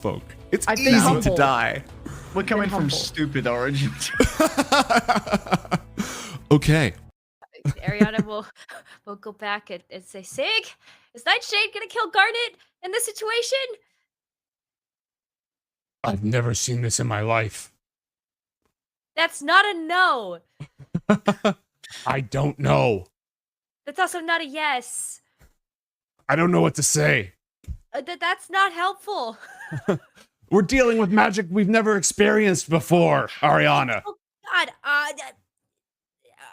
folk. It's I've been easy to humbled. die. We're coming from humble. stupid origins. Okay. Ariana will go back and say, Sig, is Nightshade gonna kill Garnet in this situation? I've never seen this in my life. That's not a no. I don't know. That's also not a yes. I don't know what to say. That's not helpful. We're dealing with magic we've never experienced before, Ariana. Oh God,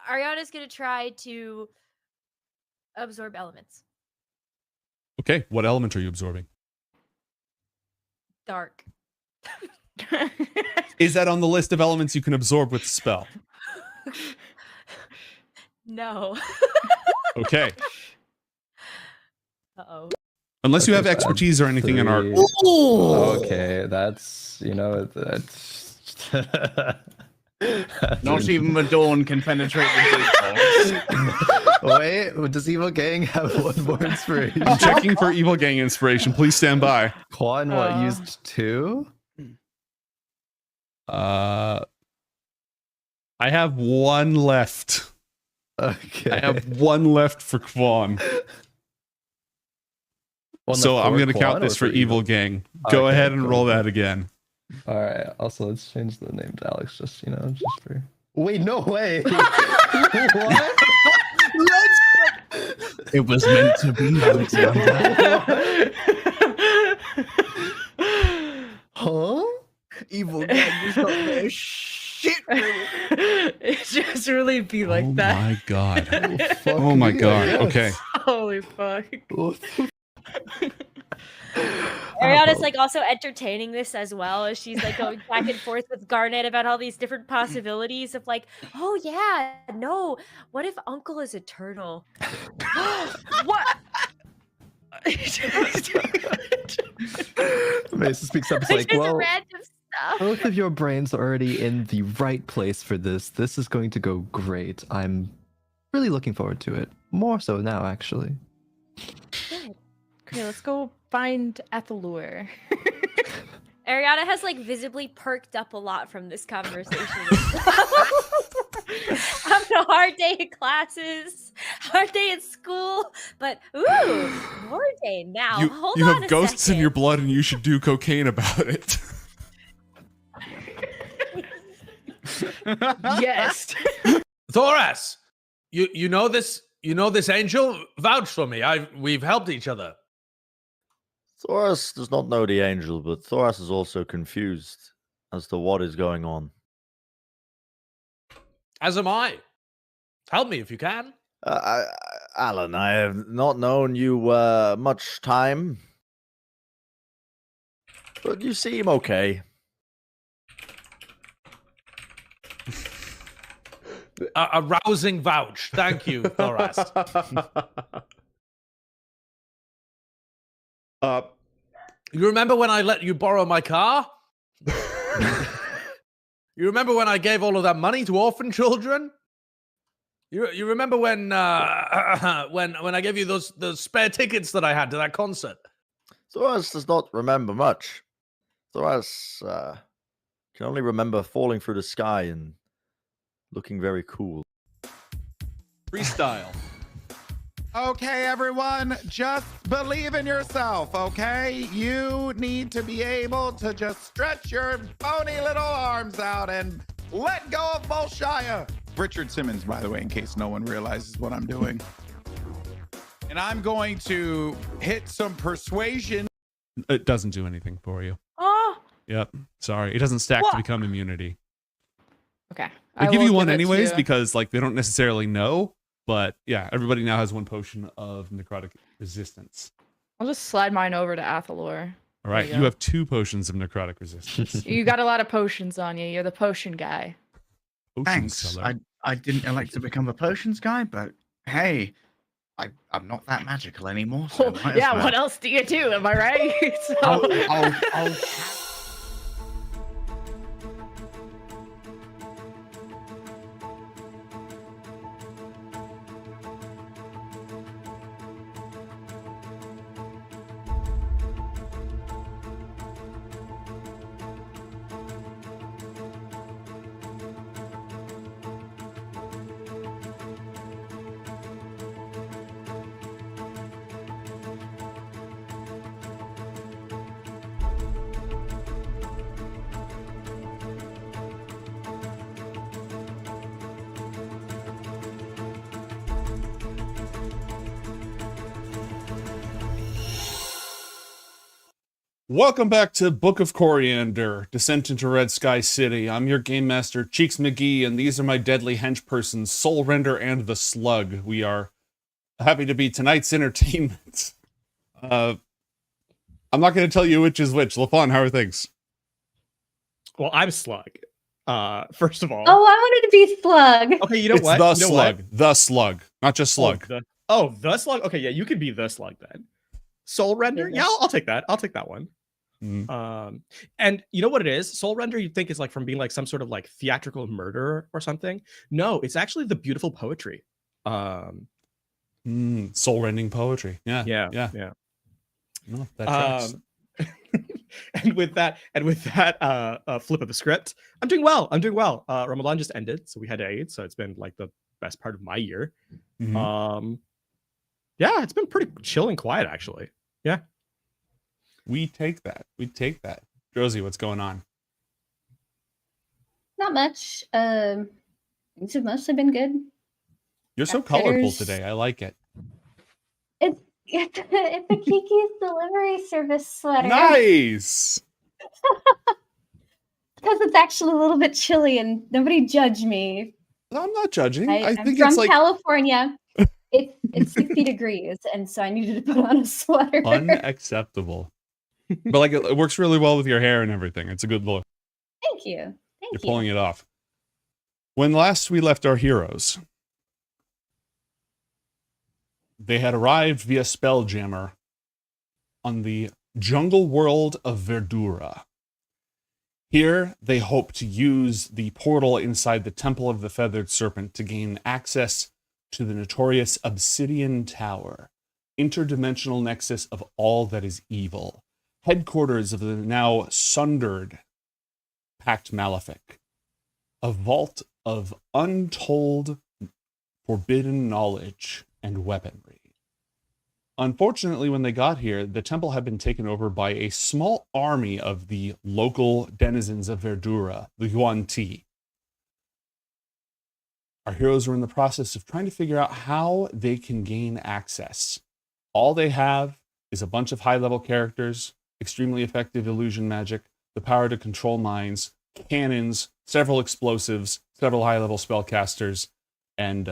Ariana's gonna try to absorb elements. Okay, what element are you absorbing? Dark. Is that on the list of elements you can absorb with the spell? No. Okay. Uh-oh. Unless you have Okay, expertise or anything in art. Okay, that's, you know, that's... Not even the dawn can penetrate the deep. Wait, does Evil Gang have one more inspiration? I'm checking for Evil Gang inspiration. Please stand by. Quan, what, used 2? I have one left. Okay. I have one left for Quan. So I'm going to count this for Evil Gang. Go Okay, ahead and cool. roll that again. Alright, also let's change the name to Alex, just, you know, just for... Wait, no way! What? It was meant to be, Alexander. Huh? Evil gang is not their shit. It just really be like oh that. my god. Fuck Oh my me, I god. guess. Okay. Holy fuck. What the Ariana's like also entertaining this as well as she's like going back and forth with Garnet about all these different possibilities of like, oh yeah, no, what if Uncle is a turtle? What? Mesa speaks up, it's Like, like, just well, random stuff. both of your brains are already in the right place for this. This is going to go great. I'm really looking forward to it. More so now, actually. Good. Okay, let's go find Athalur. Ariana has like visibly perked up a lot from this conversation. Having a hard day in classes, hard day at school, but ooh, more day now. Hold you on have a ghosts second. in your blood and you should do cocaine about it. Yes. Thoras, you know this angel? Vouch for me. We've helped each other. Thoras does not know the angel, but Thoras is also confused as to what is going on. As am I. Help me if you can. Alan, I have not known you much time, but you seem okay. A rousing vouch. Thank you, Thoras. You remember when I let you borrow my car? You remember when I gave all of that money to orphan children? You remember when when I gave you those spare tickets that I had to that concert? Thoras does not remember much. Thoras can only remember falling through the sky and looking very cool. Freestyle. Okay, everyone, just believe in yourself, okay? You need to be able to just stretch your bony little arms out and let go of Bolshaya. Richard Simmons, by the way, in case no one realizes what I'm doing. And I'm going to hit some persuasion. It doesn't do anything for you. Oh. Yep. Sorry. It doesn't stack What? to become immunity. Okay. They give will you one it anyways to- because like they don't necessarily know. But yeah, everybody now has one potion of necrotic resistance. I'll just slide mine over to Athalur. All right, you you go. have 2 potions of necrotic resistance. You got a lot of potions on you. You're the potion guy. Potion Thanks. seller. I didn't elect to become a potions guy, but hey, I'm not that magical anymore. So might as Yeah, well. what else do you do? Am I right? So- I'll Welcome back to Book of Coriander, Descent into Red Sky City. I'm your game master, Cheeks McGee, and these are my deadly henchpersons, Soul Render and the Slug. We are happy to be tonight's entertainment. I'm not going to tell you which is which. LaFawn, how are things? Well, I'm Slug. First of all. Oh, I wanted to be Slug. Okay, you know It's what? the You know Slug. what? The Slug. Not just Slug. The Slug? Okay, yeah, you could be the Slug then. Soul Render? Yeah, I'll take that. I'll take that one. And you know what it is? Soul Render you'd think is like from being like some sort of like theatrical murder or something. No, it's actually the beautiful poetry. Soul rending poetry. Yeah. No, that tracks. and with that flip of the script, I'm doing well. Ramadan just ended, so we had Eid, so it's been like the best part of my year. Yeah, it's been pretty chill and quiet actually. Yeah. We take that. Josie, what's going on? Not much. Things have mostly been good. You're so colorful today. I like it. It's a Kiki's delivery service sweater. Nice. Because it's actually a little bit chilly, and nobody judge me. I'm not judging. I I'm think from it's like California. It's 60 degrees, and so I needed to put on a sweater. unacceptable. But like it works really well with your hair and everything. It's a good look. Thank you. You're pulling it off. When last we left our heroes, they had arrived via Spelljammer on the jungle world of Verdura. Here, they hope to use the portal inside the Temple of the Feathered Serpent to gain access to the notorious Obsidian Tower, interdimensional nexus of all that is evil, headquarters of the now sundered Pact Malefic, a vault of untold forbidden knowledge and weaponry. Unfortunately, when they got here, the temple had been taken over by a small army of the local denizens of Verdura, the Yuan Ti. Our heroes were in the process of trying to figure out how they can gain access. All they have is a bunch of high-level characters, extremely effective illusion magic, the power to control minds, cannons, several explosives, several high-level spellcasters, and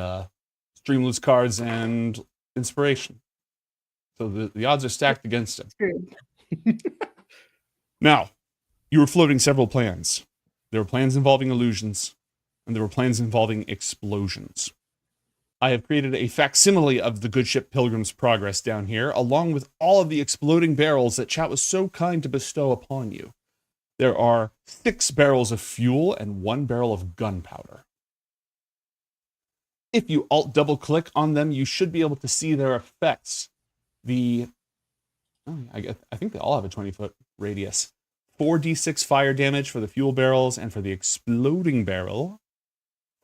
streamless cards and inspiration. So the odds are stacked against him. Now, you were floating several plans. There were plans involving illusions, and there were plans involving explosions. I have created a facsimile of the good ship Pilgrim's Progress down here, along with all of the exploding barrels that chat was so kind to bestow upon you. There are 6 barrels of fuel and 1 barrel of gunpowder. If you alt-double click on them, you should be able to see their effects. I think they all have a 20-foot radius. 4d6 fire damage for the fuel barrels, and for the exploding barrel,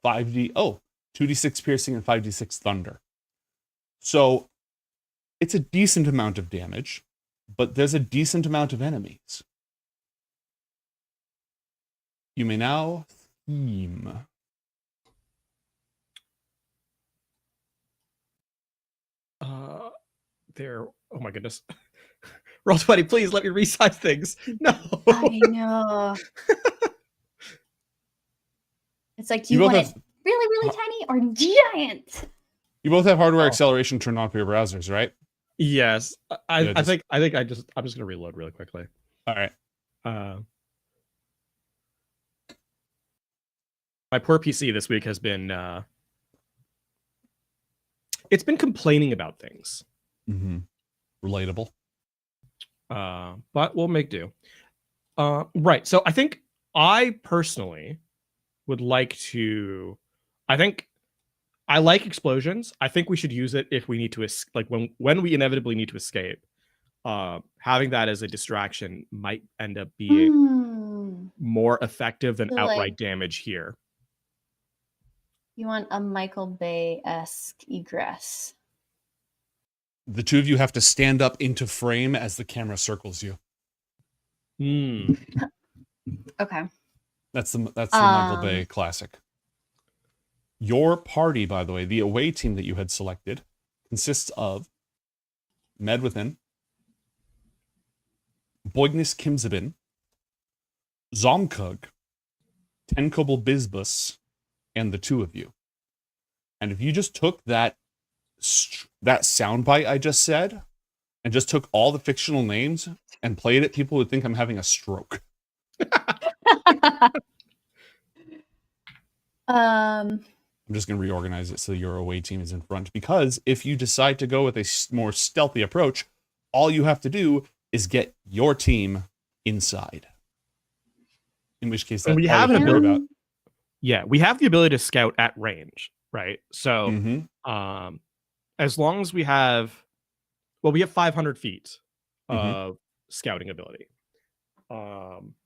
2d6 piercing and 5d6 thunder. So it's a decent amount of damage, but there's a decent amount of enemies. You may now theme. Oh my goodness. Roll 20, please let me resize things. No. I know. It's like, do you want it really, really tiny or giant? You both have hardware acceleration turned on for your browsers, right? Yes. I'm just gonna reload really quickly. All right. My poor PC this week has been it's been complaining about things. Relatable. But we'll make do. Right. So I think I personally would like to. I like explosions. I think we should use it if we need to, like when we inevitably need to escape. Having that as a distraction might end up being more effective than outright damage here. You want a Michael Bay-esque egress. The two of you have to stand up into frame as the camera circles you. Okay. That's the Michael Bay classic. Your party, by the way, the away team that you had selected, consists of Med Within, Boignis Kimzabin, Zomkug, Tenkobel Bizbus, and the two of you. And if you just took that soundbite I just said and just took all the fictional names and played it, people would think I'm having a stroke. I'm just going to reorganize it so your away team is in front, because if you decide to go with a more stealthy approach, all you have to do is get your team inside. In which case, that's we all have you an have to worry ability. about. Yeah, we have the ability to scout at range, right? So, Mhm. as long as we have 500 feet of scouting ability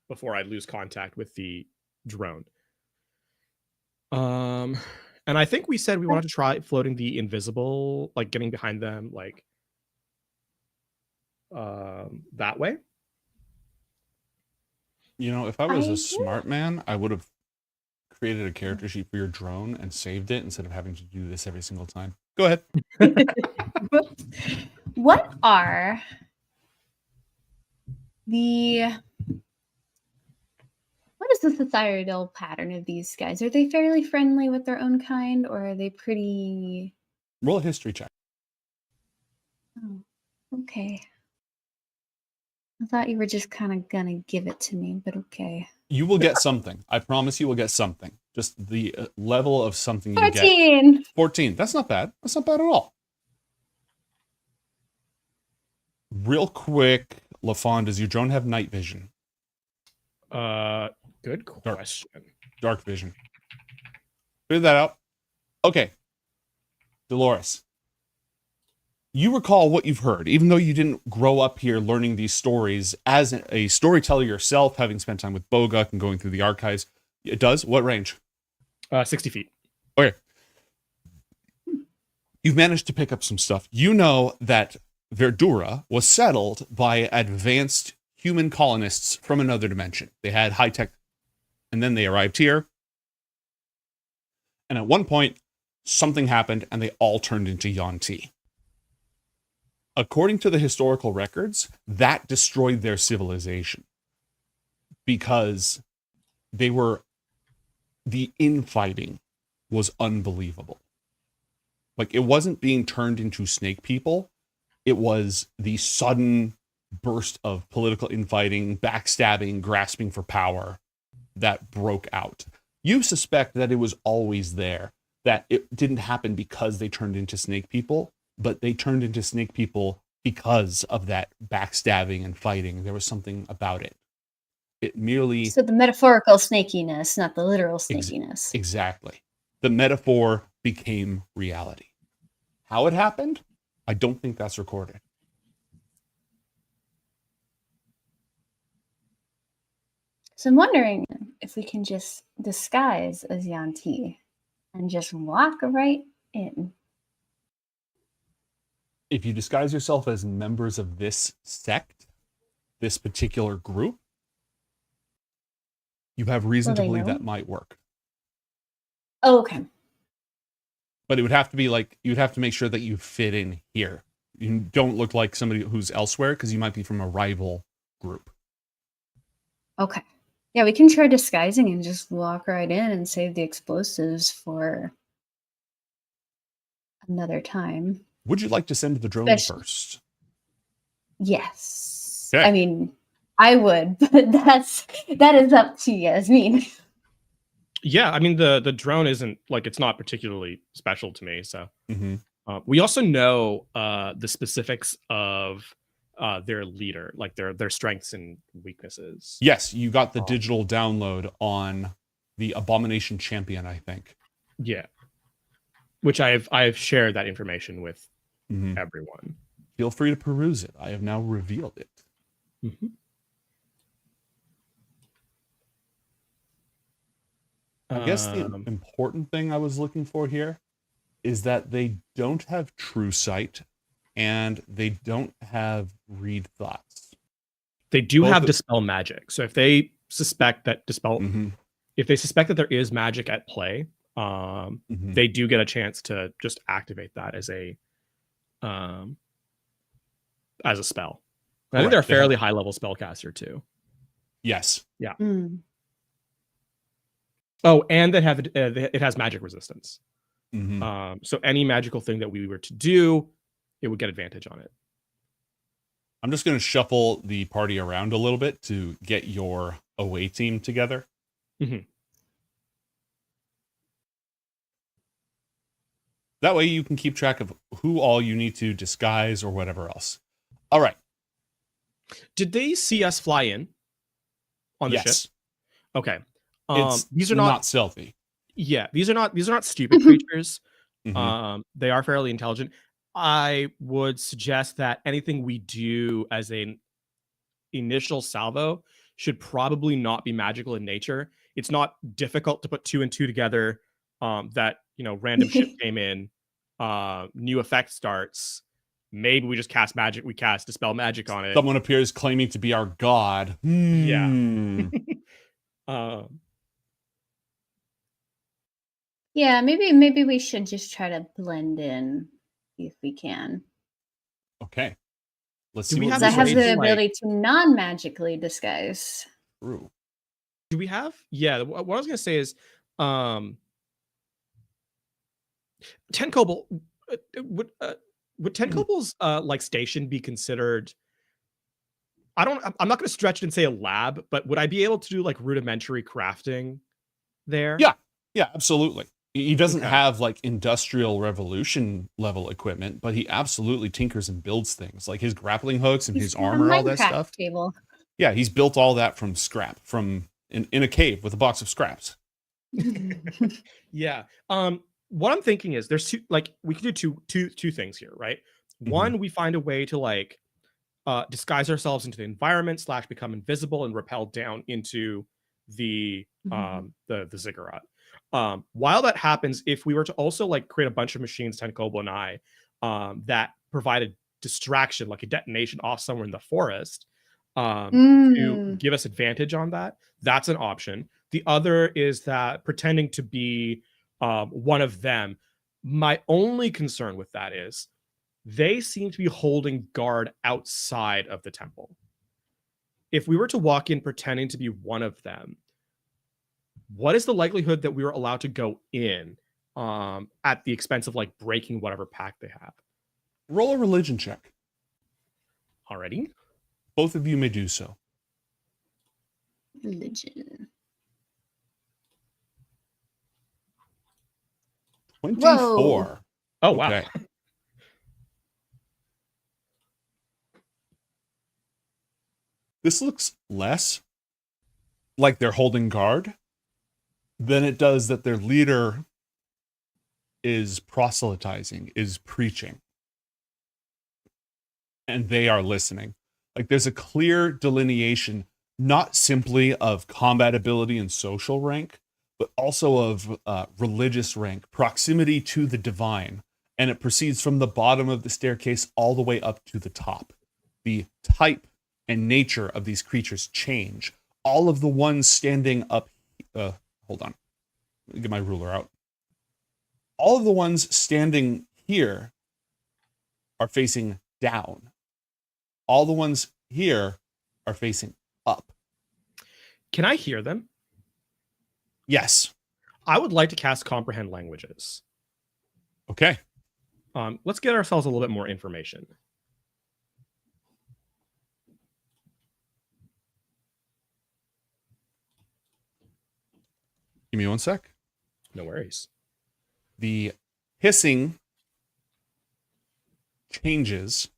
before I lose contact with the drone. And I think we said we wanted to try floating the invisible, like getting behind them, like that way. You know, if I was a smart man, I would have created a character sheet for your drone and saved it instead of having to do this every single time. Go ahead. What are what is the societal pattern of these guys? Are they fairly friendly with their own kind, or are they pretty... Roll a history check. Oh, okay. I thought you were just kind of gonna give it to me, but okay. You will get something. I promise you will get something. Just the level of something you 14. get. 14. That's not bad. That's not bad at all. Real quick, LaFawn, does your drone have night vision? Good question. Dark vision. Figure that out. Okay. Dolores. You recall what you've heard, even though you didn't grow up here learning these stories as a storyteller yourself, having spent time with Boguk and going through the archives. It does? What range? 60 feet. Okay. You've managed to pick up some stuff. You know that Verdura was settled by advanced human colonists from another dimension. They had high tech, and then they arrived here. And at one point, something happened, and they all turned into Yuan-Ti. According to the historical records, that destroyed their civilization because the infighting was unbelievable. Like, it wasn't being turned into snake people. It was the sudden burst of political infighting, backstabbing, grasping for power that broke out. You suspect that it was always there, that it didn't happen because they turned into snake people, but they turned into snake people because of that backstabbing and fighting. There was something about it. It merely... So the metaphorical snakiness, not the literal snakiness. Exactly. The metaphor became reality. How it happened? I don't think that's recorded. So I'm wondering if we can just disguise as Yuan-Ti and just walk right in. If you disguise yourself as members of this sect, this particular group, you have reason to believe that might work. Oh, okay. But it would have to be like, you'd have to make sure that you fit in here. You don't look like somebody who's elsewhere because you might be from a rival group. Okay. Yeah, we can try disguising and just walk right in and save the explosives for another time. Would you like to send the drone first? Yes. Okay. I mean, I would, but that is up to Yasmeen. Yeah, I mean the drone isn't like, it's not particularly special to me. So we also know the specifics of their leader, like their strengths and weaknesses. Yes, you got the digital download on the Abomination Champion, I think. Yeah, which I've shared that information with everyone. Feel free to peruse it. I have now revealed it. I guess the important thing I was looking for here is that they don't have true sight and they don't have read thoughts. They do have dispel magic. So if they suspect that if they suspect that there is magic at play, they do get a chance to just activate that as a spell. I think Correct, they're a they have- fairly high level spellcaster too. Yes. Mm. Oh, and they have it has magic resistance. Mhm. So any magical thing that we were to do, it would get advantage on it. I'm just going to shuffle the party around a little bit to get your away team together. Mhm. That way you can keep track of who all you need to disguise or whatever else. All right. Did they see us fly in on the ship? Yes. Okay. These are not stealthy. Yeah, these are not stupid creatures. Mhm. They are fairly intelligent. I would suggest that anything we do as an initial salvo should probably not be magical in nature. It's not difficult to put 2 and 2 together. That random ship came in, new effect starts. Maybe we just cast magic. We cast dispel magic on it. Someone appears claiming to be our god. Yeah. Hmm. Yeah, maybe we should just try to blend in if we can. Okay. Let's Do see we what have Because I have way the to, like- ability to non-magically disguise. True. Do we have? Yeah. What I was gonna say is, 10 kobold would 10 kobolds like station be considered? I'm not going to stretch it and say a lab, but would I be able to do like rudimentary crafting there? Yeah. Yeah, absolutely. He doesn't Okay. have like industrial revolution level equipment, but he absolutely tinkers and builds things like his grappling hooks and He's his got a armor, all that Minecraft stuff. table. Yeah, he's built all that from scrap, from in a cave with a box of scraps. Yeah. What I'm thinking is there's we could do two things here, right? Mhm. One, we find a way to disguise ourselves into the environment / become invisible and rappel down into the ziggurat. While that happens, if we were to also create a bunch of machines, Tenkobo and I, that provide a distraction, like a detonation off somewhere in the forest, to Mm. give us advantage on that, that's an option. The other is that pretending to be one of them. My only concern with that is they seem to be holding guard outside of the temple. If we were to walk in pretending to be one of them, what is the likelihood that we were allowed to go in at the expense of breaking whatever pact they have? Roll a religion check. Already? Both of you may do so. Religion. 24. Oh, wow. Okay. This looks less like they're holding guard than it does that their leader is proselytizing, is preaching. And they are listening. There's a clear delineation, not simply of combat ability and social rank, but also of religious rank, proximity to the divine. And it proceeds from the bottom of the staircase all the way up to the top. The type and nature of these creatures change. All of the ones standing up, hold on, let me get my ruler out. All of the ones standing here are facing down. All the ones here are facing up. Can I hear them? Yes. I would like to cast Comprehend Languages. Okay. Let's get ourselves a little bit more information. Give me one sec. No worries. The hissing changes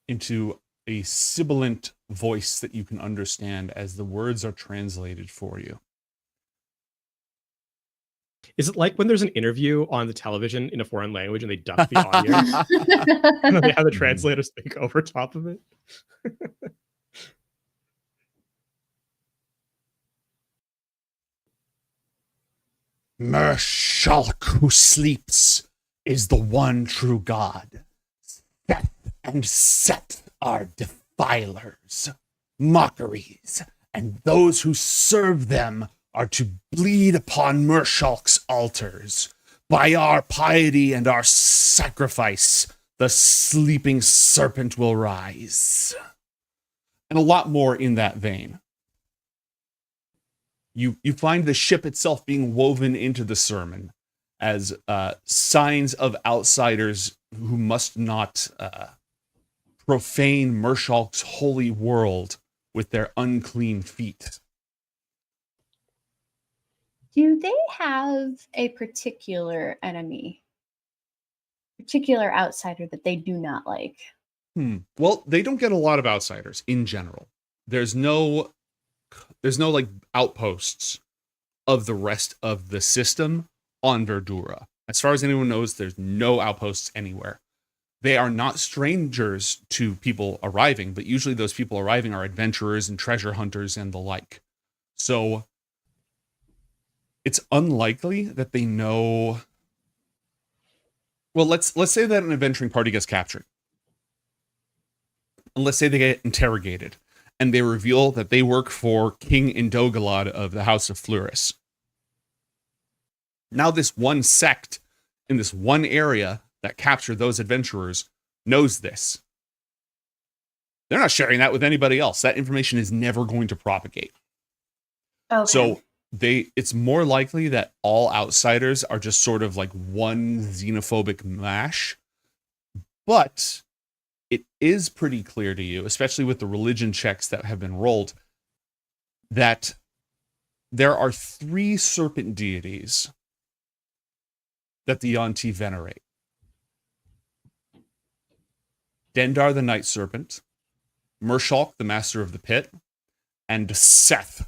into a sibilant voice that you can understand as the words are translated for you. Is it like when there's an interview on the television in a foreign language and they duck the audio and then they have the translator speak over top of it? Mershulk who sleeps is the one true God. Seth and Set are defilers, mockeries, and those who serve them are to bleed upon Mershulk's altars. By our piety and our sacrifice, the sleeping serpent will rise. And a lot more in that vein. You find the ship itself being woven into the sermon as signs of outsiders who must not profane Mershulk's holy world with their unclean feet. Do they have a particular enemy? Particular outsider that they do not like? Well, they don't get a lot of outsiders in general. There's no like outposts of the rest of the system on Verdura. As far as anyone knows, there's no outposts anywhere. They are not strangers to people arriving, but usually those people arriving are adventurers and treasure hunters and the like. So it's unlikely that they know. Well, let's say that an adventuring party gets captured. And let's say they get interrogated and they reveal that they work for King Indogalad of the House of Fluris. Now this one sect in this one area that captured those adventurers knows this. They're not sharing that with anybody else. That information is never going to propagate. Okay. So it's more likely that all outsiders are just sort of like one xenophobic mash. But it is pretty clear to you, especially with the religion checks that have been rolled, that there are 3 serpent deities that the Yuan-Ti venerate. Dendar the Night Serpent, Mershulk the Master of the Pit, and Seth,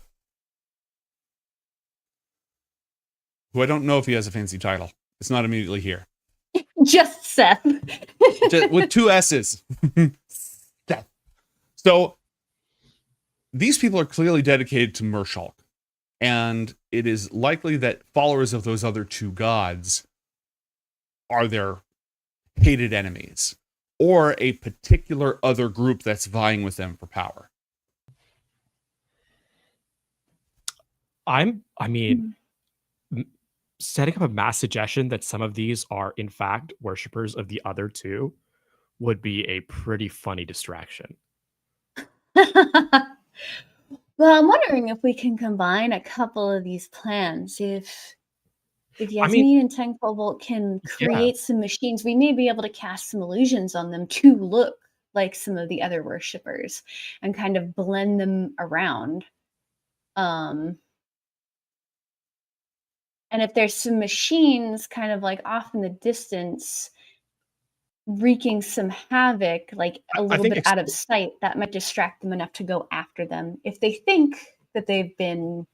who I don't know if he has a fancy title. It's not immediately here. Just Seth. Just, with 2 S's. Seth. So these people are clearly dedicated to Mershulk, and it is likely that followers of those other 2 gods are their hated enemies, or a particular other group that's vying with them for power. Setting up a mass suggestion that some of these are in fact worshippers of the other 2 would be a pretty funny distraction. Well, I'm wondering if we can combine a couple of these plans. If Yasmeen and Ten Cobalt can create some machines, we may be able to cast some illusions on them to look like some of the other worshippers and kind of blend them around. And if there's some machines kind of like off in the distance wreaking some havoc, like a little bit out of sight, that might distract them enough to go after them if they think that they've been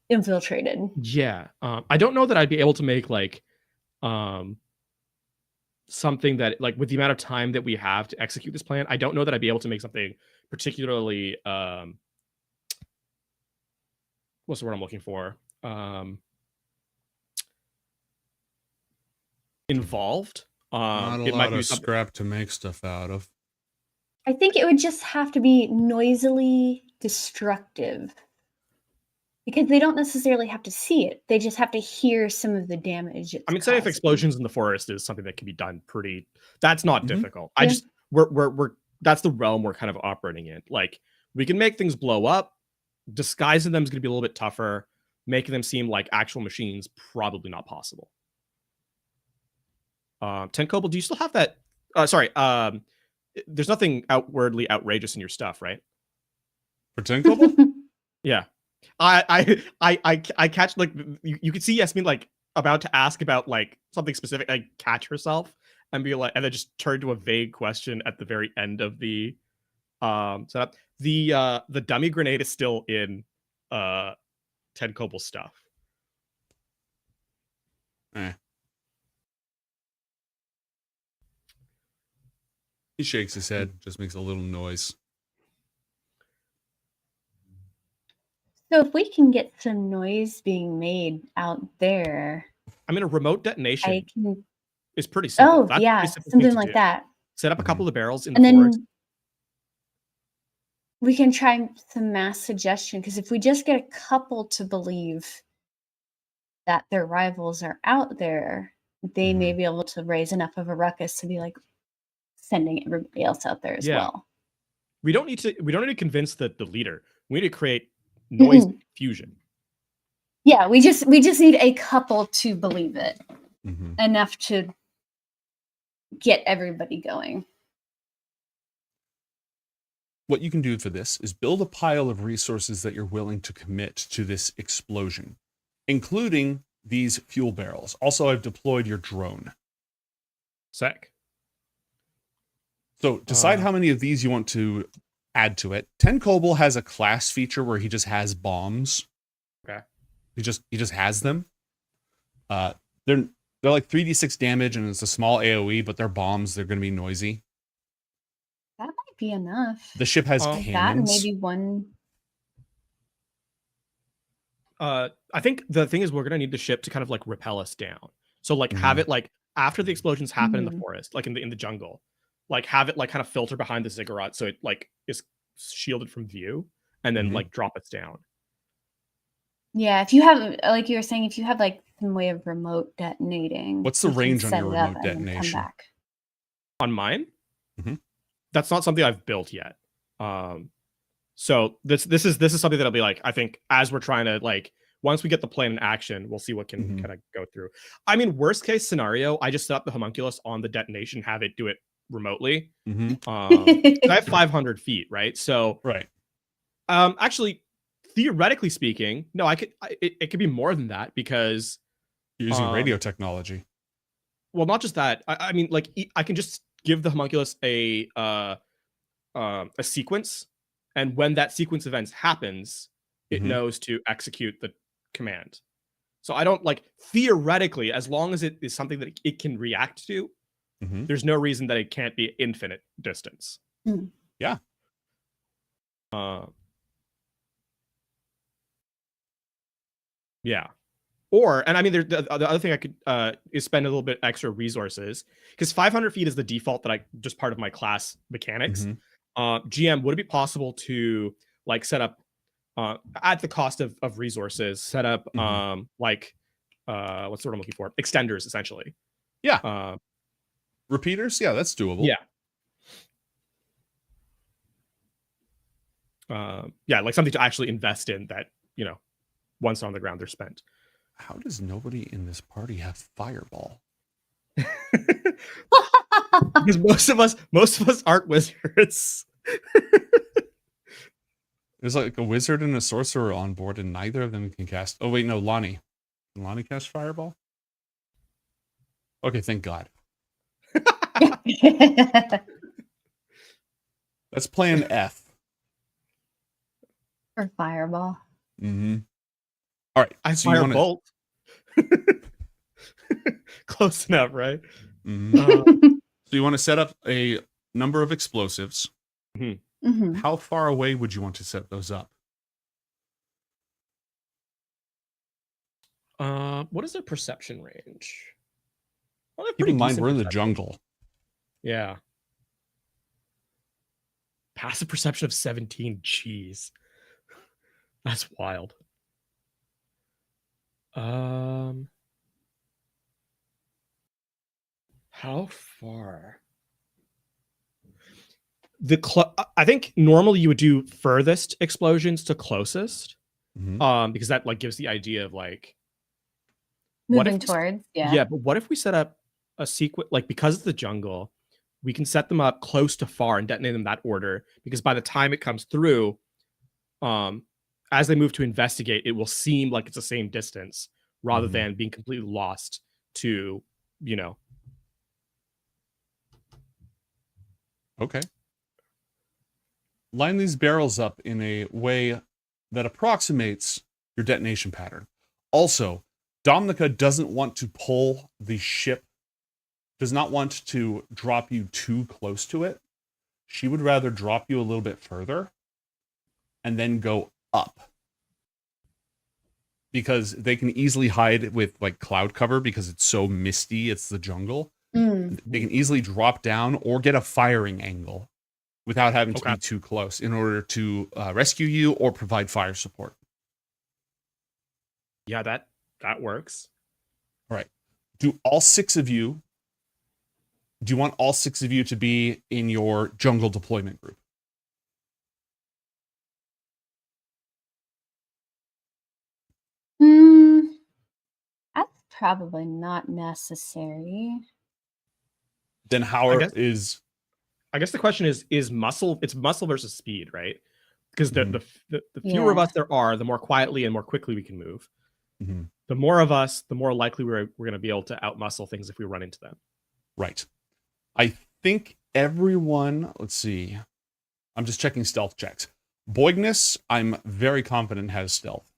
infiltrated. Yeah. I don't know that I'd be able to make like something that, like, with the amount of time that we have to execute this plan, I don't know that I'd be able to make something particularly what's the word I'm looking for? Involved. Not a lot of scrap to make stuff out of. I think it would just have to be noisily destructive. Because they don't necessarily have to see it. They just have to hear some of the damage. I mean, say if explosions in the forest is something that can be done pretty, that's not difficult. Yeah. We're that's the realm we're kind of operating in. Like, we can make things blow up. Disguising them is going to be a little bit tougher. Making them seem like actual machines, probably not possible. 10 Cobalt, do you still have that? Sorry. There's nothing outwardly outrageous in your stuff, right? For 10 Cobalt? Yeah. I catch, like, you could see Yasmeen like about to ask about like something specific, like catch herself and be like, and then just turn to a vague question at the very end of the setup. The dummy grenade is still in 10 Cobalt stuff. He shakes his head, just makes a little noise. So if we can get some noise being made out there, I mean, a remote detonation I can. is pretty simple. Oh, That's yeah, pretty simple something to like do. that. Set up a couple of barrels in And the forest. then we can try some mass suggestion, because if we just get a couple to believe that their rivals are out there, they may be able to raise enough of a ruckus to be like, sending everybody else out there as Yeah. well. We don't need to convince the leader. We need to create noise and confusion. Yeah, we just need a couple to believe it. Mhm. Enough to get everybody going. What you can do for this is build a pile of resources that you're willing to commit to this explosion, including these fuel barrels. Also, I've deployed your drone. Sick. So decide how many of these you want to add to it. Tenkoble has a class feature where he just has bombs. Okay. He just has them. They're like 3d6 damage, and it's a small AoE, but they're bombs. They're going to be noisy. That might be enough. The ship has Like that, and cannons. maybe one. I think the thing is we're gonna need the ship to kind of like repel us down. So like have it like after the explosions happen in the forest, like in the jungle, like have it like kind of filter behind the ziggurat so it like is shielded from view, and then like drop us down. Yeah, if you have, like you were saying, if you have like some way of remote detonating. What's the you can range on set your it up remote and then come detonation? back. On mine, Mhm. that's not something I've built yet. So this is something that'll be like, I think as we're trying to like, once we get the plan in action, we'll see what can kind of go through. I mean, worst case scenario, I just set up the homunculus on the detonation, have it do it remotely. I have 500 feet, right? So right. Actually, theoretically speaking, no, it could be more than that because you're using radio technology. Well, not just that. I mean, like I can just give the homunculus a sequence, and when that sequence events happens, it knows to execute the command. So I don't like theoretically, as long as it is something that it can react to, there's no reason that it can't be infinite distance. Yeah. Yeah. Or, and I mean, the other thing I could is spend a little bit extra resources, because 500 feet is the default that just part of my class mechanics. GM, would it be possible to like set up at the cost of resources, set up like what's the word I'm looking for? Extenders, essentially. Yeah. Repeaters? Yeah, that's doable. Yeah. Yeah, like something to actually invest in that, you know, once on the ground, they're spent. How does nobody in this party have fireball? Because most of us aren't wizards. There's like a wizard and a sorcerer on board, and neither of them can cast. Oh wait, no, Lonnie. Can Lonnie cast fireball? Okay, thank God. That's plan F. Or fireball. All right. I so fire bolt. Close enough, right? So you want to set up a number of explosives. How far away would you want to set those up? What is their perception range? Well, keep in mind we're in the jungle. Yeah. Passive perception of 17. Jeez. That's wild. How far? I think normally you would do furthest explosions to closest, because that like gives the idea of like moving towards. Yeah, but what if we set up a sequence, like because it's the jungle, we can set them up close to far and detonate them in that order, because by the time it comes through, as they move to investigate, it will seem like it's the same distance rather than being completely lost to, you know. Okay. Line these barrels up in a way that approximates your detonation pattern. Also, Domnica doesn't want to pull the ship, does not want to drop you too close to it. She would rather drop you a little bit further and then go up. Because they can easily hide with like cloud cover because it's so misty, it's the jungle. They can easily drop down or get a firing angle without having to be too close in order to rescue you or provide fire support. Yeah, that works. All right. Do all 6 of you do you want all 6 of you to be in your jungle deployment group? That's probably not necessary. Then how is... I guess the question is muscle. It's muscle versus speed, right? Because the fewer of Yeah. us there are, the more quietly and more quickly we can move. Mhm. The more of us, the more likely we're going to be able to outmuscle things if we run into them. Right. I think everyone... Let's see. I'm just checking stealth checks. Boigness, I'm very confident has stealth.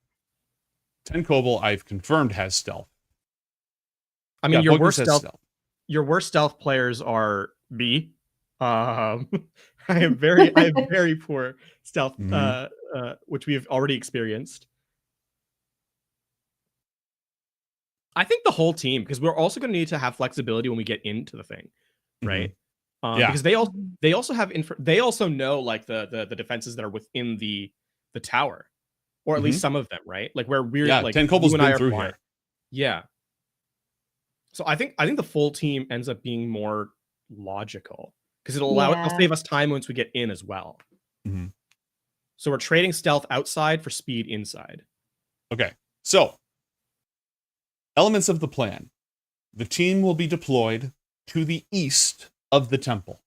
Tenkoble, I've confirmed has stealth. I mean, Yeah, Boigness has your worst stealth players are me. I have very poor stealth, which we have already experienced. I think the whole team, because we're also going to need to have flexibility when we get into the thing, right? Because they also have they also know like the defenses that are within the tower, or at least some of them, right? Like where we're like Tenkoble's you and I been are through flying. here. Yeah. So I think the full team ends up being more logical because it'll save us time once we get in as well. So we're trading stealth outside for speed inside. Okay. So elements of the plan. The team will be deployed to the east of the temple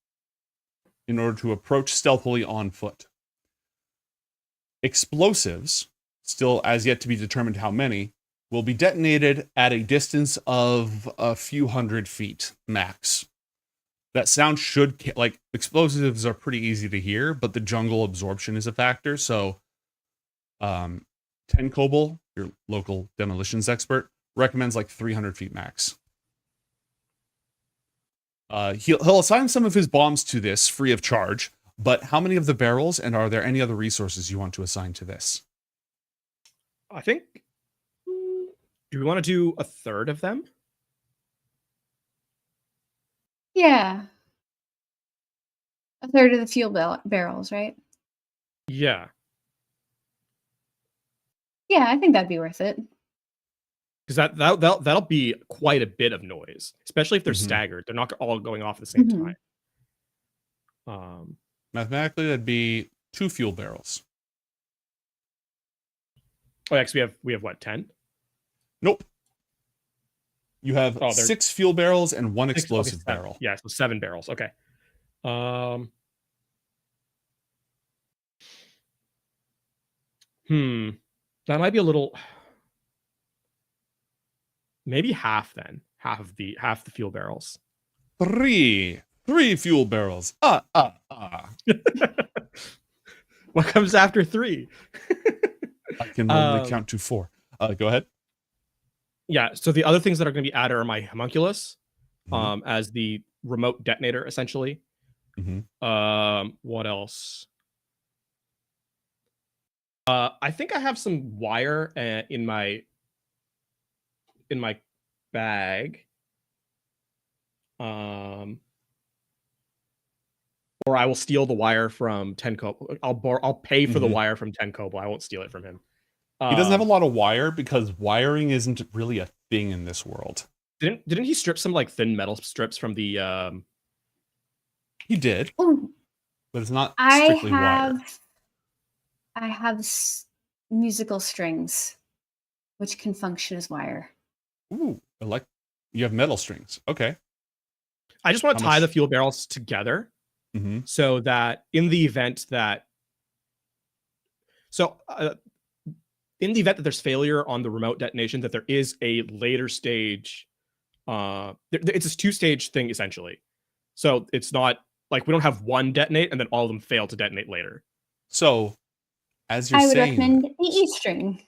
in order to approach stealthily on foot. Explosives, still as yet to be determined how many, will be detonated at a distance of a few hundred feet max. That sound should, like, explosives are pretty easy to hear, but the jungle absorption is a factor. So, Tenkoble, your local demolitions expert, recommends like 300 feet max. He'll assign some of his bombs to this free of charge, but how many of the barrels, and are there any other resources you want to assign to this? I think, do we want to do a third of them? Yeah. A third of the fuel barrels, right? Yeah. Yeah, I think that'd be worth it. Because that'll be quite a bit of noise, especially if they're staggered. They're not all going off at the same time. Mathematically, that'd be 2 fuel barrels. Oh, actually, we have what, 10? Nope. You have 6 fuel barrels and 1 explosive barrel. Yeah, so 7 barrels. Okay. That might be a little. Maybe half then. Half the fuel barrels. 3 fuel barrels. What comes after 3? I can only count to 4. Go ahead. Yeah, so the other things that are going to be added are my homunculus, as the remote detonator, essentially. What else? I think I have some wire in my bag. Or I will steal the wire from Tenkoble. I'll pay for the wire from Tenkoble. I won't steal it from him. He doesn't have a lot of wire because wiring isn't really a thing in this world. Didn't he strip some like thin metal strips from the? He did, Ooh, but it's not strictly wire. I have musical strings, which can function as wire. Ooh, you have metal strings. Okay. I just want to tie the fuel barrels together, so that in the event that, in the event that there's failure on the remote detonation, that there is a later stage. It's a 2-stage thing essentially, so it's not like we don't have one detonate and then all of them fail to detonate later. So, as you're I would saying, recommend the E string.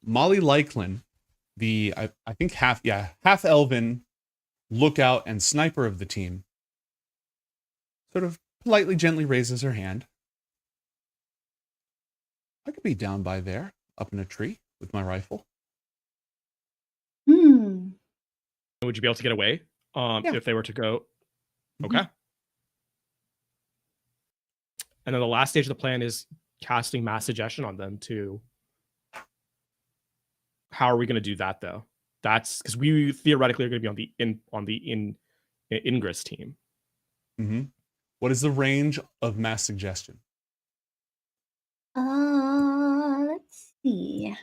Molly Lyklin, I think half elven lookout and sniper of the team, sort of politely, gently raises her hand. I could be down by there, up in a tree with my rifle. Hmm. Would you be able to get away if they were to go? Okay. And then the last stage of the plan is casting mass suggestion on them to. How are we going to do that though? That's because we theoretically are going to be on the Ingress team. Mm-hmm. What is the range of mass suggestion? Let's see. I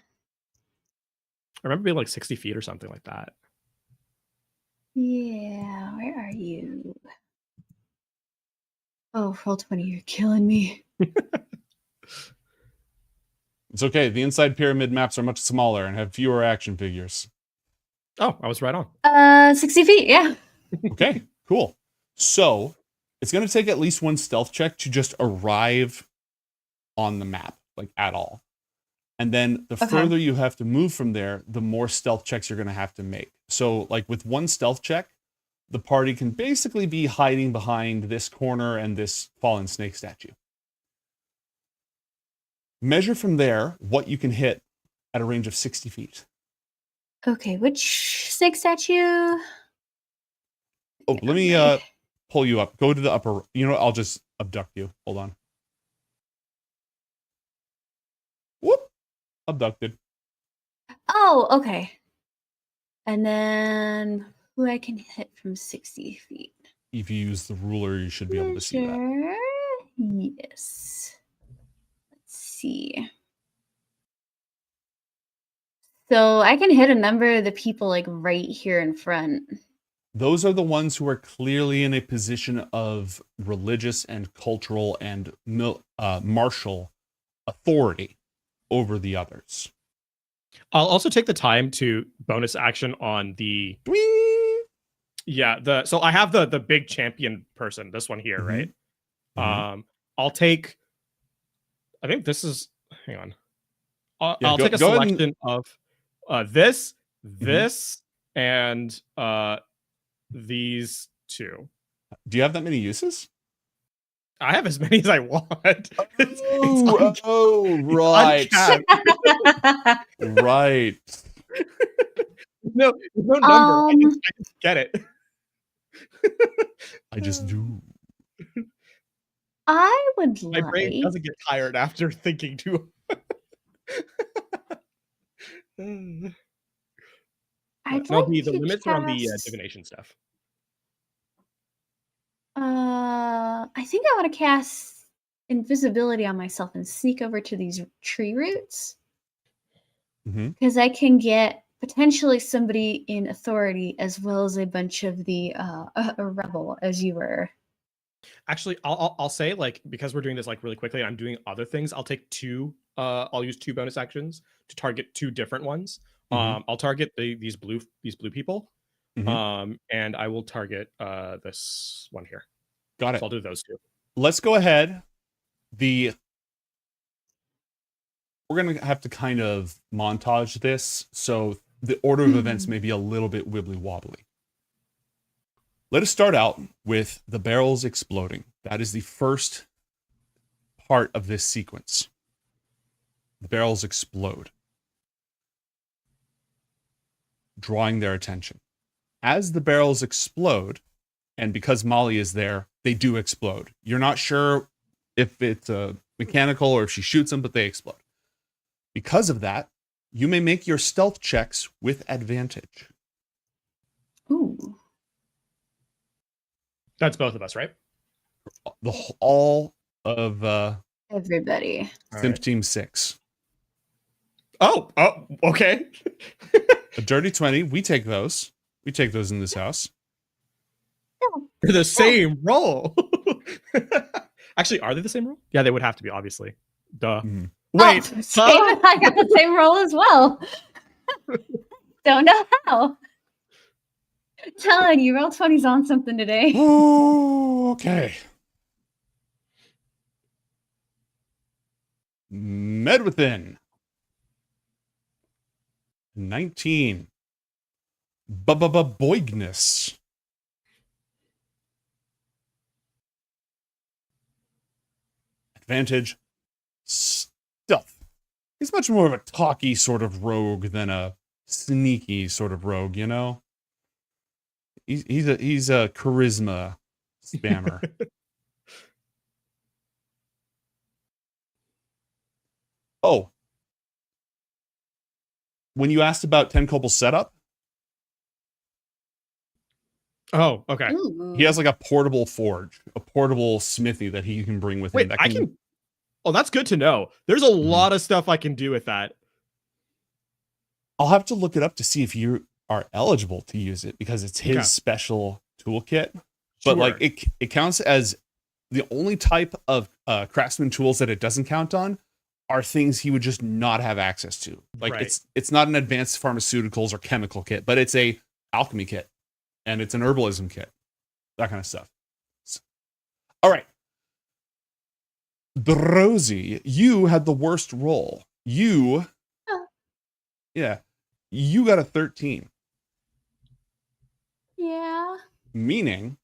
remember being like 60 feet or something like that. Yeah, where are you? Oh, Roll20, you're killing me. It's okay. The inside pyramid maps are much smaller and have fewer action figures. Oh, I was right on. 60 feet, yeah. Okay, cool. So it's going to take at least one stealth check to just arrive on the map, like at all. And then the further you have to move from there, the more stealth checks you're going to have to make. So like with one stealth check, the party can basically be hiding behind this corner and this fallen snake statue. Measure from there what you can hit at a range of 60 feet. Okay, which snake statue? Oh, let me pull you up. Go to the upper. You know what? I'll just abduct you. Hold on. Whoop. Abducted. Oh, okay. And then who I can hit from 60 feet. If you use the ruler, you should be able to see that. Measure. Yes. Let's see. So I can hit a number of the people like right here in front. Those are the ones who are clearly in a position of religious and cultural and martial authority over the others. I'll also take the time to bonus action on the so I have the big champion person, this one here, right? I'll take, I think this is, hang on. I'll take a selection of this, and these two. Do you have that many uses? I have as many as I want. Right. Right. No number. I just get it. I just do. I would My brain doesn't get tired after thinking too. The limits are on the divination stuff. I think I want to cast invisibility on myself and sneak over to these tree roots. Because I can get potentially somebody in authority as well as a bunch of the a rebel, as you were. Actually, I'll say, like, because we're doing this like really quickly, I'm doing other things. I'll take two. I'll use two bonus actions to target two different ones. I'll target these blue people, and I will target this one here. Got it. So I'll do those two. Let's go ahead. We're going to have to kind of montage this, so the order of events may be a little bit wibbly wobbly. Let us start out with the barrels exploding. That is the first part of this sequence. The barrels explode, drawing their attention. As the barrels explode, and because Molly is there, they do explode. You're not sure if it's mechanical or if she shoots them, but they explode. Because of that, you may make your stealth checks with advantage. Ooh. That's both of us, right? All of everybody. Simp Team 6. Oh, okay. A dirty 20. We take those. We take those in this house. They're the same roll. Actually, are they the same roll? Yeah, they would have to be, obviously. Duh. Wait, I got the same roll as well. Don't know how. Telling you, Roll20's on something today. Oh, okay. Medwithin. 19. Boigness. Advantage. Stealth. He's much more of a talky sort of rogue than a sneaky sort of rogue, you know? He's a charisma spammer. Oh. When you asked about Ten Copel's setup, Oh, okay. Ooh. He has like a portable forge, a portable smithy that he can bring with him. Wait, That I can. Oh, that's good to know. There's a lot of stuff I can do with that. I'll have to look it up to see if you are eligible to use it because it's his special toolkit. But like it counts as the only type of craftsman tools that it doesn't count on are things he would just not have access to. Like it's not an advanced pharmaceuticals or chemical kit, but it's a alchemy kit and it's an herbalism kit, that kind of stuff. All right. Rosie, you had the worst roll. You got a 13. Yeah. Meaning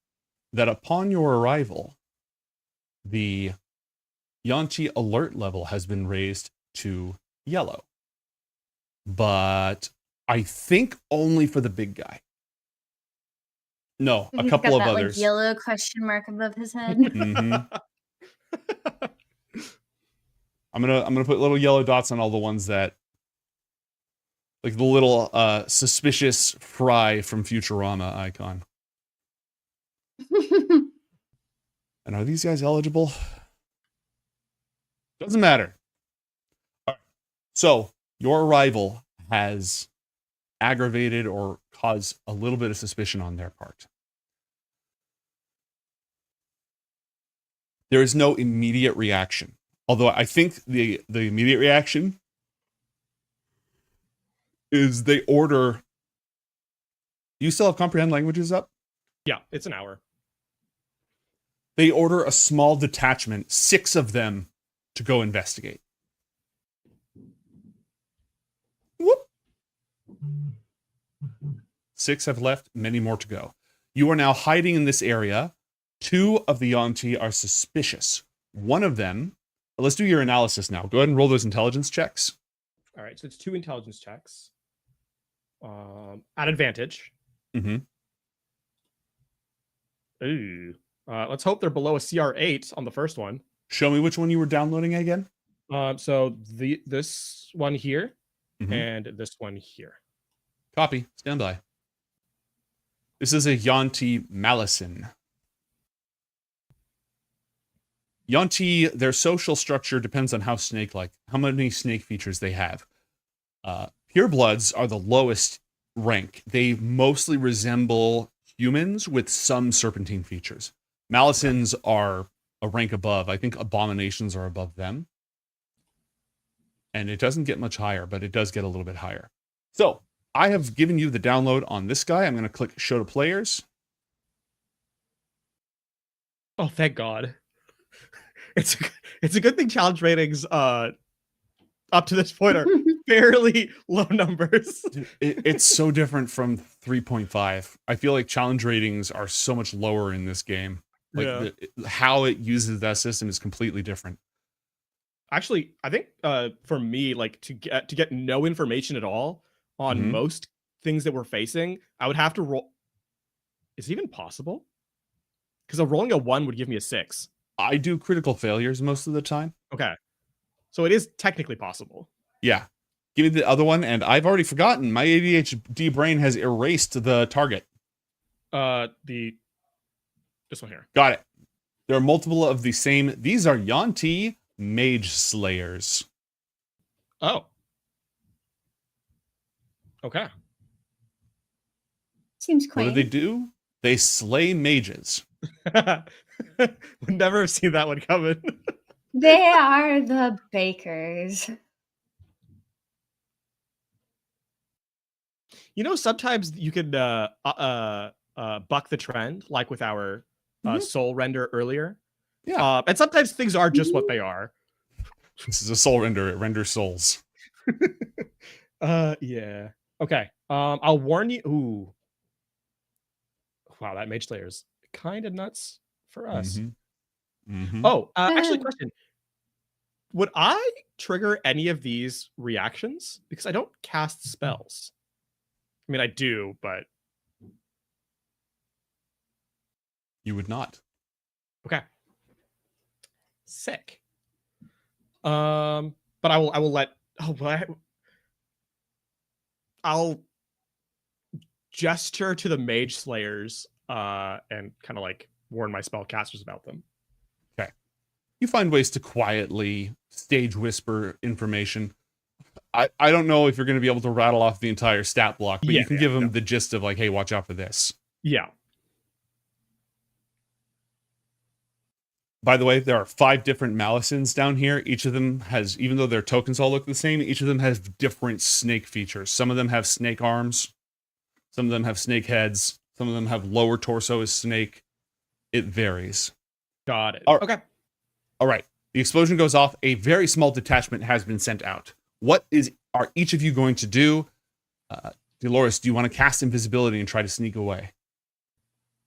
that upon your arrival, the Yanti alert level has been raised to yellow. But I think only for the big guy. No, a He's couple got of that, others. Like, yellow question mark above his head. I'm gonna put little yellow dots on all the ones that, like the little suspicious Fry from Futurama icon. And are these guys eligible? Doesn't matter. All right. So your arrival has aggravated or caused a little bit of suspicion on their part. There is no immediate reaction. Although I think the immediate reaction is they order. Do you still have comprehend languages up? Yeah, it's an hour. They order a small detachment, 6 of them, to go investigate. Whoop. 6 have left, many more to go. You are now hiding in this area. 2 of the Yanti are suspicious. One of them, let's do your analysis now. Go ahead and roll those intelligence checks. All right, so it's 2 intelligence checks. At advantage. Mm-hmm. Ooh. Let's hope they're below a CR8 on the first one. Show me which one you were downloading again. So this one here and this one here. Copy. Stand by. This is a Yanti Malison. Yanti, their social structure depends on how snake-like, how many snake features they have. Purebloods are the lowest rank. They mostly resemble humans with some serpentine features. Malisons are a rank above. I think abominations are above them. And it doesn't get much higher, but it does get a little bit higher. So I have given you the download on this guy. I'm going to click show to players. Oh, thank God. It's a good thing challenge ratings up to this point are fairly low numbers. It's so different from 3.5. I feel like challenge ratings are so much lower in this game. Like how it uses that system is completely different. Actually, I think for me, like to get no information at all on most things that we're facing, I would have to roll. Is it even possible? Because rolling a 1 would give me a 6. I do critical failures most of the time. Okay. So it is technically possible. Yeah. Give me the other one, and I've already forgotten. My ADHD brain has erased the target. This one here. Got it. There are multiple of the same. These are Yanti Mage Slayers. Oh. Okay. Seems What quaint. do they do? They slay mages. Would never have seen that one coming. They are the bakers. You know, sometimes you can buck the trend, like with our soul render earlier. Yeah. And sometimes things are just what they are. This is a soul render. It renders souls. Yeah. Okay. I'll warn you. Ooh. Wow, that Mage Slayer is kind of nuts for us. Oh, actually, question. Would I trigger any of these reactions? Because I don't cast spells. I mean, I do, but You would not. okay. Sick. But I will let. Oh, but I'll gesture to the Mage Slayers and kind of like warn my spellcasters about them. Okay. You find ways to quietly stage whisper information. I don't know if you're going to be able to rattle off the entire stat block, but you can give them the gist of like, hey, watch out for this. Yeah. By the way, there are 5 different Malicins down here. Each of them has, even though their tokens all look the same, each of them has different snake features. Some of them have snake arms. Some of them have snake heads. Some of them have lower torso as snake. It varies. Got it. All, okay. All right. The explosion goes off. A very small detachment has been sent out. What are each of you going to do? Dolores, do you want to cast invisibility and try to sneak away?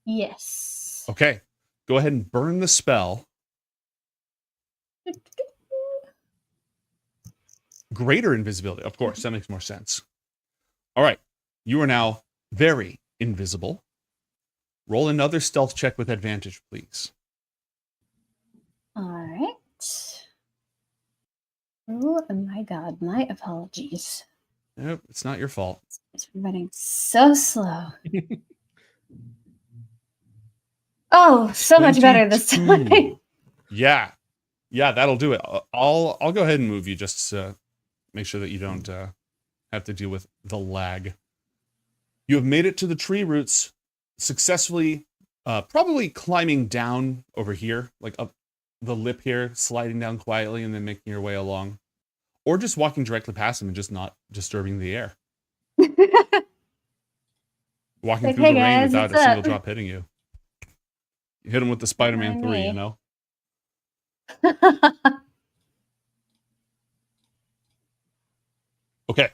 Yes. Okay. Go ahead and burn the spell. Greater invisibility. Of course, that makes more sense. All right. You are now very invisible. Roll another stealth check with advantage, please. All right. Oh my god, my apologies. Nope, it's not your fault. It's running so slow. Oh, so much better this 22. time. Yeah, that'll do it. I'll go ahead and move you just to make sure that you don't have to deal with the lag. You have made it to the tree roots successfully, probably climbing down over here, like up the lip here, sliding down quietly and then making your way along. Or just walking directly past them and just not disturbing the air. Walking Like, through hey the rain guys, without a what's single up? drop hitting you. You hit them with the Spider-Man 3, me. you know? Okay.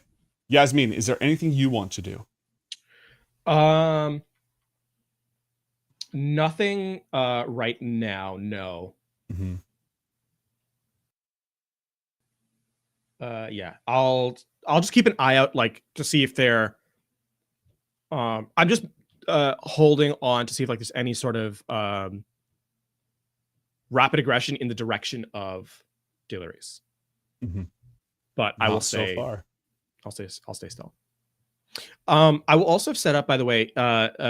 Yasmeen, is there anything you want to do? Nothing right now, no. Mm-hmm. Yeah, I'll just keep an eye out, like, to see if they're I'm just holding on to see if like there's any sort of rapid aggression in the direction of Dilleries. Mm-hmm. But I will Not say so far. I'll stay still. I will also have set up, by the way,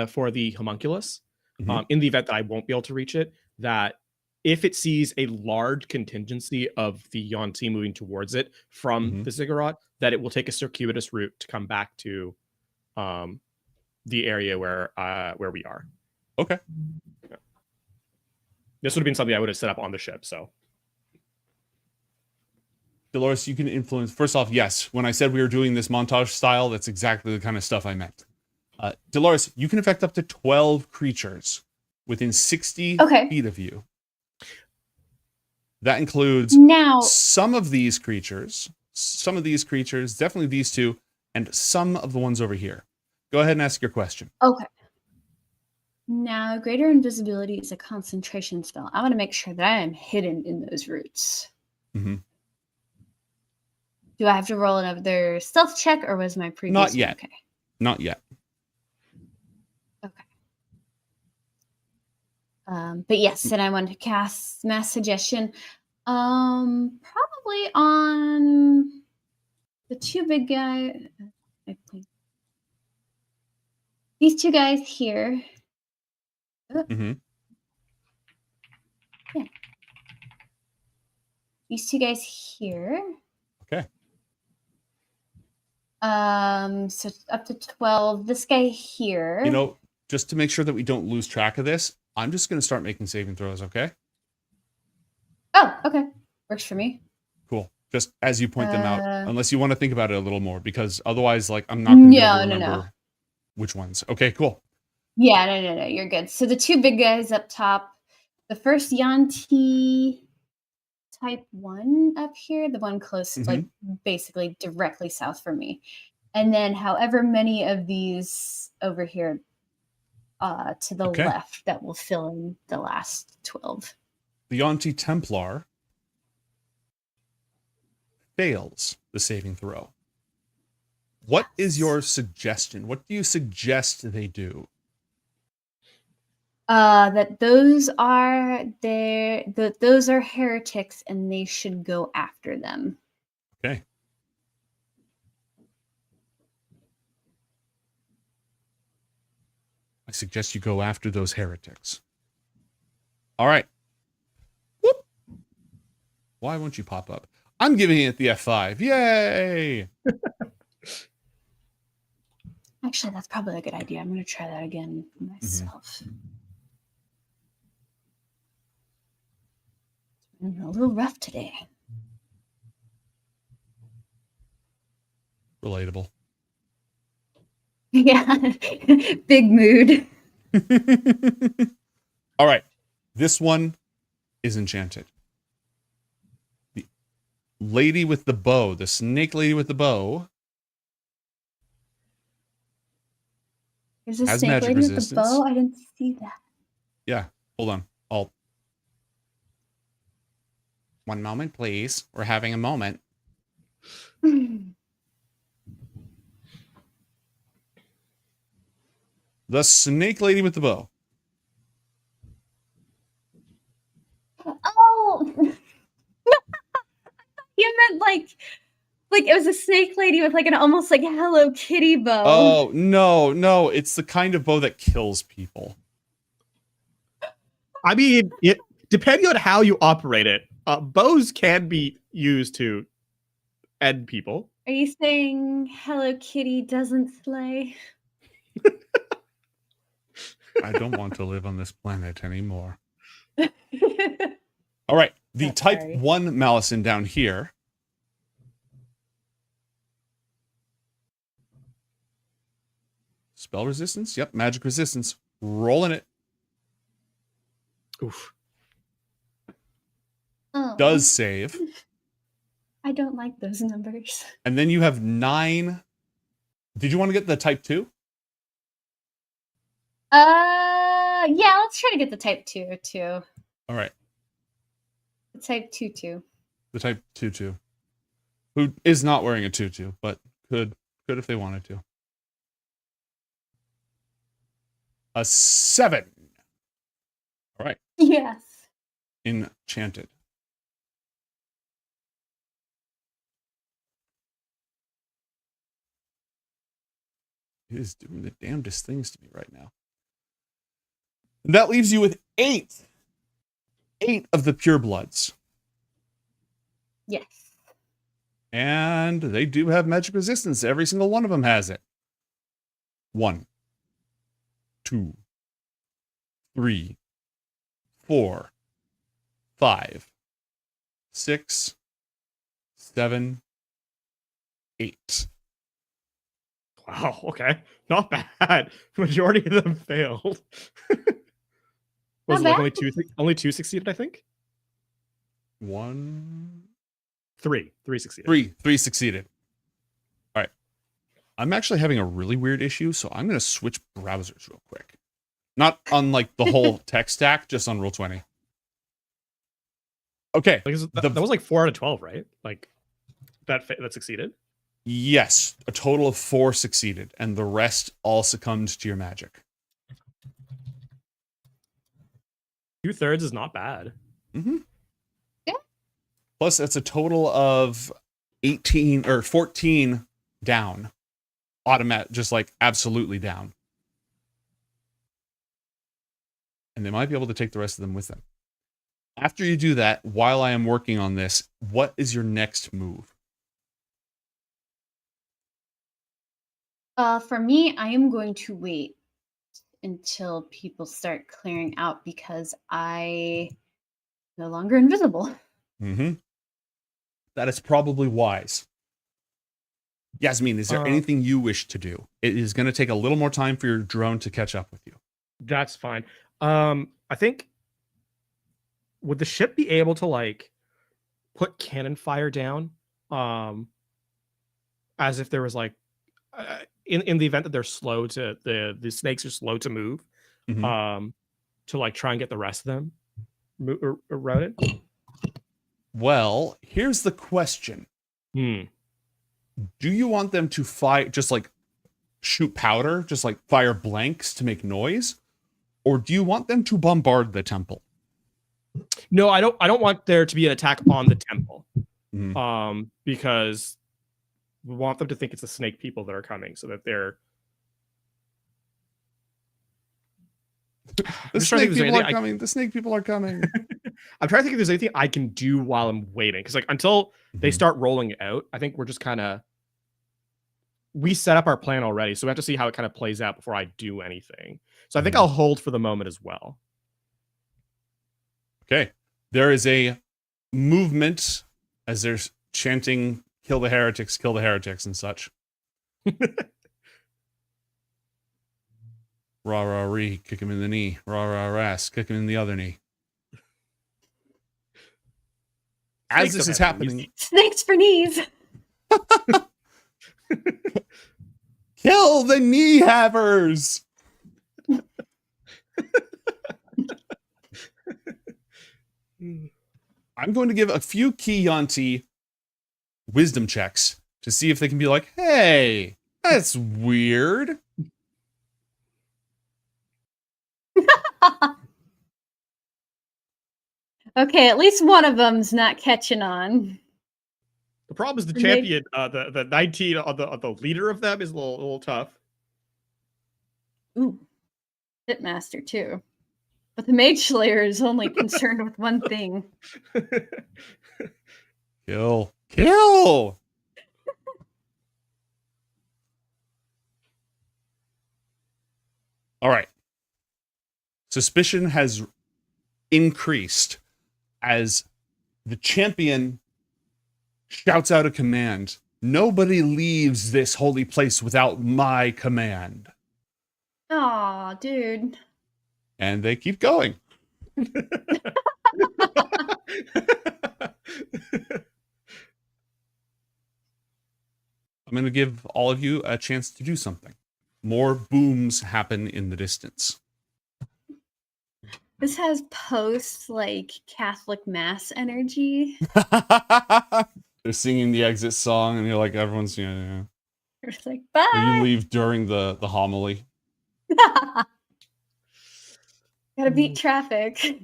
for the homunculus, in the event that I won't be able to reach it, that if it sees a large contingency of the Yuan-Ti moving towards it from the ziggurat, that it will take a circuitous route to come back to the area where we are. Okay. Yeah. This would have been something I would have set up on the ship, so. Dolores, you can influence. First off, yes, when I said we were doing this montage style, that's exactly the kind of stuff I meant. Dolores, you can affect up to 12 creatures within 60 feet of you. That includes some of these creatures, definitely these two, and some of the ones over here. Go ahead and ask your question. Okay. Now, greater invisibility is a concentration spell. I want to make sure that I am hidden in those roots. Mm-hmm. Do I have to roll another stealth check, or was my previous Not yet. Okay. Not yet. Okay. But yes, then I wanted to cast Mass Suggestion. Probably on the two big guys. These two guys here. Mm-hmm. Yeah. These two guys here. Okay. So up to 12. This guy here. You know, just to make sure that we don't lose track of this, I'm just going to start making saving throws, okay? Oh, okay. Works for me. Cool. Just as you point them out, unless you want to think about it a little more, because otherwise, like, I'm not going to be able to remember which ones. Okay, cool. Yeah, no. You're good. So the two big guys up top. The first Yuan-Ti type 1 up here, the one closest, like basically directly south from me. And then however many of these over here to the left that will fill in the last 12. The Yuan-Ti Templar fails the saving throw. What is your suggestion? What do you suggest they do? That those are those are heretics and they should go after them. Okay. I suggest you go after those heretics. All right. Whoop. Why won't you pop up? I'm giving it the F5. Yay! Actually, that's probably a good idea. I'm going to try that again myself. It's been a little rough today. Relatable. Yeah, big mood. All right. This one is enchanted. The lady with the bow, the snake lady with the bow, There's a has snake magic lady with the resistance. bow. I didn't see that. Yeah. Hold on. Alt. One moment, please. We're having a moment. The snake lady with the bow. Oh, you meant like it was a snake lady with like an almost like Hello Kitty bow. Oh, no. It's the kind of bow that kills people. I mean, depending on how you operate it, bows can be used to end people. Are you saying Hello Kitty doesn't slay? I don't want to live on this planet anymore. All right. The That's type scary. 1 Malison down here. Spell resistance? Yep. Magic resistance. Rolling it. Oof. Oh, Does save. I don't like those numbers. And then you have 9. Did you want to get the type 2? Yeah, let's try to get the type 2 too. All right. The type 2 too. The type 2. Who is not wearing a tutu, but could if they wanted to. A 7. All right. Yes. Enchanted. It is doing the damnedest things to me right now. And that leaves you with 8. 8 of the purebloods. Yes. And they do have magic resistance. Every single one of them has it. 1, 2, 3, 4, 5, 6, 7, 8. Wow. Okay. Not bad. Majority of them failed. Was it like bad. only two succeeded? I think 1, three succeeded. 3 succeeded. All right. I'm actually having a really weird issue, so I'm going to switch browsers real quick. Not on like the whole tech stack, just on Roll20. Okay. Like that was like 4 out of 12, right? Like that succeeded. Yes, a total of 4 succeeded, and the rest all succumbed to your magic. 2/3 is not bad. Mm-hmm. Yeah. Plus, that's a total of 18 or 14 down. Automatic, just like absolutely down. And they might be able to take the rest of them with them. After you do that, while I am working on this, what is your next move? For me, I am going to wait until people start clearing out because I no longer invisible. Mm-hmm. That is probably wise. Yasmeen, is there anything you wish to do? It is going to take a little more time for your drone to catch up with you. That's fine. I think would the ship be able to like put cannon fire down? As if there was like in the event that they're slow to the snakes are slow to move, Mm-hmm. to like try and get the rest of them routed. Well, here's the question. Do you want them to fire, just like shoot powder, just like fire blanks to make noise? Or do you want them to bombard the temple? No, I don't want there to be an attack on the temple. Mm-hmm. Because we want them to think it's the snake people that are coming so that they're The just trying to snake think if there's people are anything coming. The snake people are coming. I'm trying to think if there's anything I can do while I'm waiting. Because like until they start rolling out, I think we're just kind of we set up our plan already, so we have to see how it kind of plays out before I do anything. So I think I'll hold for the moment as well. Okay. There is a movement as they're chanting kill the heretics, and such. Rah, rah, ree, kick him in the knee. Rah, rah, ras, kick him in the other knee. As this is happening, Snakes for knees. kill the knee havers. I'm going to give a few key Yuan-Ti wisdom checks to see if they can be like, hey, that's weird. Okay, at least one of them's not catching on. The problem is the And champion, the 19 on the leader of them is a little tough. Ooh, Pitmaster too. But the Mage Slayer is only concerned with one thing. Kill. Kill! All right. Suspicion has increased as the champion shouts out a command. Nobody leaves this holy place without my command. Aw, dude. And they keep going. I'm going to give all of you a chance to do something. More booms happen in the distance. This has post like Catholic Mass energy. They're singing the exit song, and you're like, everyone's, yeah. It's like, Or bye. you leave during the homily. Gotta beat traffic.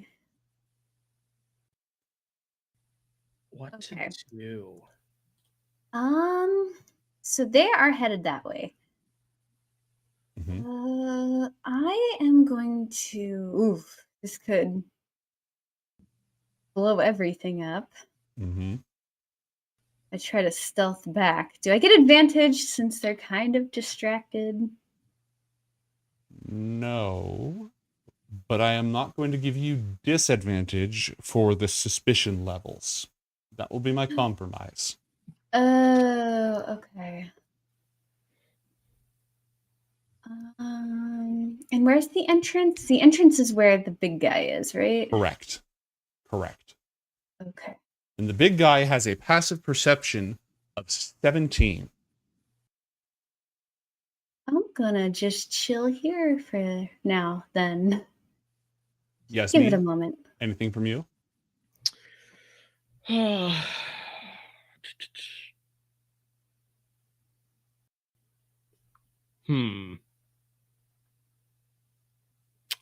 What Okay. to do? So they are headed that way. Mhm. I am going to. Oof, this could blow everything up. Mm-hmm. I try to stealth back. Do I get advantage since they're kind of distracted? No. But I am not going to give you disadvantage for the suspicion levels. That will be my compromise. Oh, okay. And where's the entrance? The entrance is where the big guy is, right? Correct. Okay. And the big guy has a passive perception of 17. I'm gonna just chill here for now, then. Yes, Give it a moment. anything from you?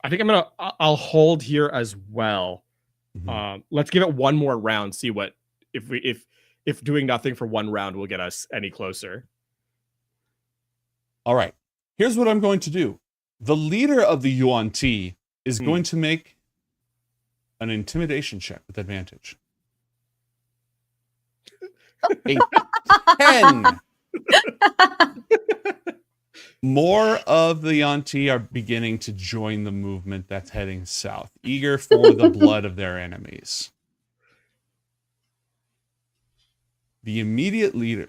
I think I'll hold here as well. Let's give it one more round. See what if doing nothing for one round will get us any closer. All right. Here's what I'm going to do. The leader of the Yuan-Ti is going to make an intimidation check with advantage. A 10. More of the Yuan-Ti are beginning to join the movement that's heading south, eager for the blood of their enemies. The immediate leader,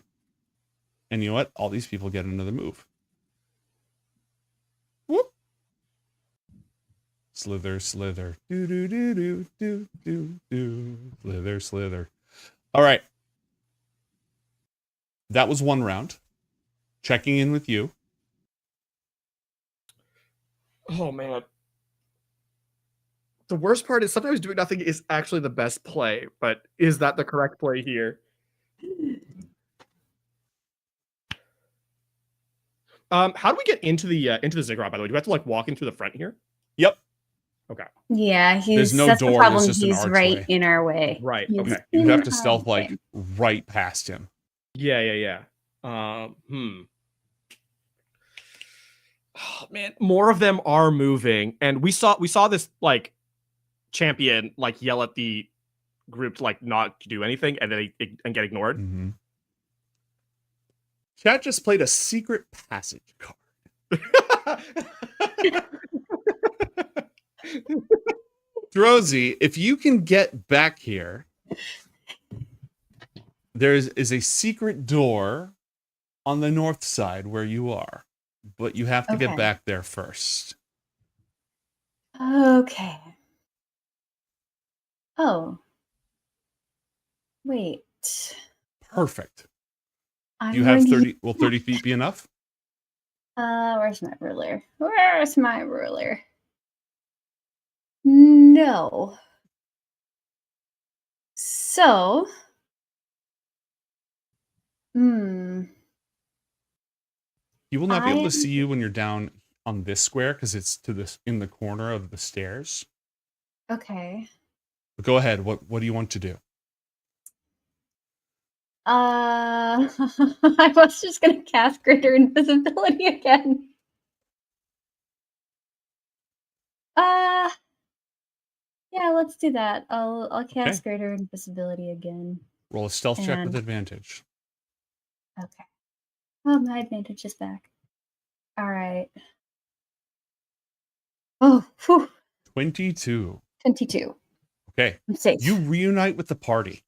and you know what? All these people get another move. Whoop. Slither, slither. Do, do, do, do, do, do, do. Slither, slither. All right. That was one round. Checking in with you. Oh man. The worst part is sometimes doing nothing is actually the best play, but is that the correct play here? How do we get into the ziggurat, by the way? Do we have to like walk in through the front here? Yep. Okay. Yeah, There's no that's door, the problem. there's just an He's right archway. in our way. Right. He's Okay. You in have to our stealth like way. right past him. Yeah. Oh, man, more of them are moving, and we saw this like champion like yell at the group to like not do anything, and then and get ignored. Mm-hmm. Chat just played a secret passage card. Drowsy, if you can get back here, there is a secret door on the north side where you are, but you have to get back there first. Okay. Oh. Wait. Perfect. I'm Do you have going to 30? Will 30 feet be enough? Where's my ruler? Where's my ruler? No. So, He will not be able to I see you when you're down on this square because it's to this in the corner of the stairs. okay. But go ahead. What do you want to do? I was just gonna cast greater invisibility again. Yeah, let's do that. I'll cast greater invisibility again. Roll a stealth check with advantage. Okay. Oh, my advantage is back. All right. Oh, whew. 22. 22. Okay. I'm safe. You reunite with the party.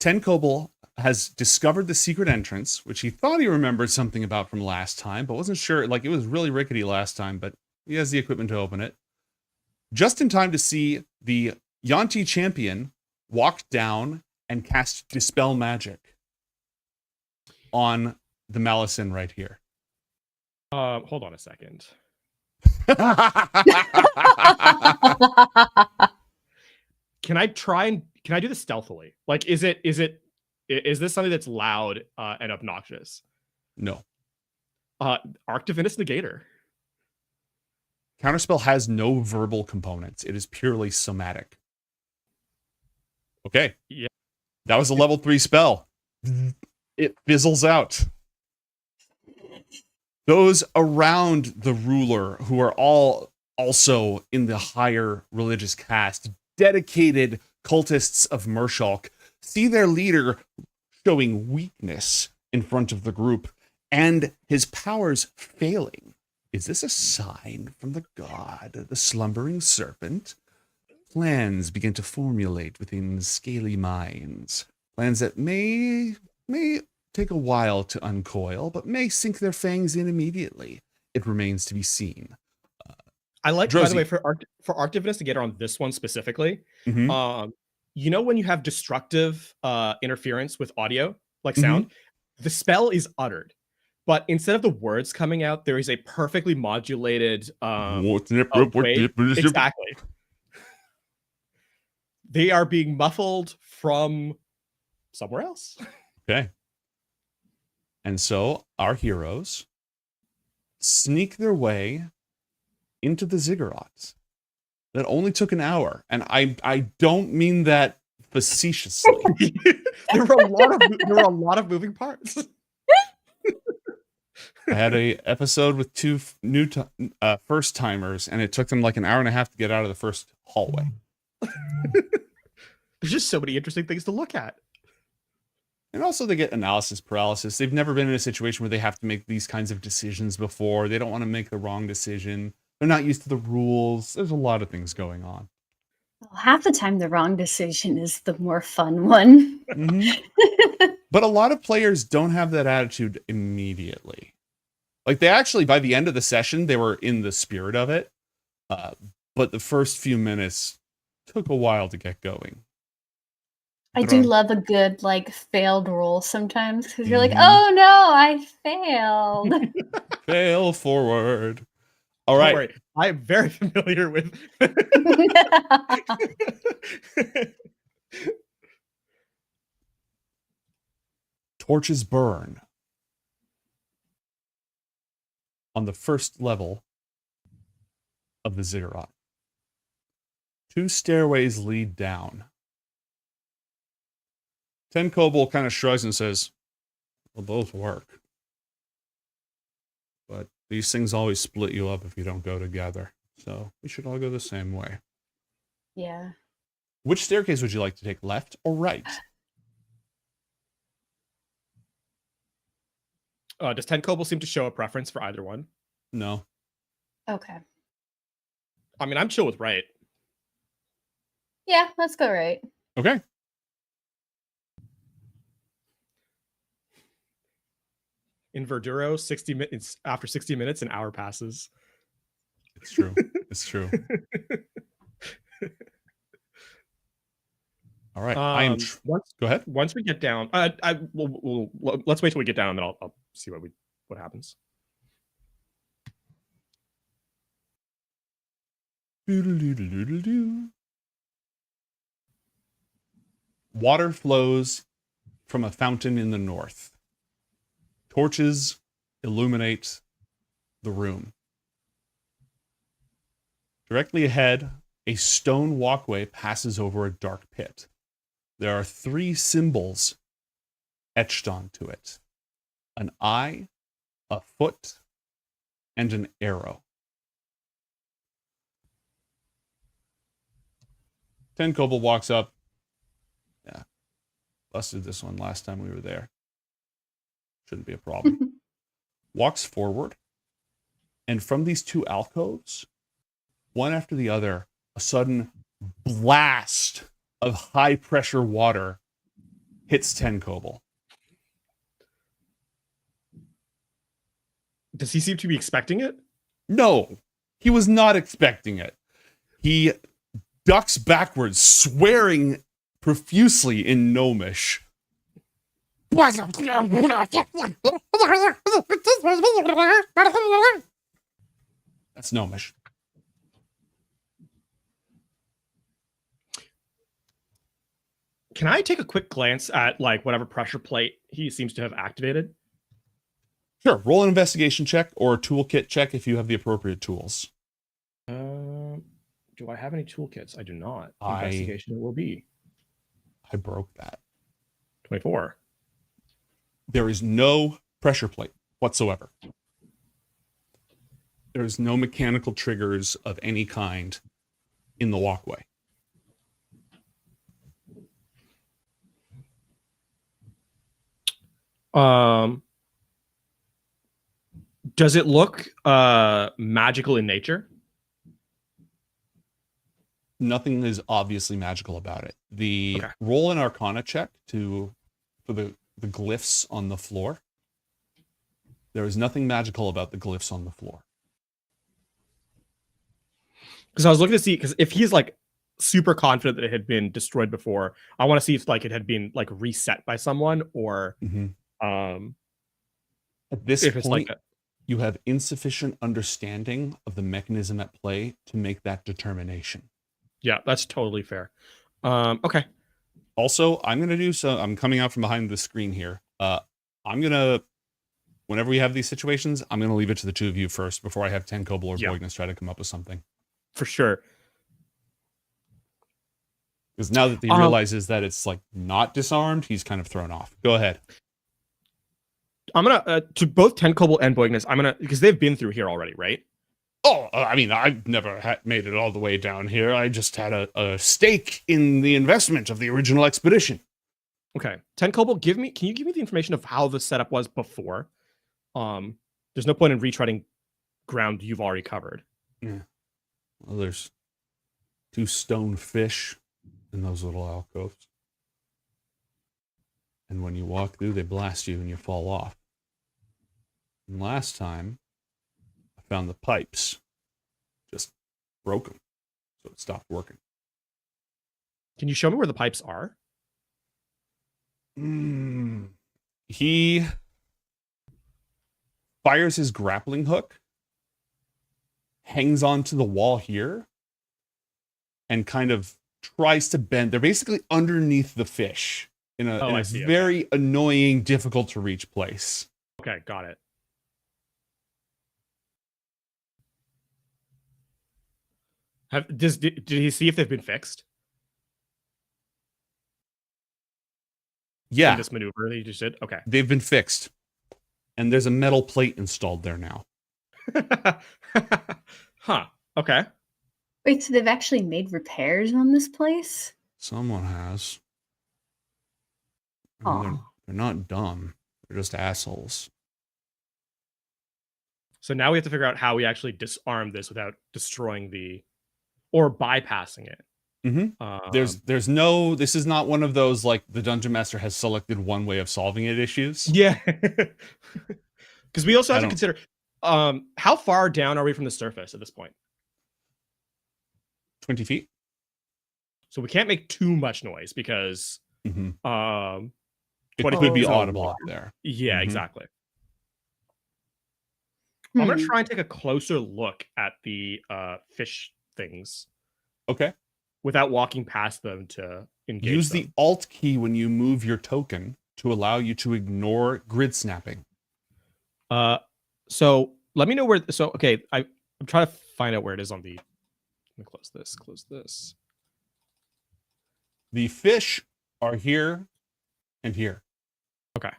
Ten Kobold has discovered the secret entrance, which he thought he remembered something about from last time, but wasn't sure. Like, it was really rickety last time, but he has the equipment to open it. Just in time to see the Yanti champion walk down and cast Dispel Magic on the Malison right here. Hold on a second. Can I do this stealthily? Like, is this something that's loud and obnoxious? No. Arc Divinus Negator. Counterspell has no verbal components. It is purely somatic. Okay. Yeah. That was a level 3 spell. It fizzles out. Those around the ruler, who are all also in the higher religious caste, dedicated cultists of Mershulk, see their leader showing weakness in front of the group and his powers failing. Is this a sign from the god, the slumbering serpent? Plans begin to formulate within scaly minds. Plans that may take a while to uncoil, but may sink their fangs in immediately. It remains to be seen. I like, Drowsy. by the way, for Arc Divinus to get on this one specifically, Mhm. you know when you have destructive interference with audio, like sound, the spell is uttered. But instead of the words coming out, there is a perfectly modulated wave. Exactly. They are being muffled from somewhere else. Okay. And so our heroes sneak their way into the ziggurats. That only took an hour. And I don't mean that facetiously. There were a lot of moving parts. I had a episode with two new first timers, and it took them like an hour and a half to get out of the first hallway. There's just so many interesting things to look at. And also they get analysis paralysis. They've never been in a situation where they have to make these kinds of decisions before. They don't want to make the wrong decision. They're not used to the rules. There's a lot of things going on. Well, half the time the wrong decision is the more fun one. But a lot of players don't have that attitude immediately. Like, they actually, by the end of the session, they were in the spirit of it. But the first few minutes took a while to get going. I do love a good, like, failed roll sometimes, because you're like, Mhm. oh no, I failed. Fail forward. All Don't right. worry, I'm very familiar with. Torches burn on the first level of the ziggurat. 2 stairways lead down. Ten Kobold kind of shrugs and says, well, both work. But These things always split you up if you don't go together. So we should all go the same way. Yeah. Which staircase would you like to take, left or right? Does 10 Kobold seem to show a preference for either one? No. Okay. I mean, I'm chill with right. Yeah, let's go right. Okay. In Verduro, 60 minutes after 60 minutes, an hour passes. It's true. It's true. All right. Go ahead. Once we get down, let's wait till we get down, and then I'll see what happens. Water flows from a fountain in the north. Torches illuminate the room. Directly ahead, a stone walkway passes over a dark pit. There are 3 symbols etched onto it: an eye, a foot, and an arrow. 10 Kobold walks up. Yeah, busted this one last time we were there. Shouldn't be a problem. Walks forward, and from these 2 alcoves, one after the other, a sudden blast of high pressure water hits 10 Kobold. Does he seem to be expecting it? No, he was not expecting it. He ducks backwards, swearing profusely in Gnomish. That's Gnomish. Can I take a quick glance at like whatever pressure plate he seems to have activated? Sure. Roll an investigation check or a toolkit check if you have the appropriate tools. Do I have any toolkits? I do not. Investigation will be. I broke that. 24. There is no pressure plate whatsoever. There's no mechanical triggers of any kind in the walkway. Does it look magical in nature? Nothing is obviously magical about it. Roll an Arcana check for the glyphs on the floor. There is nothing magical about the glyphs on the floor. Because I was looking to see, because if he's like super confident that it had been destroyed before, I want to see if like it had been like reset by someone, or at this if point, it's like you have insufficient understanding of the mechanism at play to make that determination. Yeah, that's totally fair. Okay. Also, I'm coming out from behind the screen here. Whenever we have these situations, I'm gonna leave it to the 2 of you first before I have 10 Kobold or Boignus try to come up with something. For sure. Because now that he realizes that it's like not disarmed, he's kind of thrown off. Go ahead. I'm gonna to both 10 Kobold and Boignus, I'm gonna, because they've been through here already, right? Oh, I mean, I've never made it all the way down here. I just had a stake in the investment of the original expedition. Okay. 10 Kobold, can you give me the information of how the setup was before? There's no point in retreading ground you've already covered. Yeah. Well, there's 2 stone fish in those little alcoves. And when you walk through, they blast you and you fall off. And last time, I found the pipes. Just broke them. So it stopped working. Can you show me where the pipes are? He fires his grappling hook, hangs onto the wall here, and kind of tries to bend. They're basically underneath the fish in a very annoying, difficult to reach place. Okay, got it. Did he see if they've been fixed? Yeah. In this maneuver that you just did? Okay. They've been fixed. And there's a metal plate installed there now. Huh. Okay. Wait, so they've actually made repairs on this place? Someone has. I mean, Oh. they're not dumb. They're just assholes. So now we have to figure out how we actually disarm this without destroying or bypassing it. There's no. This is not one of those like the dungeon master has selected one way of solving it issues. Yeah. Because we also have to consider how far down are we from the surface at this point? 20 feet. So we can't make too much noise because It 20 could be feet is a audible lot. up there. Yeah, exactly. I'm gonna try and take a closer look at the fish things. Okay. Without walking past them to engage Use them. the Alt key when you move your token to allow you to ignore grid snapping. So let me know where. So okay, I'm trying to find out where it is on the. Let me close this. Close this. The fish are here and here. Okay.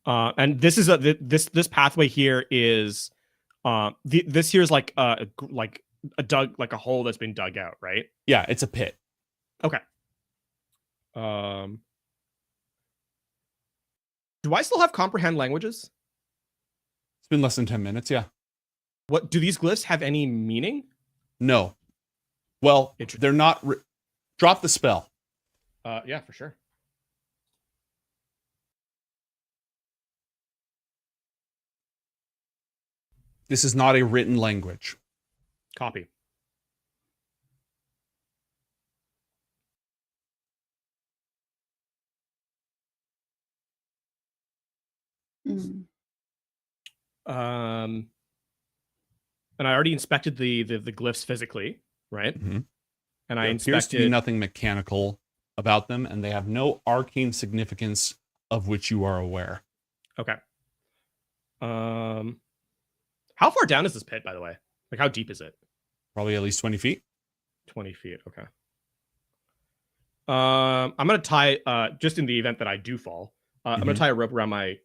And this is this pathway here is, this here is like a hole that's been dug out, right? Yeah, it's a pit. Okay. Do I still have comprehend languages? It's been less than 10 minutes. Yeah. What do these glyphs have any meaning? No. Well, they're not. Drop the spell. Yeah, for sure. This is not a written language. Copy. And I already inspected the glyphs physically, right? Mm-hmm. And there I appears to be inspected nothing mechanical about them, and they have no arcane significance of which you are aware. Okay. How far down is this pit, by the way? Like, how deep is it? Probably at least 20 feet. 20 feet. Okay. I'm gonna tie, just in the event that I do fall, I'm gonna tie a rope around my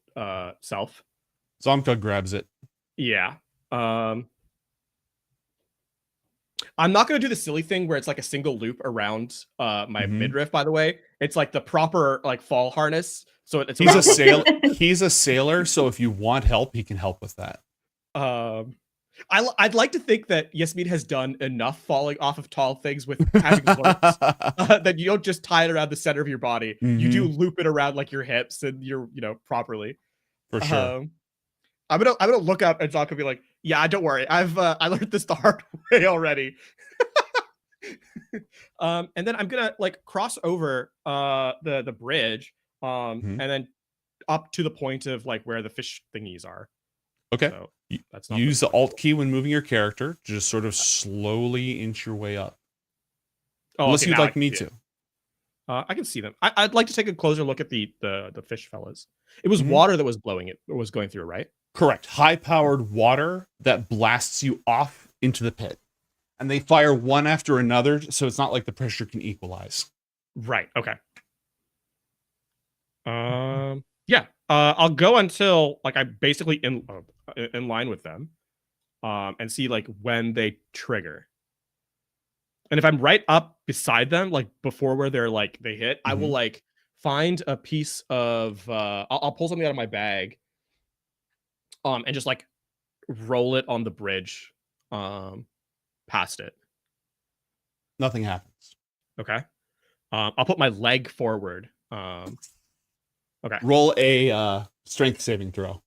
self. Zomka grabs it. Yeah. I'm not gonna do the silly thing where it's like a single loop around my midriff. By the way, it's like the proper like fall harness. So it's he's a sailor. He's a sailor. So if you want help, he can help with that. I'd like to think that Yasmeen has done enough falling off of tall things with magic slopes that you don't just tie it around the center of your body. You do loop it around like your hips and your properly. For sure. I'm gonna look up and Zoc will be like, yeah, don't worry. I learned this the hard way already. And then I'm gonna like cross over the bridge and then up to the point of like where the fish thingies are. Okay. So that's not use the Alt key when moving your character to just sort of slowly inch your way up. Unless you'd like me to. I can see them. I'd like to take a closer look at the fish fellas. It was water that was blowing it, or was going through, right? Correct. High-powered water that blasts you off into the pit. And they fire one after another, so it's not like the pressure can equalize. Right. Okay. Yeah. I'll go until like I'm basically in line with them, and see like when they trigger. And if I'm right up beside them, like before where they're like they hit, I will like find a piece of I'll pull something out of my bag, and just like roll it on the bridge, past it. Nothing happens. Okay. I'll put my leg forward. Okay. Roll a strength saving throw.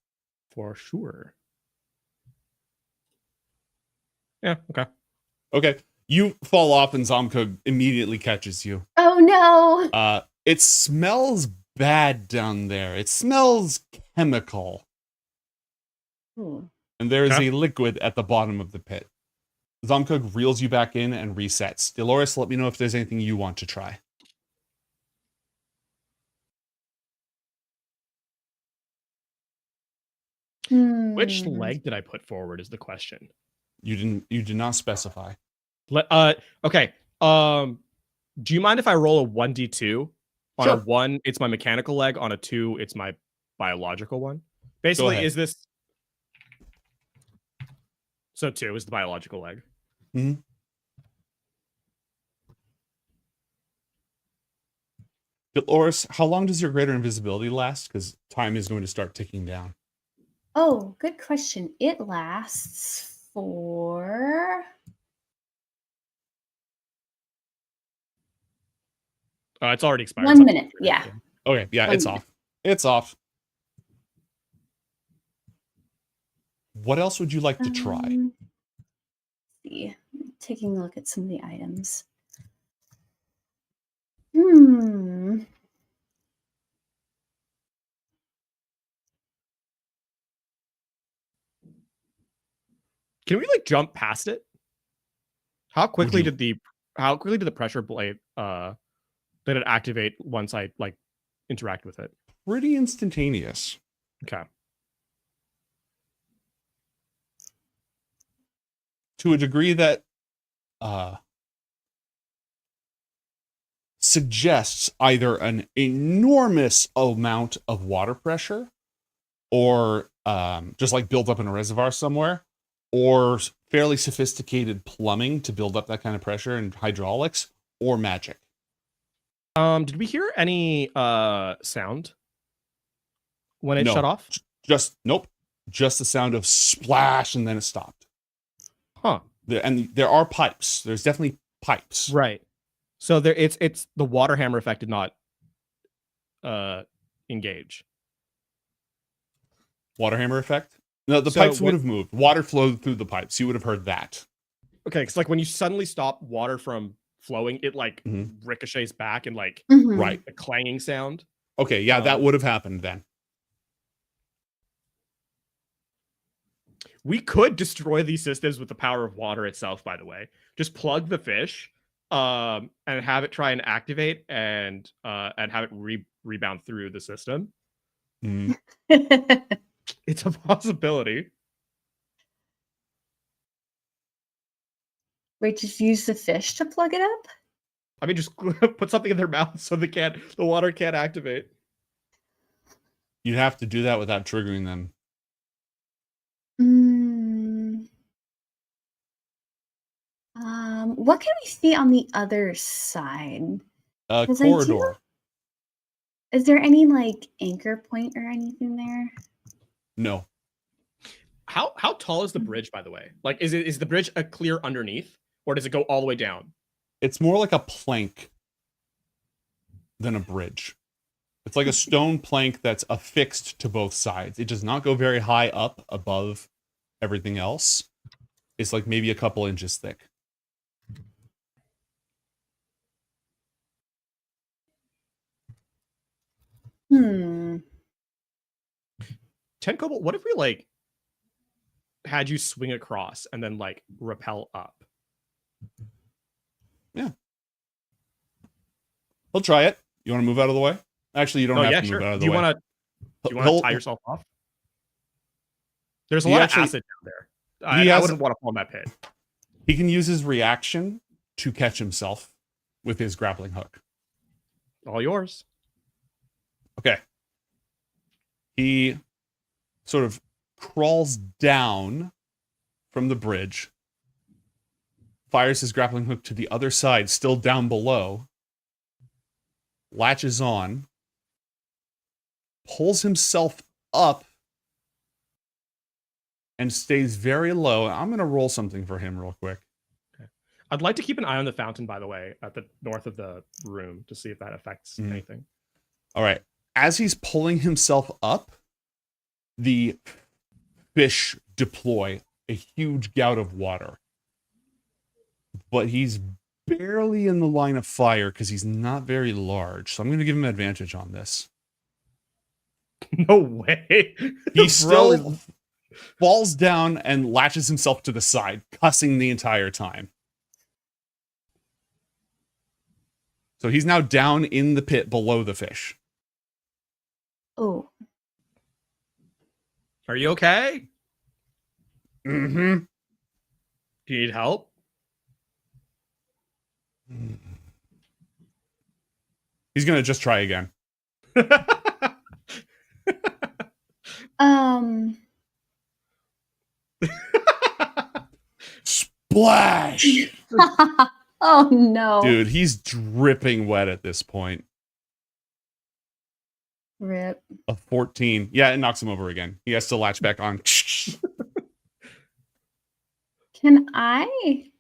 For sure. Yeah. Okay. Okay. You fall off and Zomka immediately catches you. Oh no! It smells bad down there. It smells chemical. And there is a liquid at the bottom of the pit. Zomka reels you back in and resets. Dolores, let me know if there's anything you want to try. Which leg did I put forward is the question. You did not specify. Okay. Do you mind if I roll a 1d2? On a 1, it's my mechanical leg. On a 2, it's my biological one. Basically, is this So 2 is the biological leg. Dolores, how long does your greater invisibility last? Because time is going to start ticking down. Oh, good question. It lasts for It's already expired. 1 minute. Yeah. Okay, yeah, 1 it's minute. off. It's off. What else would you like to try? Let's see. Taking a look at some of the items. Can we like jump past it? How quickly you- did the pressure blade did it activate once I like interact with it? Pretty instantaneous. Okay. To a degree that suggests either an enormous amount of water pressure or just like built up in a reservoir somewhere, or fairly sophisticated plumbing to build up that kind of pressure and hydraulics, or magic. Did we hear any sound when it No. shut off? Just nope. Just the sound of splash and then it stopped. Huh. And there are pipes. There's definitely pipes. Right. So there it's the water hammer effect did not engage. Water hammer effect? No, the So pipes would what- have moved. Water flowed through the pipes. You would have heard that. Okay, because like when you suddenly stop water from flowing, it like Mhm. ricochets back and like Right. a clanging sound. Okay, yeah, that would have happened then. We could destroy these systems with the power of water itself, by the way. Just plug the fish, and have it try and activate and have it rebound through the system. Mm. It's a possibility. Wait, just use the fish to plug it up? I mean, just put something in their mouth so the water can't activate. You'd have to do that without triggering them. What can we see on the other side? A 'Cause I do- corridor. Is there any like anchor point or anything there? No. How tall is the bridge, by the way? Like, is the bridge a clear underneath, or does it go all the way down? It's more like a plank than a bridge. It's like a stone plank that's affixed to both sides. It does not go very high up above everything else. It's like maybe a couple inches thick. Hmm. 10 Cobalt, what if we like had you swing across and then like rappel up? Yeah. He'll try it. You want to move out of the way? Actually, you don't have to move out of the Do way. you want to tie yourself off? There's a lot of acid down there. I wouldn't want to fall in that pit. He can use his reaction to catch himself with his grappling hook. All yours. Okay. He sort of crawls down from the bridge, fires his grappling hook to the other side, still down below, latches on, pulls himself up, and stays very low. I'm going to roll something for him real quick. Okay. I'd like to keep an eye on the fountain, by the way, at the north of the room to see if that affects anything. All right. As he's pulling himself up, the fish deploy a huge gout of water. But he's barely in the line of fire because he's not very large. So I'm going to give him advantage on this. No way. He still falls down and latches himself to the side, cussing the entire time. So he's now down in the pit below the fish. Oh. Are you okay? Mm-hmm. Do you need help? He's going to just try again. Splash! Oh no. Dude, he's dripping wet at this point. Rip. A 14. Yeah, it knocks him over again. He has to latch back on. Can I?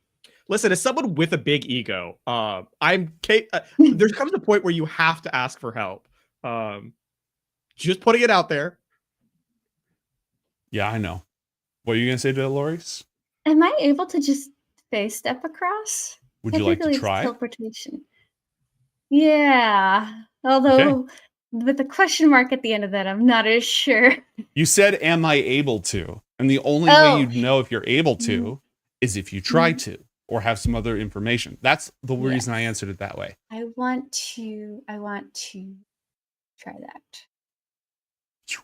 Listen, as someone with a big ego, there comes a point where you have to ask for help. Just putting it out there. Yeah, I know. What are you going to say to Loris? Am I able to just face step across? Would you like to Technically, it's try? teleportation. Yeah. Although with a question mark at the end of that, I'm not as sure. You said, am I able to? And the only Oh. way you'd know if you're able to is if you try to or have some other information. That's the reason I answered it that way. I want to try that. Do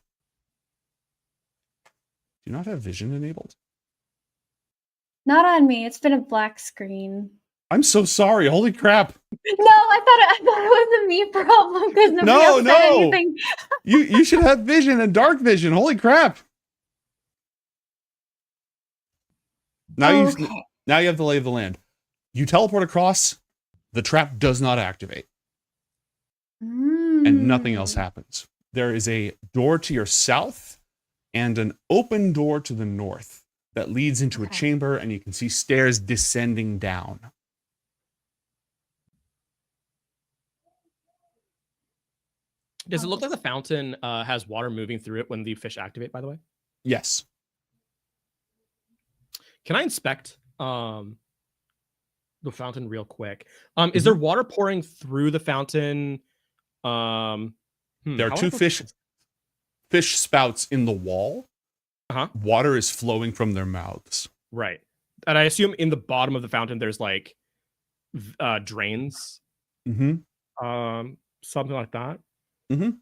you not have vision enabled? Not on me. It's been a black screen. I'm so sorry. Holy crap. No, I thought it was a me problem because nobody else said anything. You should have vision and dark vision. Holy crap. Now you have the lay of the land. You teleport across, the trap does not activate. And nothing else happens. There is a door to your south and an open door to the north that leads into a chamber, and you can see stairs descending down. Does it look like the fountain has water moving through it when the fish activate, by the way? Yes. Can I inspect the fountain real quick? Is there water pouring through the fountain? There are two fish spouts in the wall. Water is flowing from their mouths. Right. And I assume in the bottom of the fountain there's like drains. Something like that. In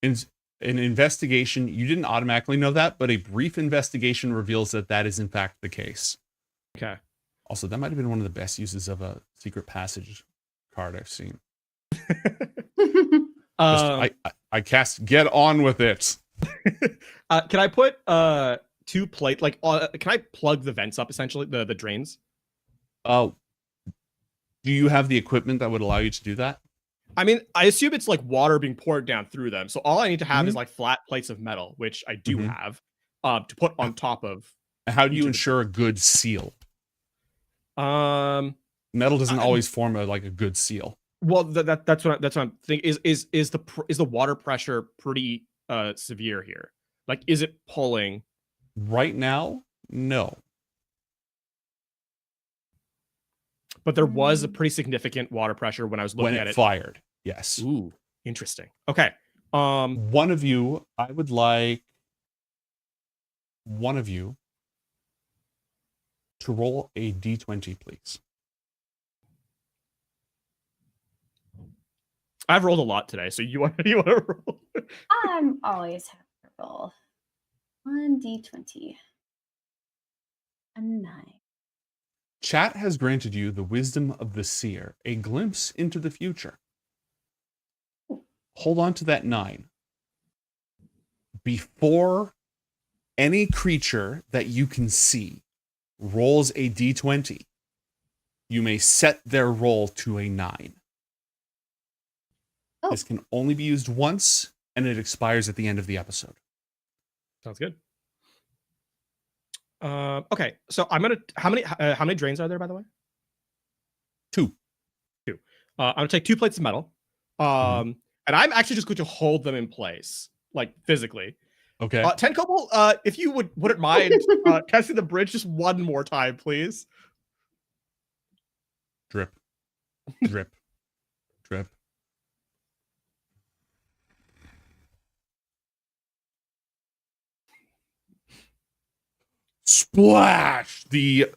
an investigation, you didn't automatically know that, but a brief investigation reveals that that is in fact the case. Okay. Also, that might have been one of the best uses of a secret passage card I've seen. I cast Get On With It. Can I put two plate can I plug the vents up essentially, the drains? Do you have the equipment that would allow you to do that? I mean, I assume it's like water being poured down through them. So all I need to have is like flat plates of metal, which I do have, to put on top of. How do you ensure a good seal? Metal doesn't always form a good seal. Well, that's what I'm thinking. Is the water pressure pretty severe here? Like, is it pulling? Right now, no. But there was a pretty significant water pressure when I was looking at it. Fired. Yes. Ooh, interesting. Okay. One of you, I would like one of you to roll a d20, please. I've rolled a lot today, so you want to roll? I'm always happy to roll. 1d20. A 9. Chat has granted you the wisdom of the seer, a glimpse into the future. Hold on to that 9. Before any creature that you can see rolls a d20, you may set their roll to a 9. This can only be used once, and it expires at the end of the episode. Sounds good. Okay, so I'm gonna. How many drains are there, by the way? 2. I'm gonna take 2 plates of metal, and I'm actually just going to hold them in place, like physically. Okay. Tenkoble, if you wouldn't mind testing the bridge just one more time, please. Drip, drip, drip. Splash! The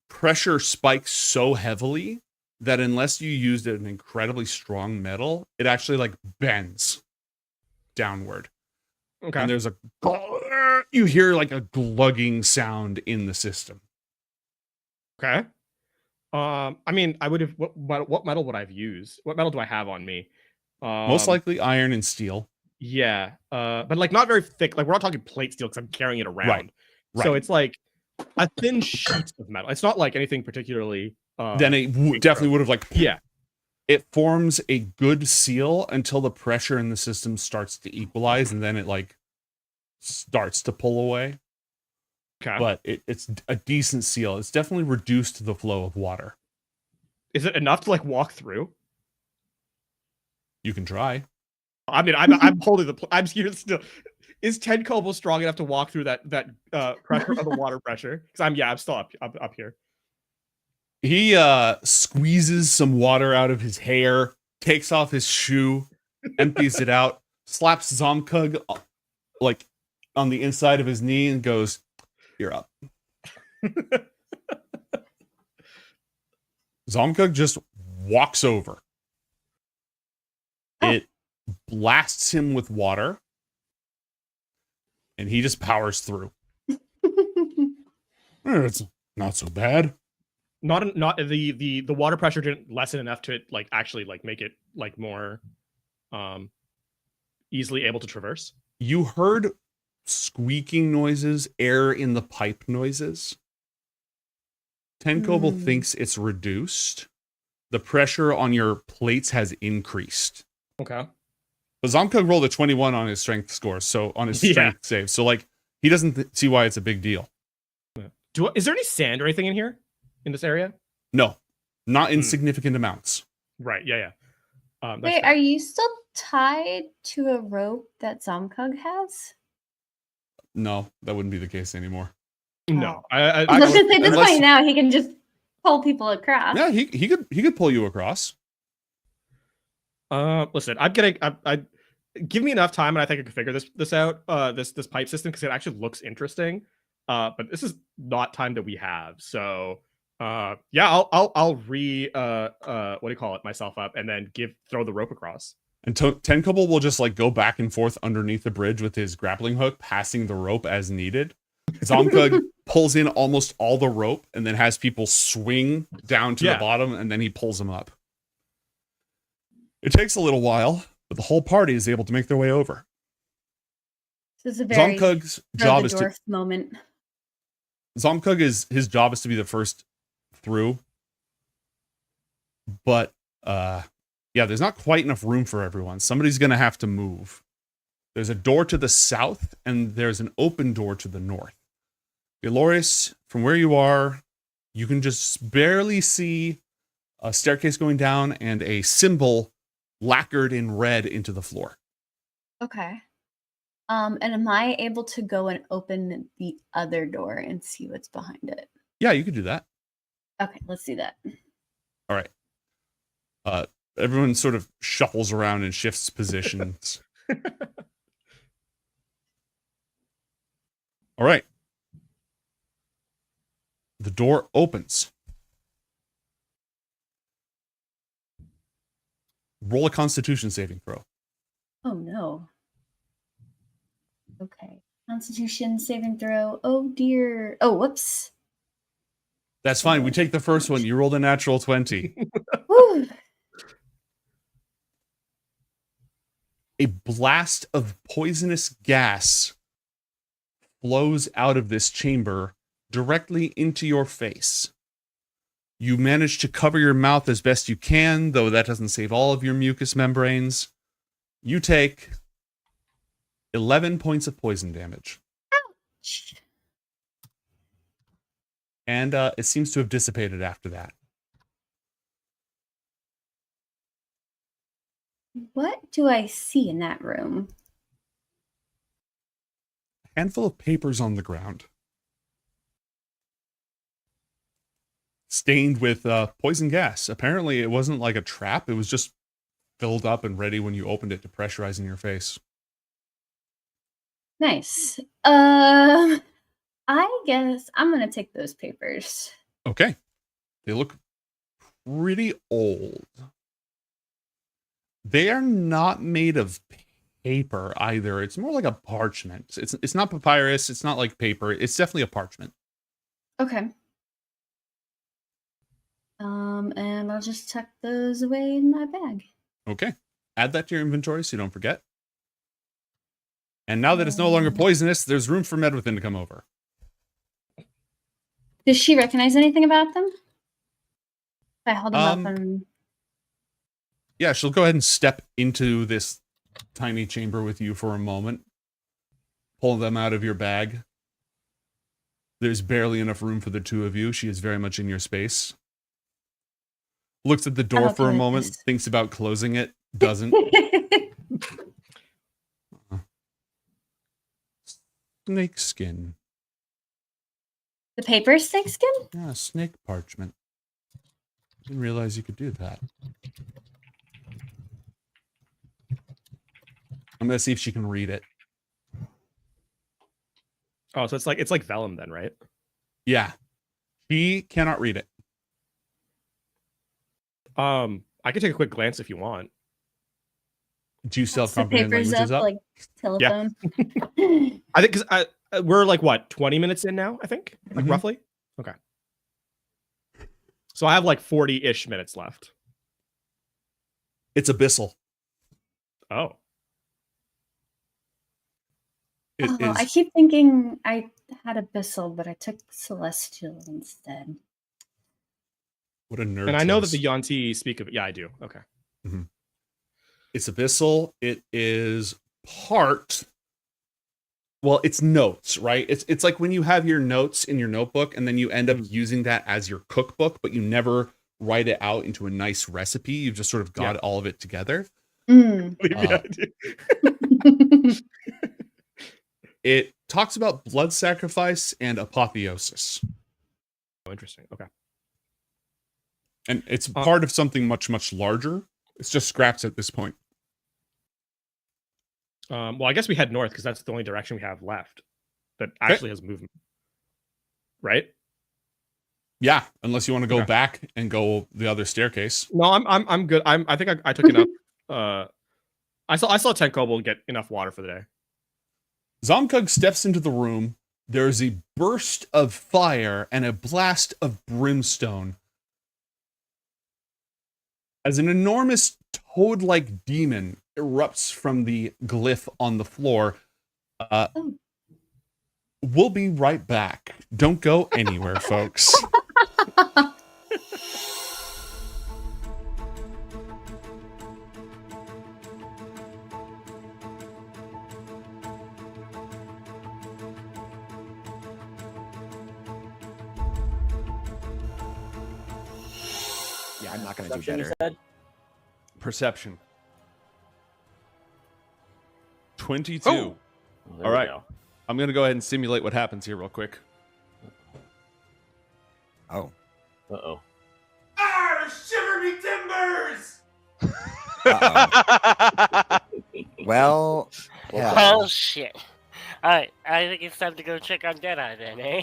pressure spikes so heavily that unless you used an incredibly strong metal, it actually bends downward. Okay. And there's you hear a glugging sound in the system. Okay. I mean, I would have. What metal would I have used? What metal do I have on me? Most likely iron and steel. Yeah. But not very thick. Like, we're not talking plate steel because I'm carrying it around. Right. So it's a thin sheet of metal. It's not like anything particularly. Then it definitely would have like Yeah. It forms a good seal until the pressure in the system starts to equalize, and then it like starts to pull away. Okay. But it's a decent seal. It's definitely reduced the flow of water. Is it enough to like walk through? You can try. I mean, I'm holding the. I'm here still. Is 10 kobolds strong enough to walk through that pressure of the water pressure? Because I'm still up here. He squeezes some water out of his hair, takes off his shoe, empties it out, slaps Zomkug like on the inside of his knee, and goes, "You're up." Zomkug just walks over. It blasts him with water, and he just powers through. It's not so bad. Not the water pressure didn't lessen enough to like actually like make it like more easily able to traverse. You heard squeaking noises, air in the pipe noises. 10 Kobold thinks it's reduced. The pressure on your plates has increased. Okay. But Zomkug rolled a 21 on his strength score, so on his strength save. So like he doesn't see why it's a big deal. Is there any sand or anything in here? In this area? No, not in significant amounts. Right. Yeah. Wait, are you still tied to a rope that Zomkug has? No, that wouldn't be the case anymore. No, I was gonna say at this point now he can just pull people across. Yeah, he could pull you across. Listen, I'm getting. I give me enough time, and I think I can figure this out. This pipe system because it actually looks interesting. But this is not time that we have. So. Yeah, I'll what do you call it, myself up and then throw the rope across. And 10 Kobold will just like go back and forth underneath the bridge with his grappling hook, passing the rope as needed. Zomkug pulls in almost all the rope and then has people swing down to the bottom, and then he pulls them up. It takes a little while, but the whole party is able to make their way over. This is a very Zomkug's job is to moment. Zomkug his job is to be the first through, but there's not quite enough room for everyone. Somebody's gonna have to move. There's a door to the south and there's an open door to the north. Dolores, from where you are, you can just barely see a staircase going down and a symbol lacquered in red into the floor. Okay. And am I able to go and open the other door and see what's behind it? Yeah, you could do that. Okay, let's do that. All right. Everyone sort of shuffles around and shifts positions. All right. The door opens. Roll a Constitution saving throw. Oh no. Okay. Constitution saving throw. Oh dear. Oh, whoops. That's fine. We take the first one. You rolled a natural 20. Woo. A blast of poisonous gas flows out of this chamber directly into your face. You manage to cover your mouth as best you can, though that doesn't save all of your mucous membranes. You take 11 points of poison damage. Ouch. And it seems to have dissipated after that. What do I see in that room? A handful of papers on the ground. Stained with poison gas. Apparently it wasn't like a trap. It was just filled up and ready when you opened it to pressurize in your face. Nice. I guess I'm going to take those papers. Okay. They look pretty old. They are not made of paper either. It's more like a parchment. It's not papyrus. It's not like paper. It's definitely a parchment. Okay. And I'll just tuck those away in my bag. Okay. Add that to your inventory so you don't forget. And now that it's no longer poisonous, there's room for Medwithin to come over. Does she recognize anything about them? If I hold them up and... Yeah, she'll go ahead and step into this tiny chamber with you for a moment. Pull them out of your bag. There's barely enough room for the two of you. She is very much in your space. Looks at the door for a moment, thinks about closing it, doesn't. Snake skin. The paper snake skin? Yeah, snake parchment. Didn't realize you could do that. I'm gonna see if she can read it. Oh, so it's like vellum then, right? Yeah. She cannot read it. I can take a quick glance if you want. Do you still What's the comprehend papers languages up, up? like telephone? I think because we're like what 20 minutes in now. I think like roughly. Okay. So I have like 40-ish minutes left. It's abyssal. Oh. I keep thinking I had abyssal, but I took celestial instead. What a nerd. And I know that choice. the Yuan-Ti speak of it. Yeah, I do. Okay. Mm-hmm. It's abyssal. It is part. Well, it's notes, right? It's like when you have your notes in your notebook and then you end up using that as your cookbook, but you never write it out into a nice recipe. You've just sort of got all of it together. It talks about blood sacrifice and apotheosis. Oh, interesting. Okay. And it's part of something much, much larger. It's just scraps at this point. Well, I guess we head north because that's the only direction we have left that actually has movement. Right? Yeah, unless you want to go back and go the other staircase. No, I'm good. I think I took enough. I saw Ted Kobold get enough water for the day. Zomkug steps into the room. There is a burst of fire and a blast of brimstone as an enormous toad-like demon erupts from the glyph on the floor. We'll be right back. Don't go anywhere, folks. Yeah, I'm not going to do better. Perception. 22. Oh. All right. I'm going to go ahead and simulate what happens here real quick. Oh. Uh-oh. Ah, shiver me timbers! Well, yeah. Well, shit. Alright, I think it's time to go check on Deadeye then, eh?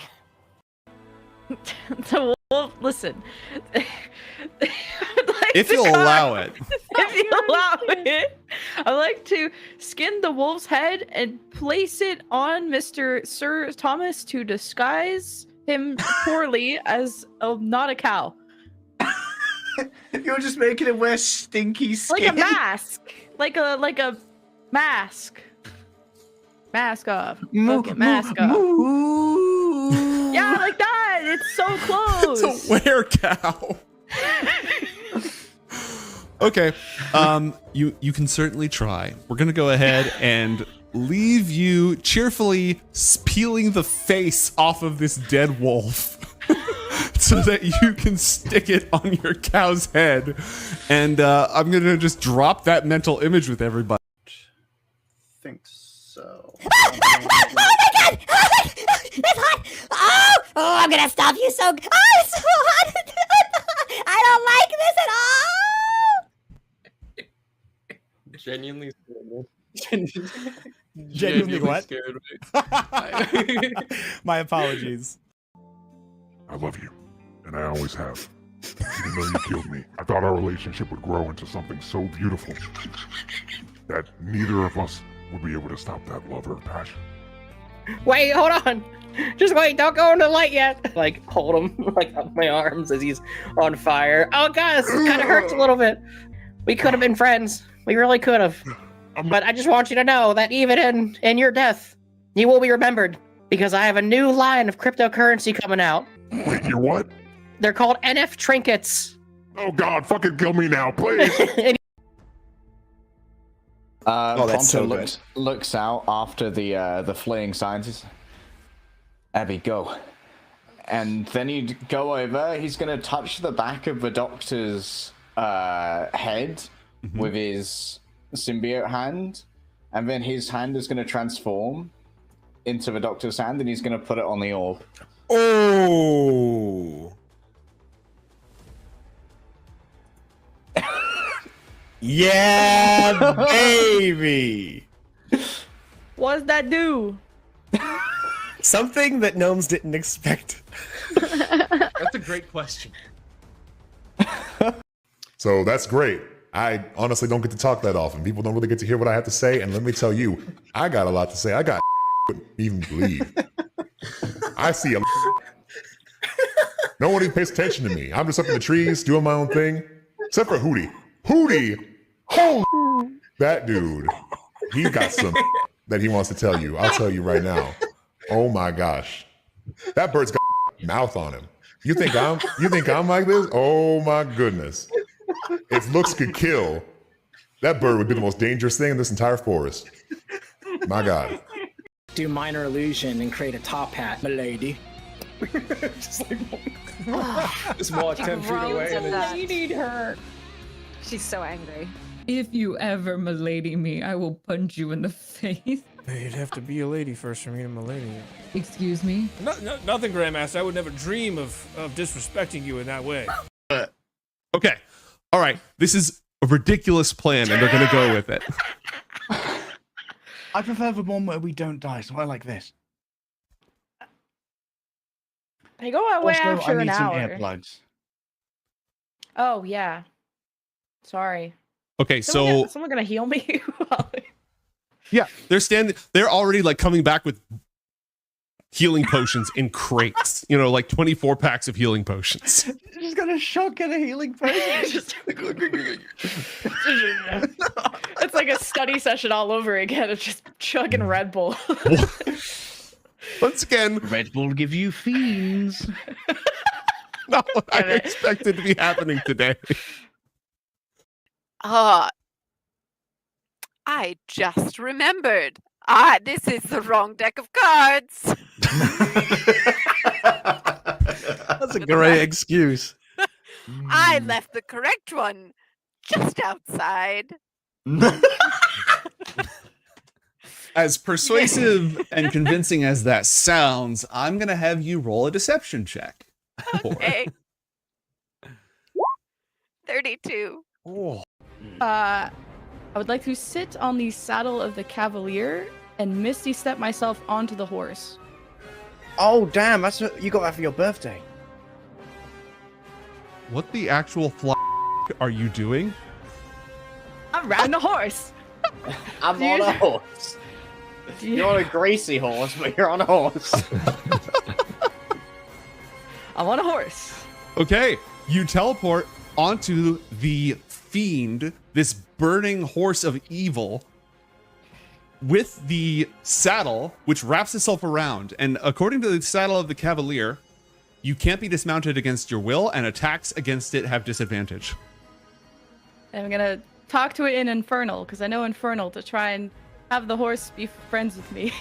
The wolf, listen. If you'll allow it. If you allow it, I like to skin the wolf's head and place it on Mr. Sir Thomas to disguise him poorly as not a cow. You're just making him wear stinky skin. Like a mask. Like a mask. Mask off. Okay, mask off. Yeah, like that. It's so close. It's a were-cow. Okay. You can certainly try. We're gonna go ahead and leave you cheerfully peeling the face off of this dead wolf so that you can stick it on your cow's head. And I'm gonna just drop that mental image with everybody. Think so. Oh my god! It's hot! Oh, I'm gonna stop you so. Oh, it's so hot! I don't like this at all! Genuinely scared. Genuinely what? Scared. My apologies. I love you, and I always have. Even though you killed me, I thought our relationship would grow into something so beautiful that neither of us would be able to stop that love or passion. Wait, hold on. Just wait, don't go into the light yet. Like, hold him like up my arms as he's on fire. Oh god, this kind of hurts a little bit. We could have been friends. We really could have. But I just want you to know that even in your death, you will be remembered because I have a new line of cryptocurrency coming out Wait, you what? They're called NF trinkets. Oh God, fucking kill me now, please. That's so Ponto looks out after the fleeing scientist. Abby, go. And then he'd go over. He's going to touch the back of the doctor's head with his symbiote hand, and then his hand is going to transform into the doctor's hand, and he's going to put it on the orb. Oh. Yeah, baby. What does that do? Something that gnomes didn't expect. That's a great question. So that's great. I honestly don't get to talk that often. People don't really get to hear what I have to say. And let me tell you, I got a lot to say. I got wouldn't even believe. I see a no one even pays attention to me. I'm just up in the trees doing my own thing. Except for Hootie. Hootie! Holy that dude. He got some that he wants to tell you. I'll tell you right now. Oh my gosh. That bird's got mouth on him. You think I'm like this? Oh my goodness. If looks could kill, that bird would be the most dangerous thing in this entire forest. My God. Do minor illusion and create a top hat, milady. Just walk 10 feet away. And then... You need her. She's so angry. If you ever milady me, I will punch you in the face. You'd have to be a lady first for me to milady you. Excuse me? Nothing, Grandmaster. I would never dream of disrespecting you in that way. Okay. All right. This is a ridiculous plan, and they're going to go with it. I prefer the one where we don't die, so I like this. They go away Also, after I need an some hour. earplugs. Oh yeah. Sorry. Okay, Someone gonna heal me. yeah, they're already like coming back with healing potions in crates. You know, like 24 packs of healing potions. Just got a shot at a healing potion. It's like a study session all over again. It's just chugging Red Bull. Once again, Red Bull give you fiends. Not what I expected to be happening today. I just remembered. This is the wrong deck of cards. That's a great excuse. I left the correct one just outside. As persuasive and convincing as that sounds, I'm going to have you roll a deception check. Okay. 32. Oh. I would like to sit on the saddle of the cavalier and misty step myself onto the horse. Oh damn! That's what you got that for your birthday. What the actual are you doing? I'm riding a horse. I'm on a horse. You're on a greasy horse, but you're on a horse. I'm on a horse. Okay, you teleport onto the fiend, this burning horse of evil, with the saddle, which wraps itself around. And according to the saddle of the cavalier, you can't be dismounted against your will, and attacks against it have disadvantage. And I'm gonna talk to it in Infernal, because I know Infernal to try and have the horse be friends with me.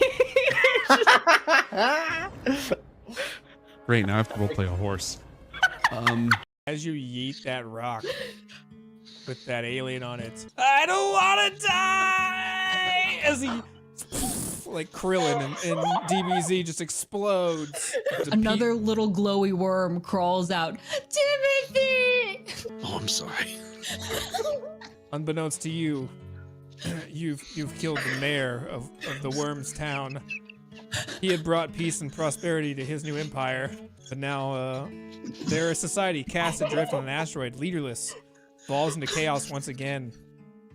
Great, now I have to roleplay a horse. As you yeet that rock with that alien on it, I don't want to die! As he, like Krillin and DBZ just explodes. Another little glowy worm crawls out. Timothy! Oh, I'm sorry. Unbeknownst to you, you've killed the mayor of the Worms town. He had brought peace and prosperity to his new empire, but now they're a society cast adrift on an asteroid, leaderless, falls into chaos once again,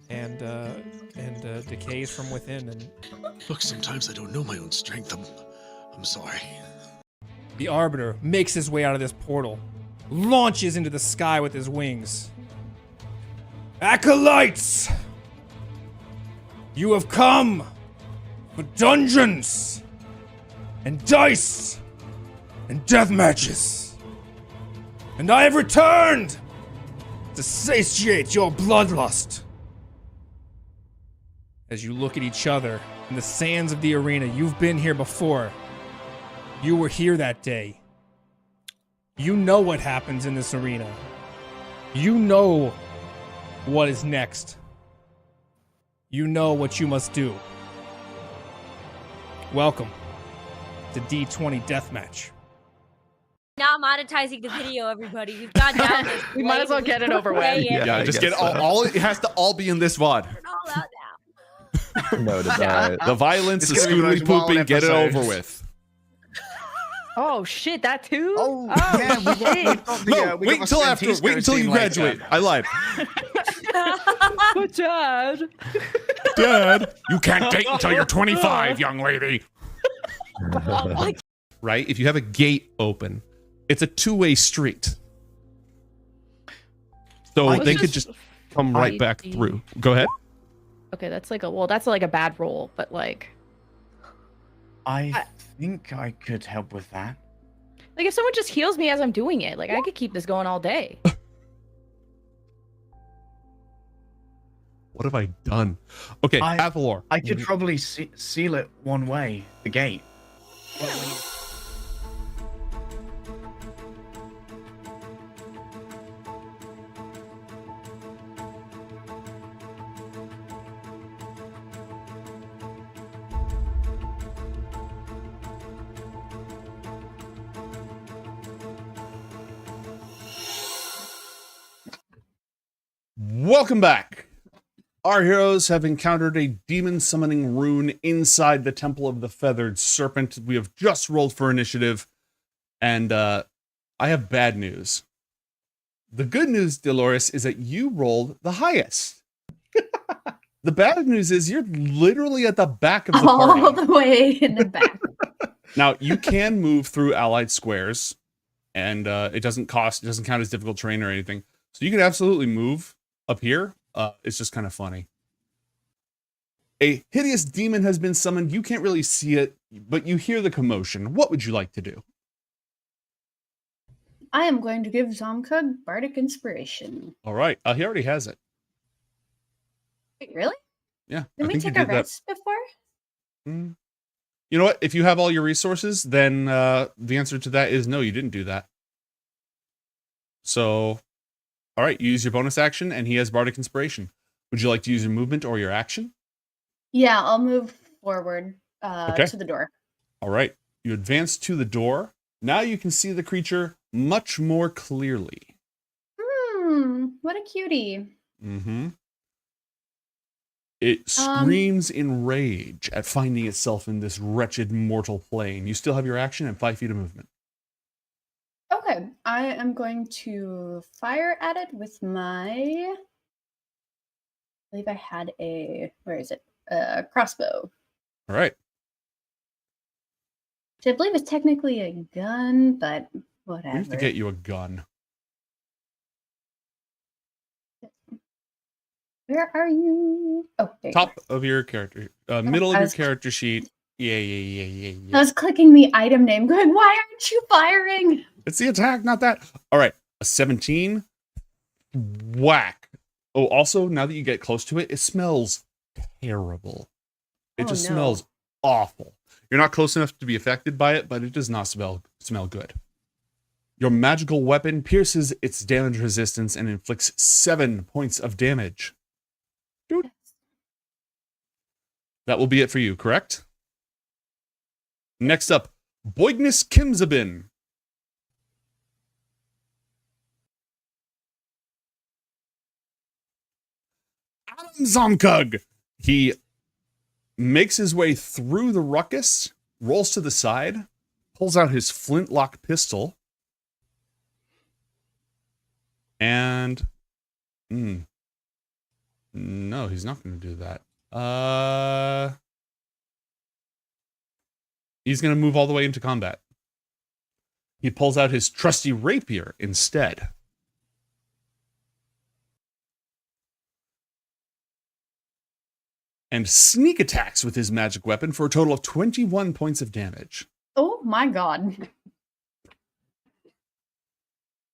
and decays from within. And look, sometimes I don't know my own strength. I'm sorry. The Arbiter makes his way out of this portal, launches into the sky with his wings. Acolytes! You have come for dungeons and dice and death matches. And I have returned to satiate your bloodlust. As you look at each other in the sands of the arena, you've been here before. You were here that day. You know what happens in this arena. You know what is next. You know what you must do. Welcome to D20 Deathmatch. Not monetizing the video, everybody. We've gone down this. We might as well get it over with. Yeah, just get all. It has to all be in this VOD. No, The violence, the It's gonna be the scooting, most wild pooping, get it episode. over with. Oh shit, that too? Oh, yeah, we got the, No, we wait got the until after. Santisco Wait until you scene later. graduate. I lied. But Dad. Dad, You can't date until you're 25, young lady. Right? If you have a gate open, it's a two-way street. So I they was could just just come right back through. Go ahead. Okay, that's like a bad roll, but like I think I could help with that. if someone just heals me as I'm doing it, like I could keep this going all day. What have I done? Okay, Avalor. I could probably seal it one way, the gate. Welcome back. Our heroes have encountered a demon summoning rune inside the Temple of the Feathered Serpent. We have just rolled for initiative, and I have bad news. The good news, Dolores, is that you rolled the highest. The bad news is you're literally at the back of the party. All the way in the back. Now, you can move through allied squares, and it doesn't count as difficult terrain or anything. So you can absolutely move up here. It's just kind of funny. A hideous demon has been summoned. You can't really see it, but you hear the commotion. What would you like to do? I am going to give Zomkug Bardic Inspiration. All right. He already has it. Wait, really? Yeah. Didn't we take a rest before? You know what? If you have all your resources, then the answer to that is no, you didn't do that. So, all right, you use your bonus action, and he has Bardic Inspiration. Would you like to use your movement or your action? Yeah, I'll move forward Okay. to the door. All right. You advance to the door. Now you can see the creature much more clearly. What a cutie. Mm-hmm. It screams in rage at finding itself in this wretched mortal plane. You still have your action and 5 feet of movement. Okay, I am going to fire at it with my. I believe I had a. Where is it? Crossbow. All right. Which I believe is technically a gun, but We whatever. have to get you a gun. Where are you? Oh, there you Top of your character, middle of I your was- character sheet. Yeah. I was clicking the item name, going, "Why aren't you firing?" It's the attack, not that. All right, a 17. Whack. Oh, also, now that you get close to it, it smells terrible. It Oh, just no. smells awful. You're not close enough to be affected by it, but it does not smell good. Your magical weapon pierces its damage resistance and inflicts 7 points of damage. Dude. That will be it for you, correct? Next up, Boignus Kimzabin. Adam Zomkug. He makes his way through the ruckus, rolls to the side, pulls out his flintlock pistol, and no, he's not going to do that. He's going to move all the way into combat. He pulls out his trusty rapier instead. And sneak attacks with his magic weapon for a total of 21 points of damage. Oh my god.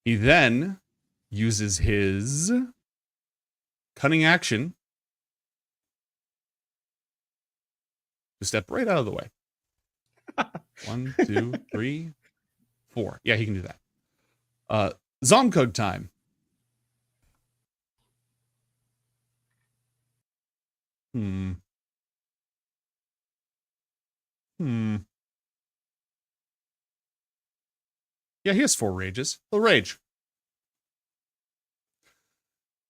He then uses his cunning action to step right out of the way. 1, 2, 3, 4. Yeah, he can do that. Zomkug time. Yeah, he has 4 rages. He'll rage.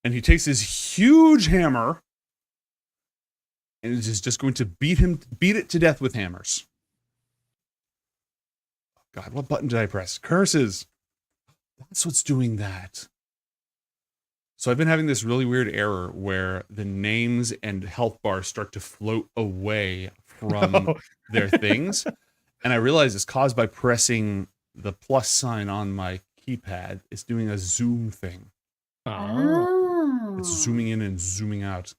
And he takes his huge hammer and is just going to beat it to death with hammers. God, what button did I press? Curses. That's what's doing that. So I've been having this really weird error where the names and health bars start to float away from their things. And I realize it's caused by pressing the plus sign on my keypad. It's doing a zoom thing. It's zooming in and zooming out.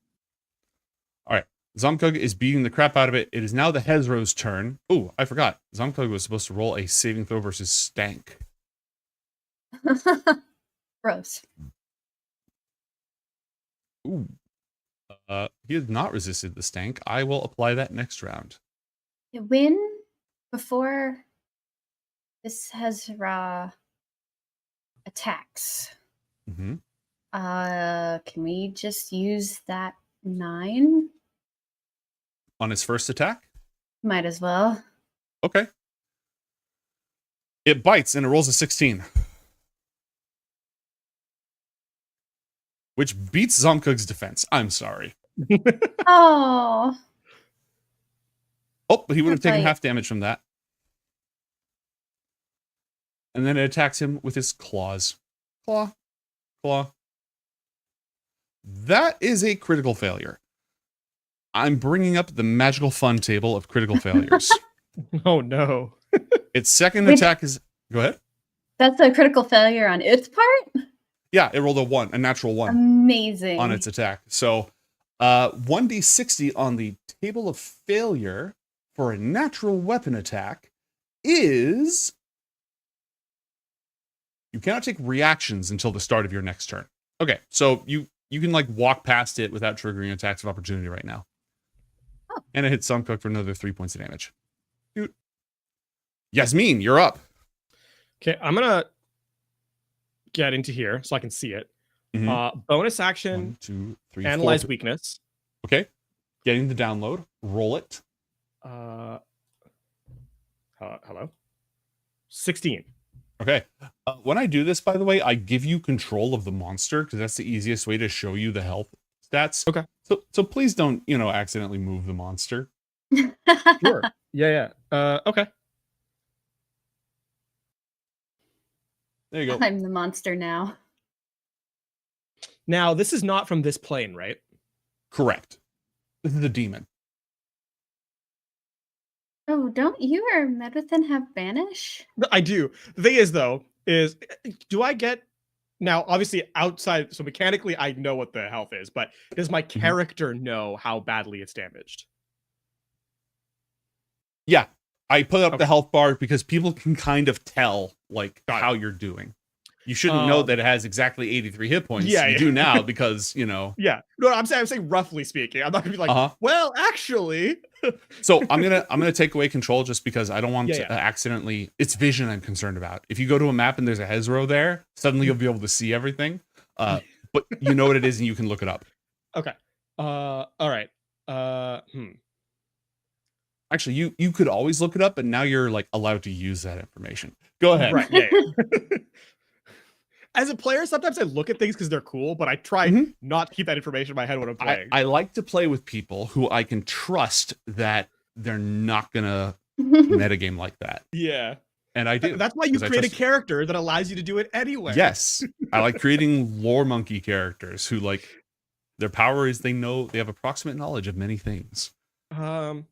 All right. Zomkug is beating the crap out of it. It is now the Hezro's turn. Oh, I forgot. Zomkug was supposed to roll a saving throw versus Stank. Gross. Ooh. He has not resisted the Stank. I will apply that next round. When before this Hezra attacks, can we just use that 9? On his first attack? Might as well. Okay. It bites and it rolls a 16. Which beats Zomkug's defense. I'm sorry. Oh. Oh, but he would have taken Bite. half damage from that. And then it attacks him with his claws. Claw. Claw. That is a critical failure. I'm bringing up the magical fun table of critical failures. Oh, no. Its second attack is... Go ahead. That's a critical failure on its part? Yeah, it rolled a natural 1. Amazing. On its attack. So 1d60 on the table of failure for a natural weapon attack is... You cannot take reactions until the start of your next turn. Okay, so you can like walk past it without triggering attacks of opportunity right now. Oh. And it hits Zomkug for another 3 points of damage. Dude. Yasmeen, you're up. Okay, I'm gonna get into here so I can see it. Bonus action. 1, 2, 3, analyze 4. weakness. Okay. Getting the download. Roll it. Hello. 16. Okay. When I do this, by the way, I give you control of the monster because that's the easiest way to show you the health stats. Okay. So please don't, accidentally move the monster. Sure. Yeah. Okay. There you go. I'm the monster now. Now, this is not from this plane, right? Correct. This is a demon. Oh, don't you or Medwithin have banish? I do. The thing is, though, do I get... Now, obviously, outside... So mechanically, I know what the health is, but does my character know how badly it's damaged? Yeah. I put up the health bar because people can kind of tell, how you're doing. You shouldn't know that it has exactly 83 hit points. Yeah, you do now because, Yeah. No, I'm saying roughly speaking. I'm not gonna be like, well, actually. So I'm gonna take away control just because I don't want Yeah, to yeah. accidentally. It's vision I'm concerned about. If you go to a map and there's a Hezro there, suddenly you'll be able to see everything. But you know what it is and you can look it up. Okay. All right. Actually, you could always look it up, but now you're allowed to use that information. Go ahead. Right. Yeah. As a player, sometimes I look at things because they're cool, but I try not to keep that information in my head when I'm playing. I like to play with people who I can trust that they're not gonna metagame like that. Yeah. And I do. That's why you 'cause I create a trust- character that allows you to do it anyway. Yes. I like creating lore monkey characters who their power is they have approximate knowledge of many things. I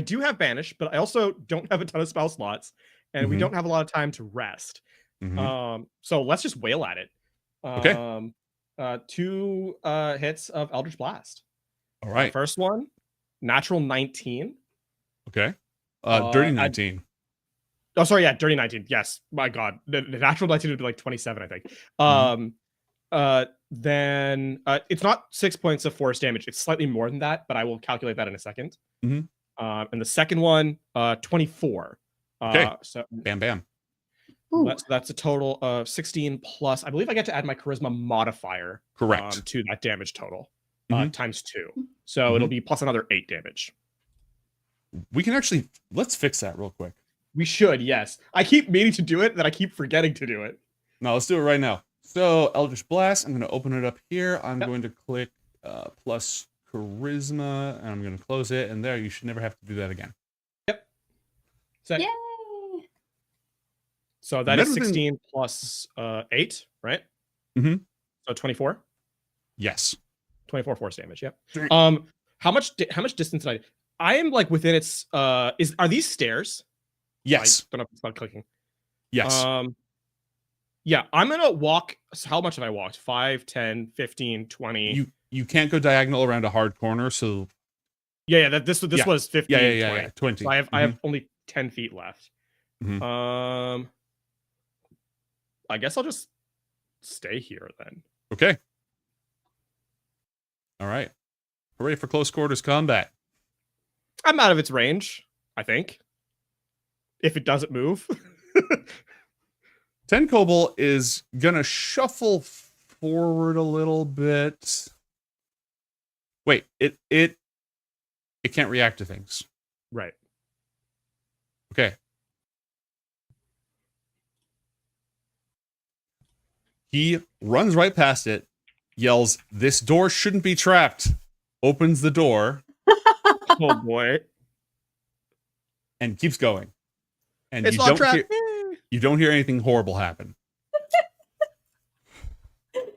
do have banish, but I also don't have a ton of spell slots, and we don't have a lot of time to rest. So let's just wail at it. Okay. 2 hits of Eldritch Blast. All right. First one, natural 19. Okay. Dirty 19. Oh, sorry, yeah, dirty 19. Yes, my God, the natural 19 would be like 27, I think. Then it's not 6 points of force damage. It's slightly more than that, but I will calculate that in a second. Mhm. And the second one, 24. Okay. So Bam, bam. that's a total of 16 plus. I believe I get to add my charisma modifier. Correct. To that damage total, Mhm. times 2. So it'll be plus another 8 damage. We can actually let's fix that real quick. We should, yes. I keep meaning to do it, then I keep forgetting to do it. No, let's do it right now. So Eldritch Blast, I'm going to open it up here. I'm going to click plus charisma, and I'm going to close it. And there, you should never have to do that again. Yep. So, Yay! So that is 16 plus 8, right? Mm-hmm. So 24. Yes. 24 force damage. Yep. How much distance did I am like within its are these stairs? Yes. I don't know if it's not clicking. Yes. Yeah, I'm gonna walk. So how much have I walked? 5, 10, 15, 20. You can't go diagonal around a hard corner, so yeah. This was 15. Yeah, 20. So I have only 10 feet left. Mhm. I guess I'll just stay here then. Okay. All right. Hooray for close quarters combat. I'm out of its range, I think. If it doesn't move. Tenkoble is gonna shuffle forward a little bit. Wait, it can't react to things. Right. Okay. He runs right past it, yells, "This door shouldn't be trapped," opens the door. Oh boy. And keeps going. And It's you not don't trapped. you don't hear anything horrible happen.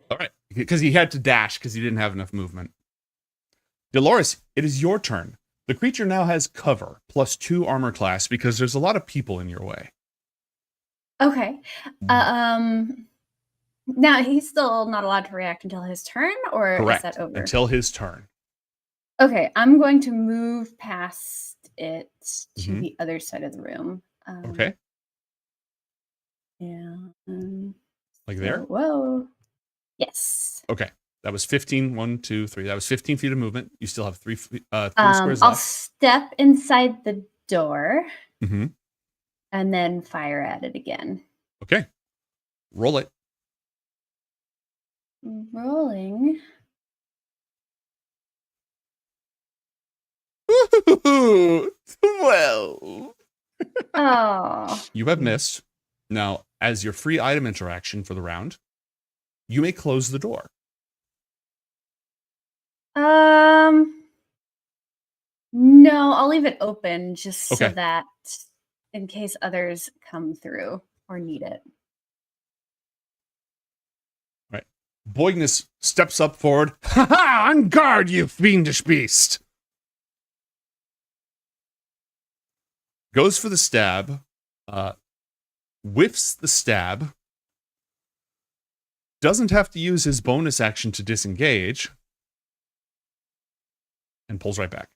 All right. Because he had to dash because he didn't have enough movement. Dolores, it is your turn. The creature now has cover plus 2 armor class because there's a lot of people in your way. Okay. Now he's still not allowed to react until his turn, or Correct. is that over? Until his turn. Okay, I'm going to move past it to Mhm. the other side of the room. Okay. Yeah. Like there? Whoa. Yes. Okay. That was 15. 1, 2, 3. That was 15 feet of movement. You still have 3 squares I'll left. step inside the door Mm-hmm. and then fire at it again. Okay. Roll it. Rolling. Well. Oh. You have missed. Now, as your free item interaction for the round, you may close the door. No, I'll leave it open just so Okay. that in case others come through or need it. Right. Boignus steps up forward. Ha ha! On guard, you fiendish beast! Goes for the stab. Whiffs the stab. Doesn't have to use his bonus action to disengage. And pulls right back.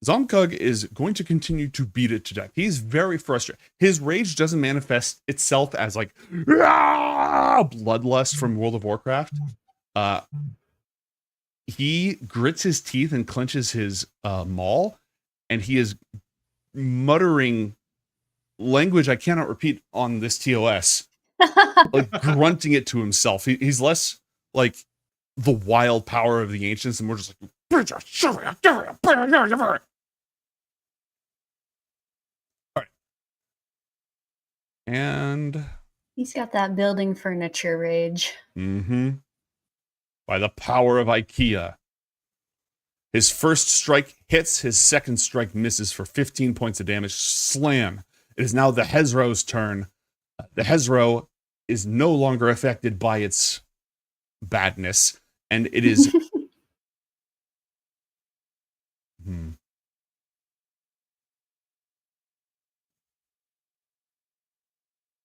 Zomkug is going to continue to beat it to death. He's very frustrated. His rage doesn't manifest itself as like bloodlust from World of Warcraft. He grits his teeth and clenches his maul, and he is muttering language I cannot repeat on this TOS, like grunting it to himself. He's less like the wild power of the ancients and more just like. And He's got that building furniture rage. By the power of IKEA. His first strike hits, his second strike misses for 15 points of damage. Slam. It is now the Hezro's turn. The Hezro is no longer affected by its badness, and it is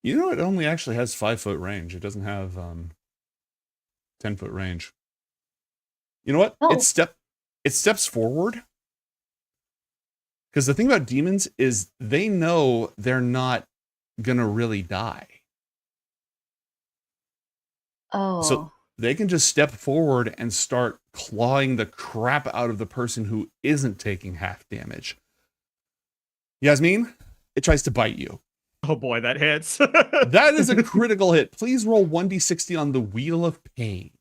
You know, it only actually has 5-foot range. It doesn't have 10-foot range. You know what? Oh. It steps forward, Because the thing about demons is they know they're not gonna really die. Oh. So they can just step forward and start clawing the crap out of the person who isn't taking half damage. Yasmeen, it tries to bite you. Oh boy, that hits. That is a critical hit. Please roll 1d60 on the Wheel of Pain.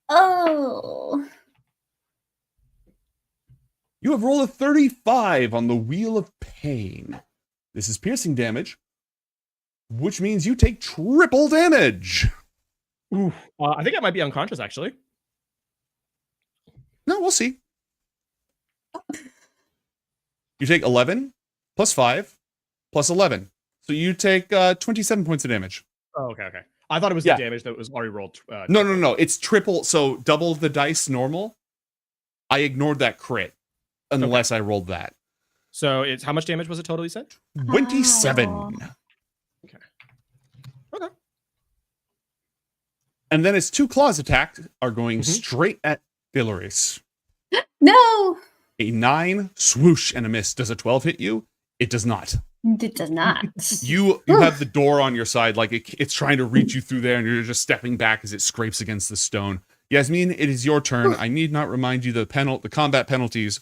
Oh. You have rolled a 35 on the Wheel of Pain. This is piercing damage, which means you take triple damage. Ooh, I think I might be unconscious, actually. No, we'll see. You take 11 plus 5 plus 11. So you take 27 points of damage. Oh, okay. I thought it was the damage that was already rolled. No. It's triple. So double the dice normal. I ignored that crit unless I rolled that. So it's how much damage was it total, you said? 27. Okay. And then its 2 claws attack are going straight at Philaris. No. A 9, swoosh, and a miss. Does a 12 hit you? It does not. It does not. You have the door on your side, like it's trying to reach you through there, and you're just stepping back as it scrapes against the stone. Yasmeen, it is your turn. I need not remind you the combat penalties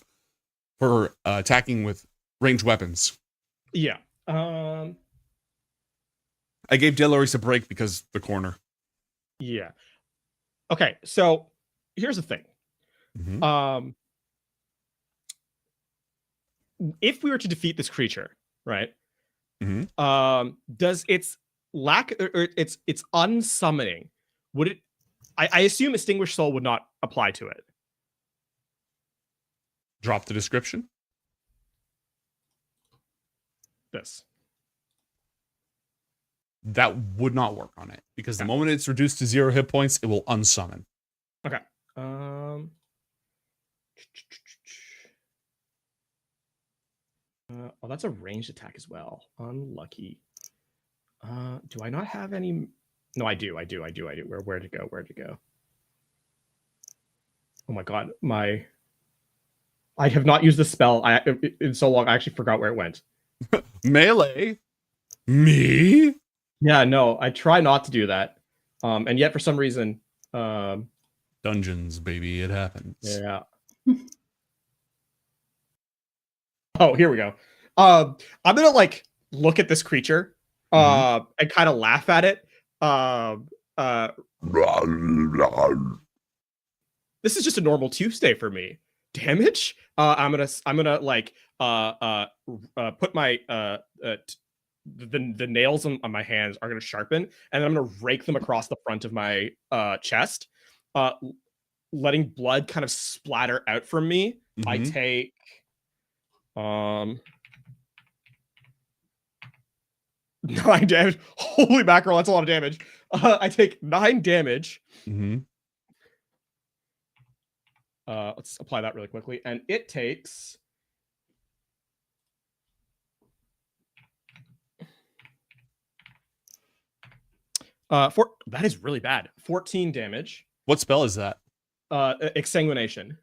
for attacking with ranged weapons. Yeah. I gave Deloris a break because the corner. Yeah. Okay, so here's the thing. If we were to defeat this creature, right? Does its lack or its unsummoning, would it? I assume Extinguished Soul would not apply to it. Drop the description. This. That would not work on it because the moment it's reduced to 0 hit points, it will unsummon. Okay. Oh, that's a ranged attack as well. Unlucky. Do I not have any? No, I do. Where to go? Oh my god, I have not used the spell in so long. I actually forgot where it went. Melee. Me? Yeah, no, I try not to do that. And yet for some reason, Dungeons, baby, it happens. Yeah. Oh, here we go. I'm gonna like look at this creature and kind of laugh at it. This is just a normal Tuesday for me. Damage? I'm gonna like put my the nails on my hands are gonna sharpen, and then I'm gonna rake them across the front of my chest, letting blood kind of splatter out from me. I take 9 damage. Holy mackerel, that's a lot of damage. I take 9 damage. Let's apply that really quickly. And it takes... that is really bad. 14 damage. What spell is that? Exsanguination.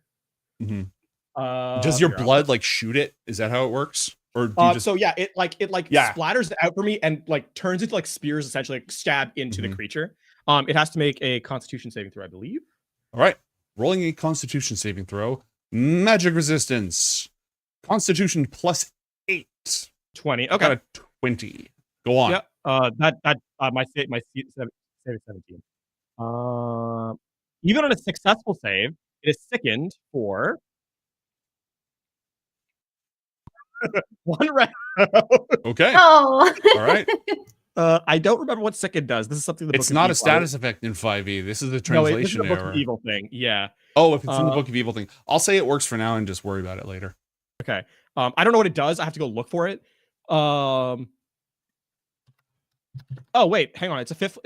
Does your blood like shoot it? Is that how it works? Or do you just... so yeah, it splatters out for me and like turns into like spears, essentially like stab into the creature. It has to make a Constitution saving throw, I believe. All right, rolling a Constitution saving throw. Magic resistance. Constitution plus 8. 20. Okay. Got a 20. Go on. Yep. My save 17. Even on a successful save, it is sickened for 1 round. Okay. Oh. All right. I don't remember what sicken does. This is something It's not a status effect in 5e. This is a translation this is a Book error. of Evil thing. Yeah. Oh, if it's in the Book of Evil thing, I'll say it works for now and just worry about it later. Okay. I don't know what it does. I have to go look for it. Oh wait, hang on. It's a 5th.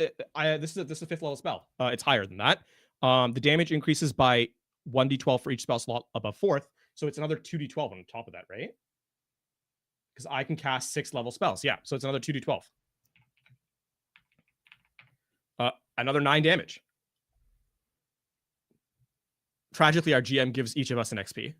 This is a 5th level spell. It's higher than that. The damage increases by 1d12 for each spell slot above 4th. So it's another 2d12 on top of that, right? Because I can cast 6th level spells. Yeah. So it's another 2d12. Another 9 damage. Tragically, our GM gives each of us an XP.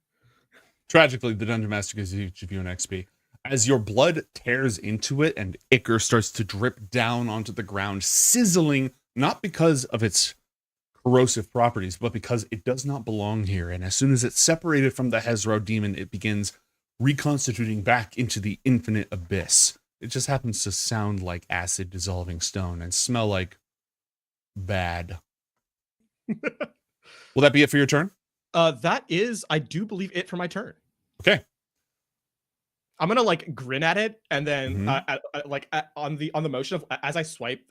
Tragically, the Dungeon Master gives each of you an XP. As your blood tears into it and ichor starts to drip down onto the ground, sizzling, not because of its corrosive properties, but because it does not belong here. And as soon as it's separated from the Hezro demon, it begins reconstituting back into the infinite abyss. It just happens to sound like acid dissolving stone and smell like bad. Will that be it for your turn? That is, I do believe, it for my turn. Okay. I'm gonna like grin at it, and then on the motion of as I swipe,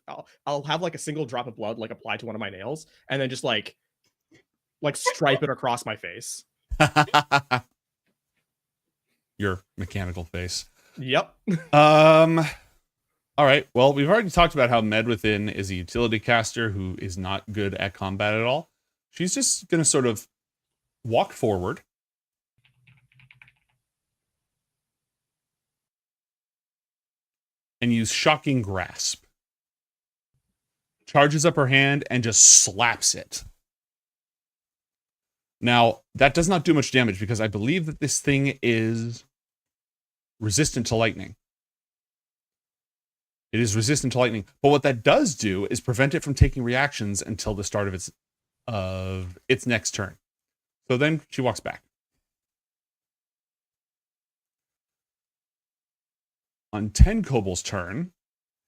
I'll have like a single drop of blood like applied to one of my nails, and then just like stripe it across my face. Your mechanical face. Yep. All right. Well, we've already talked about how Medwithin is a utility caster who is not good at combat at all. She's just gonna sort of walk forward. And use Shocking Grasp. Charges up her hand and just slaps it. Now, that does not do much damage because I believe that this thing is resistant to lightning. It is resistant to lightning. But what that does do is prevent it from taking reactions until the start of its next turn. So then she walks back. On Ten Kobol's turn,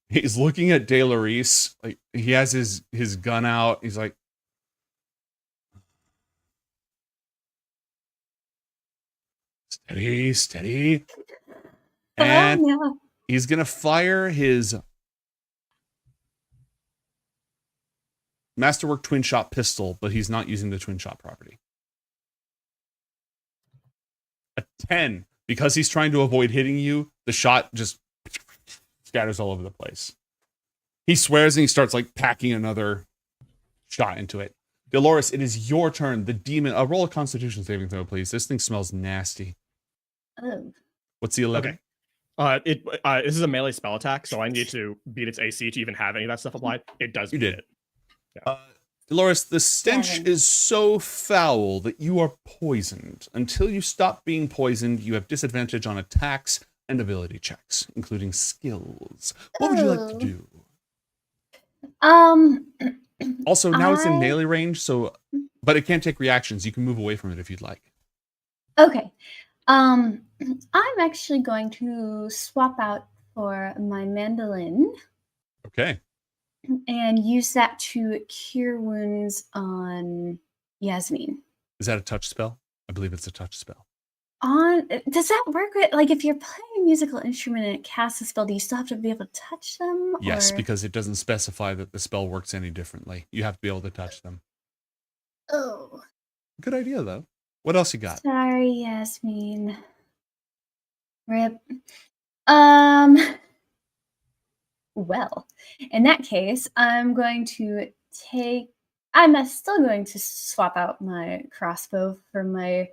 he's looking at Delaris. Like he has his gun out. He's like, steady, steady. And he's gonna fire his Masterwork twin shot pistol, but he's not using the twin shot property. A 10. Because he's trying to avoid hitting you, the shot just scatters all over the place. He swears and he starts like packing another shot into it. Dolores, it is your turn. The demon. Roll a Constitution saving throw, please. This thing smells nasty. Oh. What's the 11? Okay. This is a melee spell attack, so I need to beat its AC to even have any of that stuff applied. It does. You beat did. It. Yeah. Dolores, the stench is so foul that you are poisoned. Until you stop being poisoned, you have disadvantage on attacks and ability checks, including skills. What would you like to do? Also, now it's in melee range, so but it can't take reactions. You can move away from it if you'd like. Okay. I'm actually going to swap out for my mandolin. Okay. And use that to cure wounds on Yasmeen. Is that a touch spell? I believe it's a touch spell. Does that work with, like, if you're playing a musical instrument and it casts a spell, do you still have to be able to touch them? Yes, or? because it doesn't specify that the spell works any differently. You have to be able to touch them. Oh. Good idea, though. What else you got? Sorry, Yasmeen. Rip. Well, in that case, I'm still going to swap out my crossbow for my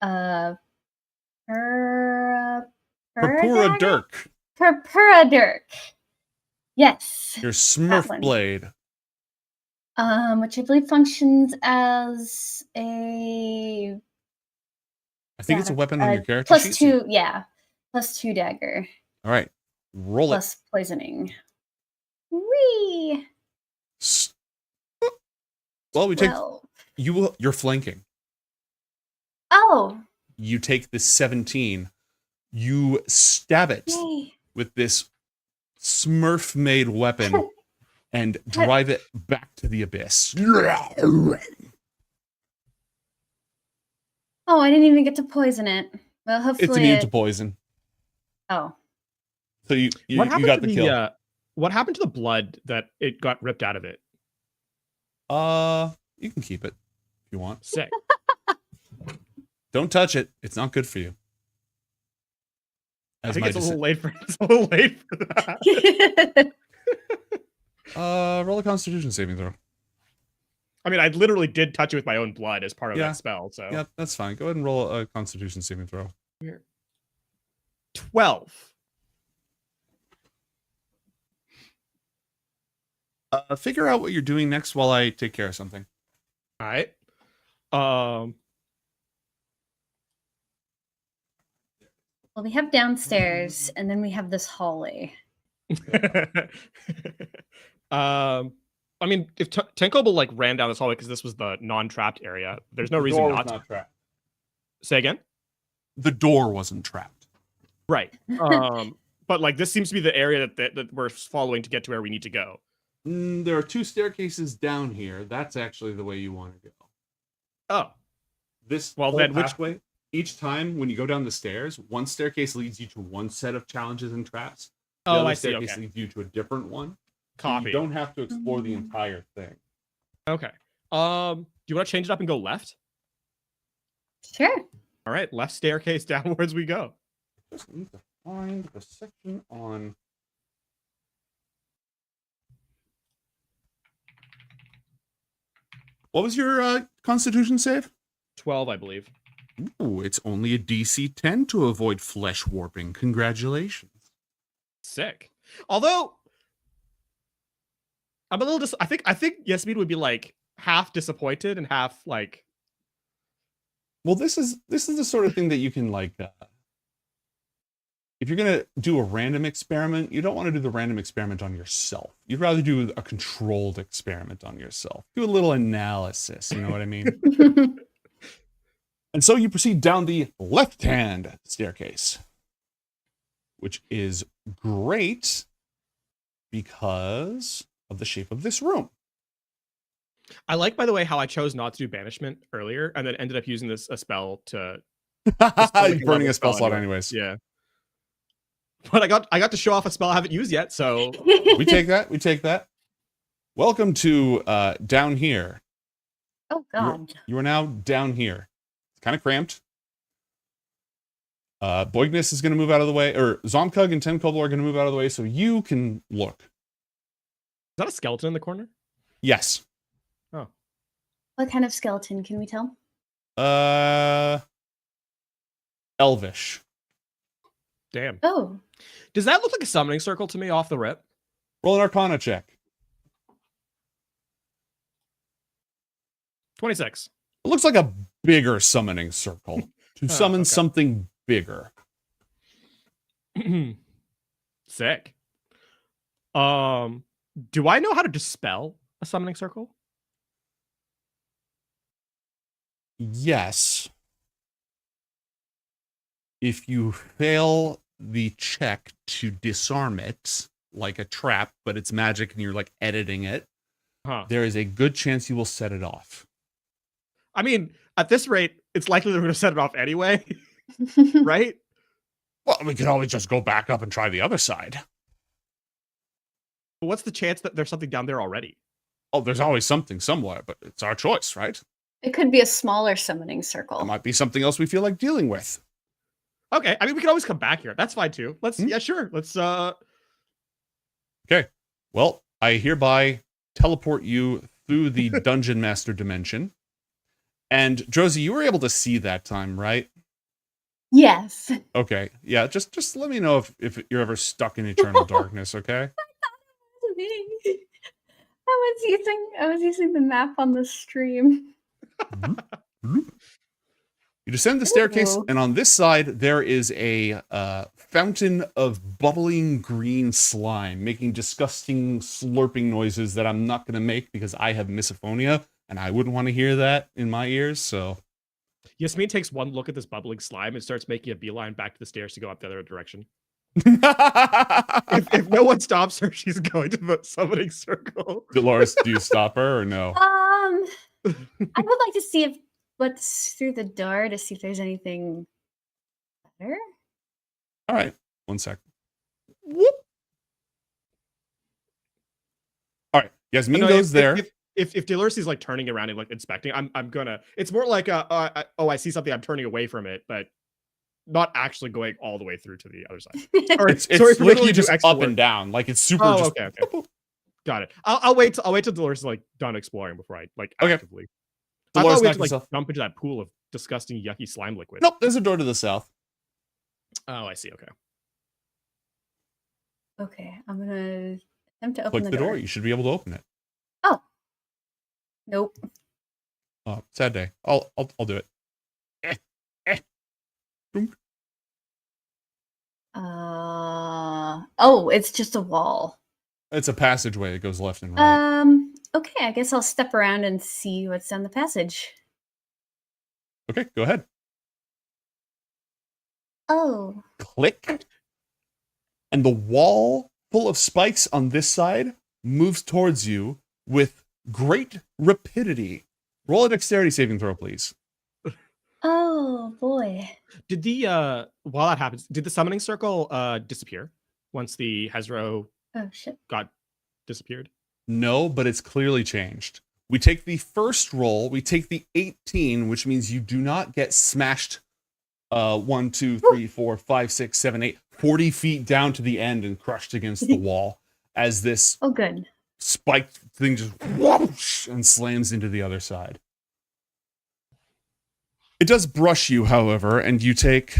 Purpura Dirk. Purpura Dirk. Yes. Your Smurf blade. Which I believe functions as a I think it's a weapon on your character sheet. +2, yeah. +2 dagger. All right. Roll it. Plus poisoning. Whee! Well, we take you're flanking. Oh. You take the 17. You stab it with this Smurf-made weapon and drive it back to the abyss. Oh, I didn't even get to poison it. Well, hopefully it's immune to poison. Oh. So you got the kill. What happened to the blood that it got ripped out of it? You can keep it if you want. Sick. Don't touch it. It's not good for you. I think it's a little late for that. Roll a Constitution saving throw. I mean, I literally did touch it with my own blood as part of that spell. So yeah, that's fine. Go ahead and roll a Constitution saving throw. 12. Figure out what you're doing next while I take care of something. All right. Well, we have downstairs, and then we have this hallway. I mean, if Tenkoble like ran down this hallway because this was the non-trapped area, there's no reason door was not not trapped. Say again. The door wasn't trapped. Right. But like this seems to be the area that we're following to get to where we need to go. There are 2 staircases down here. That's actually the way you want to go. Oh. This well whole then pathway, each time when you go down the stairs, one staircase leads you to one set of challenges and traps. The other I see. staircase Okay. leads you to a different one. Copy. So you don't have to explore the entire thing. Okay. Do you want to change it up and go left? Sure. All right, left staircase downwards we go. Just need to find the section on. What was your Constitution save? 12, I believe. Ooh, it's only a DC 10 to avoid flesh warping. Congratulations. Sick. Although I'm a little I think Yasmeen would be like half disappointed and half like. Well, this is the sort of thing that you can like. If you're gonna do a random experiment, you don't want to do the random experiment on yourself. You'd rather do a controlled experiment on yourself. Do a little analysis. You know what I mean? And so you proceed down the left-hand staircase, which is great because of the shape of this room. I like, by the way, how I chose not to do banishment earlier and then ended up using a spell to burning a spell slot anyways. Yeah. But I got to show off a spell I haven't used yet, so we take that. We take that. Welcome to down here. Oh God. You are now down here. It's kind of cramped. Boigness is going to move out of the way, or Zomkug and Tenkoble are going to move out of the way so you can look. Is that a skeleton in the corner? Yes. Oh. What kind of skeleton can we tell? Elvish. Damn. Oh. Does that look like a summoning circle to me off the rip? Roll an Arcana check. 26. It looks like a bigger summoning circle. To summon something bigger. Sick. Do I know how to dispel a summoning circle? Yes. If you fail the check to disarm it, like a trap, but it's magic and you're like editing it, there is a good chance you will set it off. I mean, at this rate, it's likely they're going to set it off anyway, right? Well, we could always just go back up and try the other side. But what's the chance that there's something down there already? Oh, there's always something somewhere, but it's our choice, right? It could be a smaller summoning circle. It might be something else we feel like dealing with. Okay, I mean, we can always come back here. That's fine too. Yeah, sure. Let's Okay. Well, I hereby teleport you through the Dungeon Master dimension. And Josie, you were able to see that time, right? Yes. Okay. Yeah, just let me know if you're ever stuck in eternal darkness, okay? I was using the map on the stream. You descend the staircase, and on this side, there is a fountain of bubbling green slime, making disgusting slurping noises that I'm not going to make because I have misophonia, and I wouldn't want to hear that in my ears, so... Yasmeen takes one look at this bubbling slime and starts making a beeline back to the stairs to go up the other direction. if no one stops her, she's going to the summoning circle. Dolores, do you stop her or no? I would like to see what's through the door to see if there's anything better. All right, 1 sec. Whoop. All right, Yasmeen goes there. If Dolores is like turning around and like inspecting, I'm gonna. It's more like I see something, I'm turning away from it, but not actually going all the way through to the other side. It's literally just up and down, like it's super. Oh, just, okay. Got it. I'll wait till Dolores is like done exploring before I like actively. Dolores, I thought we had to like jump into that pool of disgusting, yucky slime liquid. Nope, there's a door to the south. Oh, I see. Okay. Okay, I'm gonna attempt to open Click the door. You should be able to open it. Oh. Nope. Oh, sad day. I'll do it. Oh, it's just a wall. It's a passageway. It goes left and right. Okay, I guess I'll step around and see what's down the passage. Okay, go ahead. Oh. Click. And the wall full of spikes on this side moves towards you with great rapidity. Roll a dexterity saving throw, please. Oh boy. Did the while that happens, did the summoning circle disappear once the Hezro Oh shit. got disappeared? No, but it's clearly changed. We take the first roll, we take the 18, which means you do not get smashed 1, 2, 3, 4, 5, 6, 7, 8, 40 feet down to the end and crushed against the wall as this good spiked thing just whoosh and slams into the other side. It does brush you, however, and you take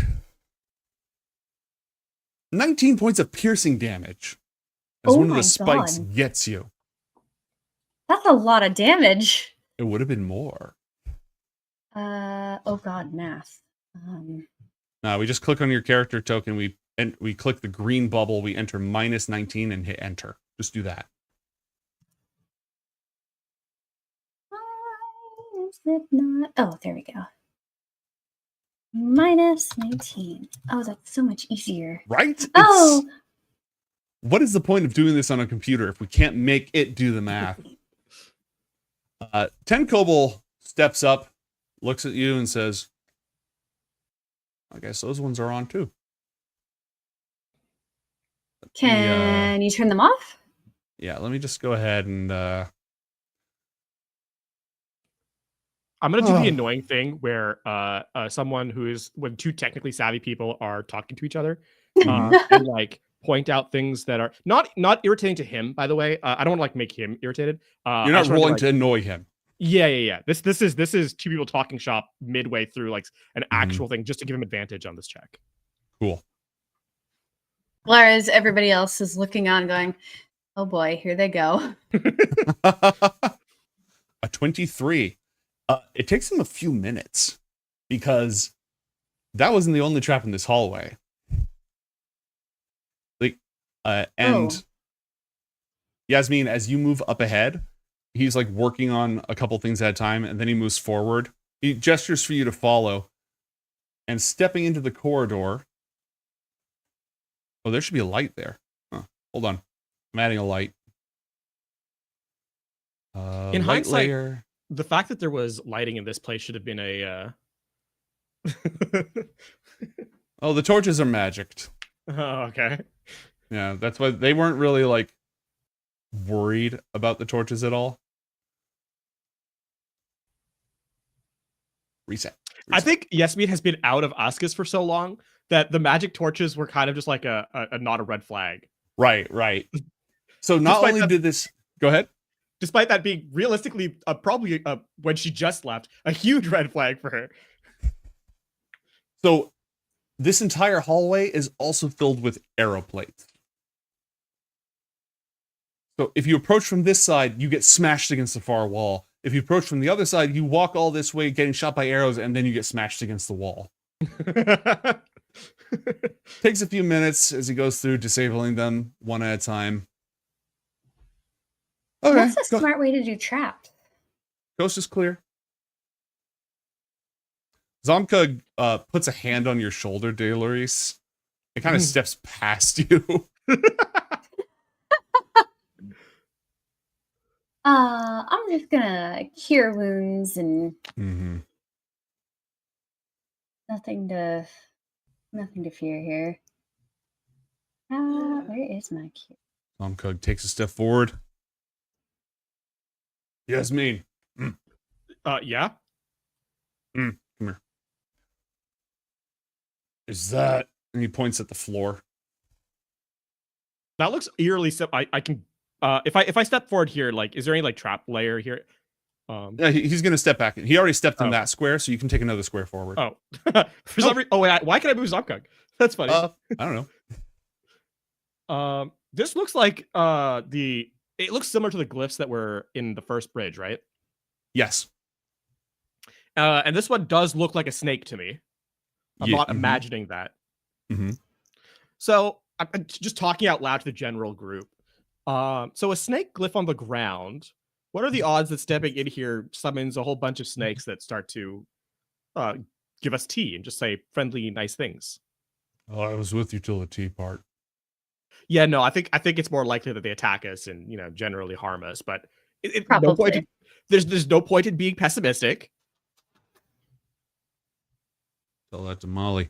19 points of piercing damage as one of the spikes gets you. That's a lot of damage. It would have been more. Oh god, math. No, we just click on your character token. We click the green bubble. We enter -19 and hit enter. Just do that. Is it not? Oh, there we go. -19. Oh, that's so much easier. Right? Oh. What is the point of doing this on a computer if we can't make it do the math? 10 Kobold steps up, looks at you, and says, I guess those ones are on too. Can you turn them off? Yeah, let me just go ahead and I'm gonna do the annoying thing where someone when two technically savvy people are talking to each other and like point out things that are not irritating to him. By the way, I don't want to like make him irritated. You're not rolling to annoy him. Yeah. This is two people talking shop midway through like an actual thing just to give him advantage on this check. Cool. Whereas everybody else is looking on, going, "Oh boy, here they go." A 23. It takes him a few minutes because that wasn't the only trap in this hallway. Yasmeen, as you move up ahead, he's like working on a couple things at a time, and then he moves forward. He gestures for you to follow, and stepping into the corridor. Oh, there should be a light there. Huh. Hold on, I'm adding a light. In hindsight, the fact that there was lighting in this place should have been a. Oh, the torches are magicked. Oh, okay. Yeah, that's why they weren't really like worried about the torches at all. Reset. I think Yasmeen has been out of Ascus for so long that the magic torches were kind of just like a not a red flag. Right. So not only did this... Go ahead. Despite that being realistically probably when she just left, a huge red flag for her. So this entire hallway is also filled with arrow plates. So if you approach from this side, you get smashed against the far wall. If you approach from the other side, you walk all this way, getting shot by arrows, and then you get smashed against the wall. Takes a few minutes as he goes through disabling them one at a time. Okay, That's a smart way to do traps. Coast is clear. Zomka puts a hand on your shoulder, Delaris. It kind of steps past you. I'm just gonna cure wounds and nothing to fear here. Where is my cure? Zomka takes a step forward. Yasmeen. Yeah? Come here. Is that... And he points at the floor. That looks eerily... I can... if I step forward here, like, is there any, like, trap layer here? Yeah, he's going to step back. He already stepped in that square, so you can take another square forward. Oh. For some reason... Oh, wait, why can I move Zomkug? That's funny. I don't know. This looks like it looks similar to the glyphs that were in the first bridge, right? Yes. And this one does look like a snake to me. I'm not imagining that. So I'm just talking out loud to the general group. So a snake glyph on the ground. What are the odds that stepping in here summons a whole bunch of snakes that start to give us tea and just say friendly, nice things? Oh, I was with you till the tea part. Yeah, no, I think it's more likely that they attack us and generally harm us. But Probably. There's no point in being pessimistic. Tell that to Molly.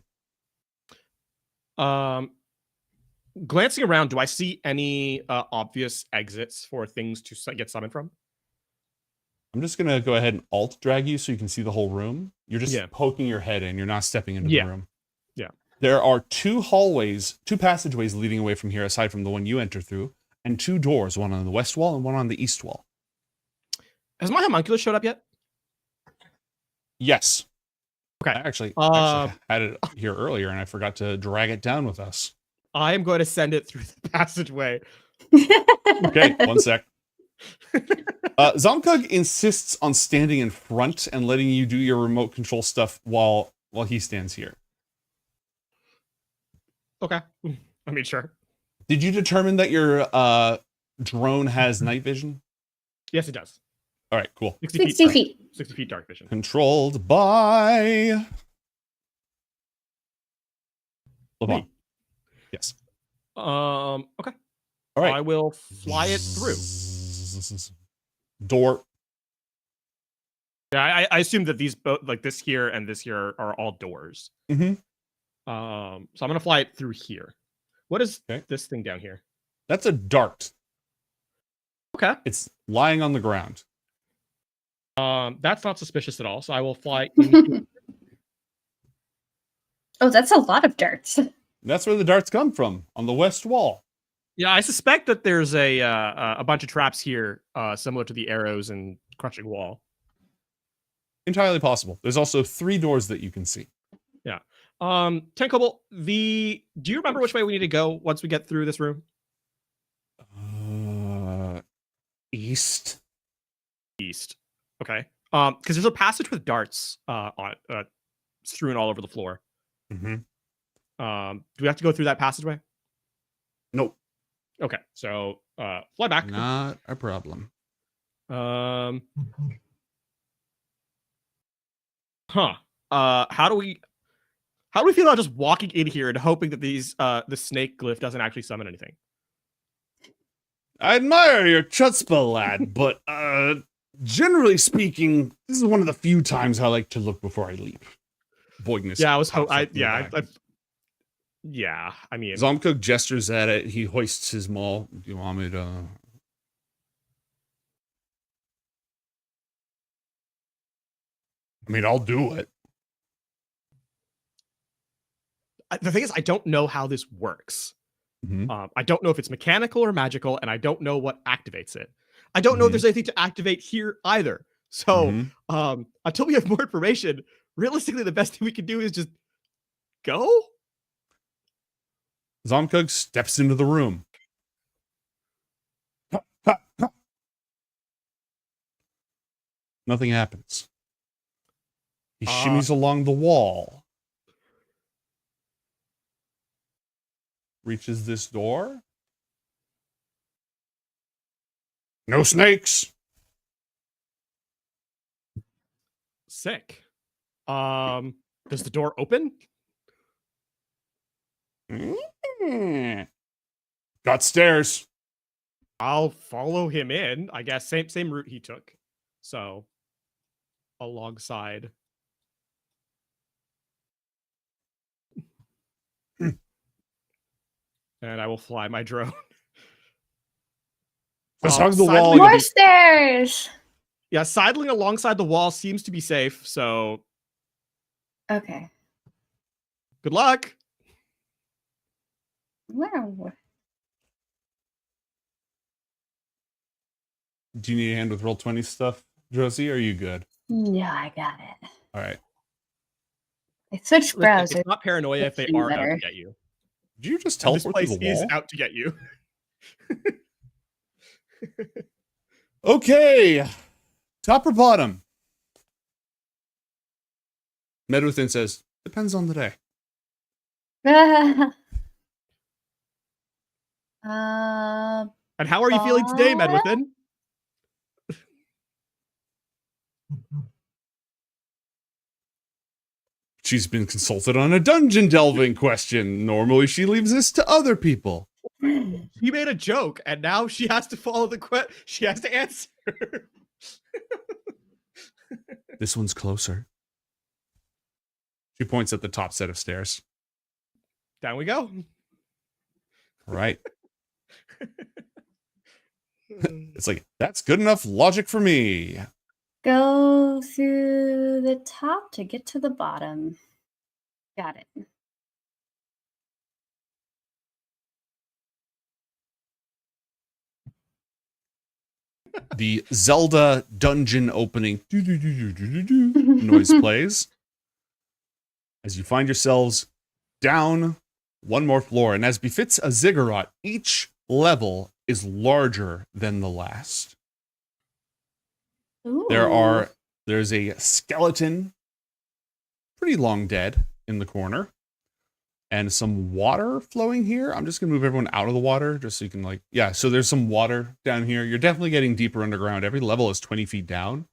Glancing around, do I see any obvious exits for things to get summoned from? I'm just gonna go ahead and alt drag you so you can see the whole room. You're just poking your head in. You're not stepping into the room. Yeah. There are 2 hallways, 2 passageways leading away from here, aside from the one you enter through, and 2 doors, one on the west wall and one on the east wall. Has my homunculus showed up yet? Yes. Okay. I actually had it here earlier, and I forgot to drag it down with us. I am going to send it through the passageway. Okay, one sec. Zomkug insists on standing in front and letting you do your remote control stuff while he stands here. Okay. I mean, sure. Did you determine that your drone has night vision? Yes, it does. All right, cool. 60 feet. 60 feet dark vision. Controlled by Levon. Yes. Okay. All right. I will fly it through. Door. Yeah, I assume that these both, like this here and this here, are all doors. Mm-hmm. So I'm gonna fly it through here. What is this thing down here? That's a dart. Okay. It's lying on the ground. That's not suspicious at all. So I will fly. In Oh, that's a lot of darts. That's where the darts come from, on the west wall. Yeah, I suspect that there's a bunch of traps here, similar to the arrows and crushing wall. Entirely possible. There's also 3 doors that you can see. Yeah. Tenkoble, do you remember which way we need to go once we get through this room? East. East. Okay. Because there's a passage with darts strewn all over the floor. Mm-hmm. Do we have to go through that passageway? Nope. Okay, so fly back. Not a problem. How do we feel about just walking in here and hoping that the snake glyph doesn't actually summon anything? I admire your chutzpah, lad, but generally speaking, this is one of the few times I like to look before I leap. Boigness. Yeah, I mean, Zomkug gestures at it. He hoists his maul. Do you want me to? I mean, I'll do it. The thing is, I don't know how this works. Mm-hmm. I don't know if it's mechanical or magical, and I don't know what activates it. I don't know if there's anything to activate here either. So, until we have more information, realistically, the best thing we can do is just go. Zomkug steps into the room. Nothing happens. He shimmies along the wall. Reaches this door. No snakes. Sick. Does the door open? Got stairs. I'll follow him in. I guess same route he took. So alongside. And I will fly my drone. Just hug the wall. More stairs. Yeah, sidling alongside the wall seems to be safe. So Okay. good luck. Wow. Do you need a hand with Roll20 stuff, Josie? Or are you good? Yeah, I got it. All right. I switched browsers. It's not paranoia if they are out to get you. Did you just This teleport to place the is wall? out to get you. Okay. Top or bottom? Medwithin says, depends on the day. And how are you feeling today, Medwithin? She's been consulted on a dungeon delving question. Normally she leaves this to other people. She made a joke, and now she has to follow the she has to answer. This one's closer. She points at the top set of stairs. Down we go. Right. It's like, that's good enough logic for me. Go through the top to get to the bottom. Got it. The Zelda dungeon opening noise plays as you find yourselves down one more floor. And as befits a ziggurat, each level is larger than the last. Ooh. There's a skeleton, pretty long dead, in the corner. And some water flowing here. I'm just going to move everyone out of the water just so you can so there's some water down here. You're definitely getting deeper underground. Every level is 20 feet down.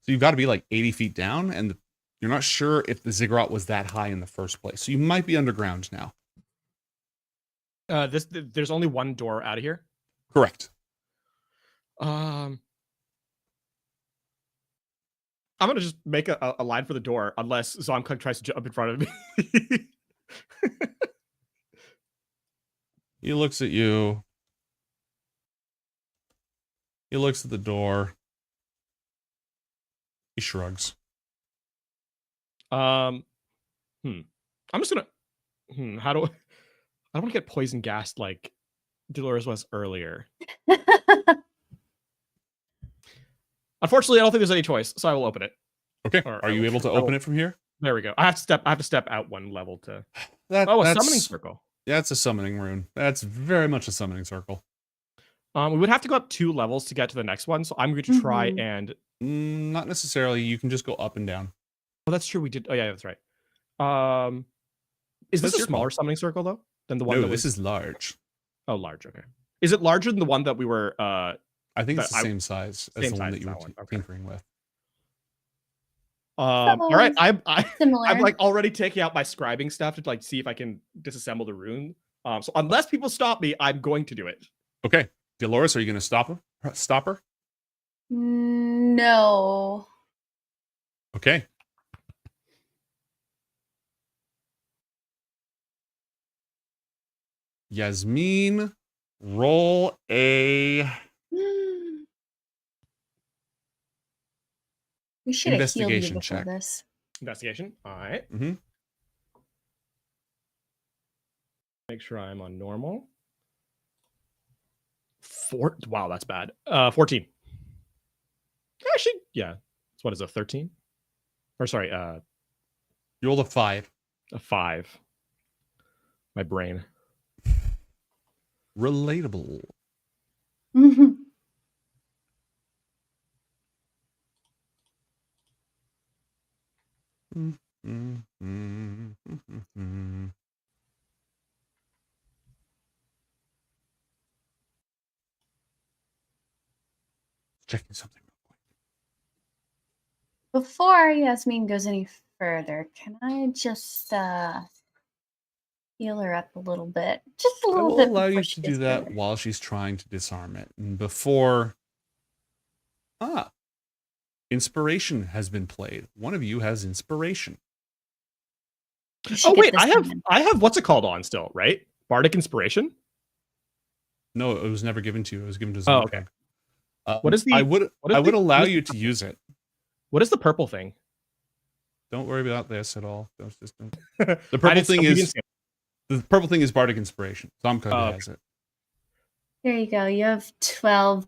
So you've got to be 80 feet down. And you're not sure if the ziggurat was that high in the first place. So you might be underground now. There's only one door out of here? Correct. I'm going to just make a line for the door unless Zomkug tries to jump in front of me. He looks at you. He looks at the door. He shrugs. I'm just gonna. How do I don't want to get poison gassed like Dolores was earlier. Unfortunately, I don't think there's any choice, so I will open it. Okay. Are you able to open it from here? There we go. I have to step out one level to. A summoning circle. Yeah, it's a summoning rune. That's very much a summoning circle. We would have to go up 2 levels to get to the next one, so I'm going to try and. Not necessarily. You can just go up and down. Oh, that's true. We did. Oh, yeah, that's right. Is this a smaller summoning circle though than the one? No, this is large. Oh, large. Okay. Is it larger than the one that we were? I think it's the same size as the one that you were tinkering with. All right, I'm Similar. already taking out my scribing stuff to see if I can disassemble the rune. So unless people stop me, I'm going to do it. Okay, Dolores, are you going to stop her? No. Okay. Yasmeen, roll a We should have healed you investigation before check. this. Investigation. All right. Make sure I'm on normal. Wow, that's bad. 14. Actually, yeah. So what is it? 13? Or sorry, you rolled a 5. A 5. My brain. Relatable. Checking something. Before Yasmeen goes any further, can I just heal her up a little bit? Just a I little will bit. allow you before to she do gets that further. while she's trying to disarm it. And before... Inspiration has been played. One of you has inspiration. Oh wait, I have what's it called on still, right? Bardic Inspiration? No, it was never given to you. It was given to Oh, Zomkug. okay. What is the? I would allow you to use it. What is the purple thing? Don't worry about this at all. The purple thing is Bardic Inspiration. Zomkug has it. There you go. You have 12.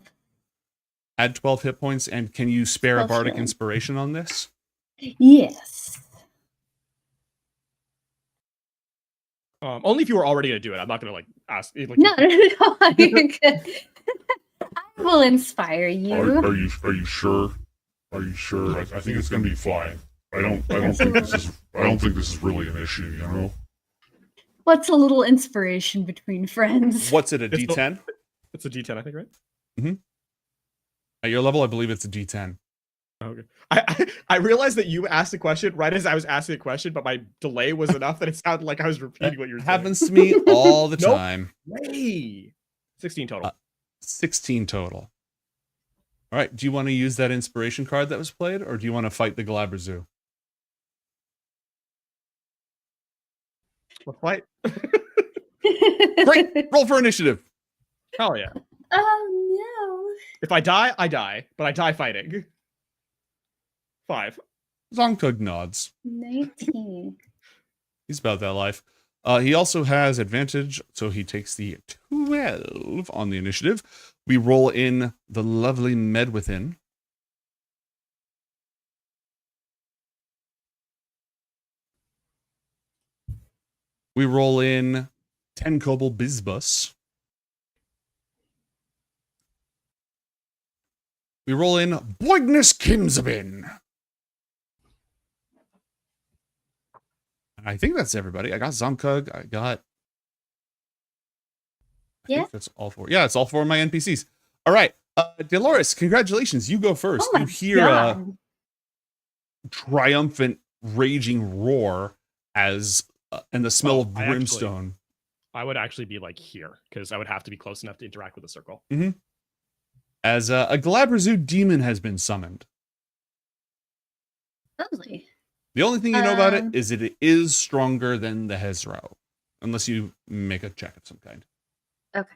Add 12 hit points, and can you spare a 12 Bardic healing. Inspiration on this? Yes. Only if you were already gonna do it. I'm not gonna ask. No. You're good. I will inspire you. Are you sure? Are you sure? I think it's gonna be fine. I don't think this is really an issue, you know? What's a little inspiration between friends? What's it, a D10? It's a D10, I think, right? Mm-hmm. At your level, I believe it's a D10. Okay. I realized that you asked the question right as I was asking the question, but my delay was enough that it sounded like I was repeating what you were saying. Happens to me all the time. Way. 16 total. 16 total. All right. Do you want to use that inspiration card that was played, or do you want to fight the Galabrazoo? Let's fight. Great. Roll for initiative. Hell yeah. Oh no. If I die, I die, but I die fighting. 5. Zonkug nods. 19. He's about that life. He also has advantage, so he takes the 12 on the initiative. We roll in the lovely med within. We roll in 10 Kobold Bizbus. We roll in Boignus Kimsabin. I think that's everybody. I got Zomkug. I think that's all 4. Yeah, it's all 4 of my NPCs. All right. Dolores, congratulations. You go first. Oh you hear a triumphant, raging roar as and the smell of brimstone. I would actually be like here because I would have to be close enough to interact with the circle. Mm-hmm. As a Galabrazoo demon has been summoned. Lovely. The only thing you know about it is that it is stronger than the Hezro, unless you make a check of some kind. Okay.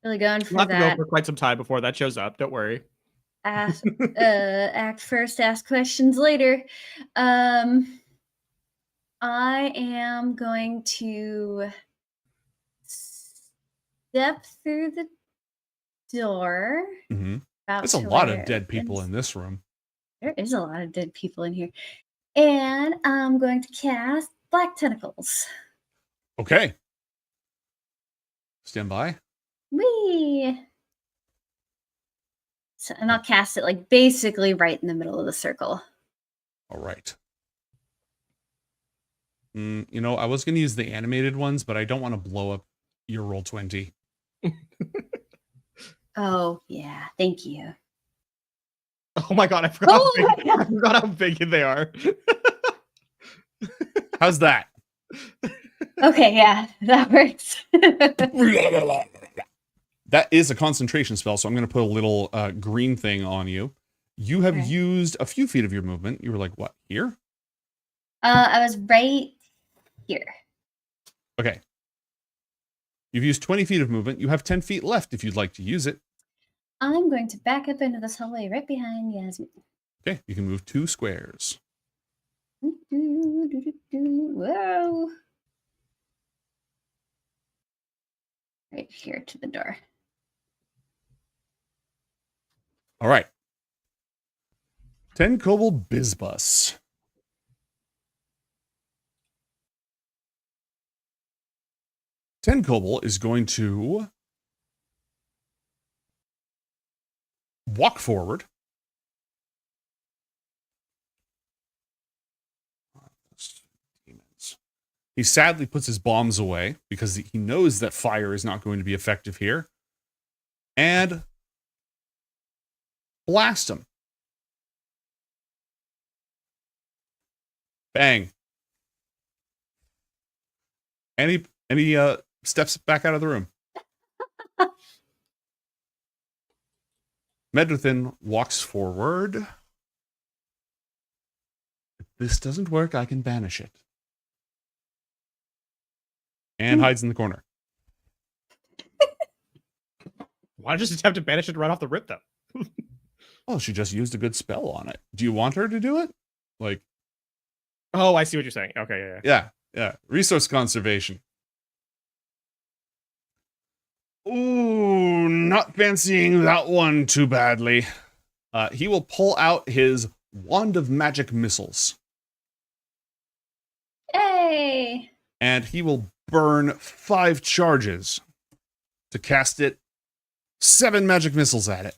Really going for We'll have to that. go for quite some time before that shows up. Don't worry. Act first, ask questions later. I am going to step through the door. Mm-hmm. About There's a to lot where of dead it people is. in this room. There is a lot of dead people in here. And I'm going to cast Black Tentacles. Okay. Stand by. Whee! So, and I'll cast it like basically right in the middle of the circle. All right. You know, I was going to use the animated ones, but I don't want to blow up your roll 20. Oh, yeah. Thank you. Oh my god, I forgot, I forgot how big they are. How's that? Okay, yeah, that works. That is a concentration spell, so I'm going to put a little green thing on you. You have used a few feet of your movement. You were like, what, here? I was right here. Okay. You've used 20 feet of movement. You have 10 feet left if you'd like to use it. I'm going to back up into this hallway right behind Yasmeen. Okay, you can move 2 squares. Whoa. Right here to the door. All right. 10 Kobold Bizbus. Ten Kobold is going to walk forward. He sadly puts his bombs away because he knows that fire is not going to be effective here. And blast him. Bang. Any steps back out of the room. Medwithin walks forward. If this doesn't work, I can banish it. And hides in the corner. Why don't you just attempt to banish it right off the rip, though? Oh, she just used a good spell on it. Do you want her to do it? Like, oh, I see what you're saying. Okay, yeah. Resource conservation. Ooh, not fancying that one too badly. He will pull out his Wand of Magic Missiles. Hey! And he will burn 5 charges to cast it 7 magic missiles at it.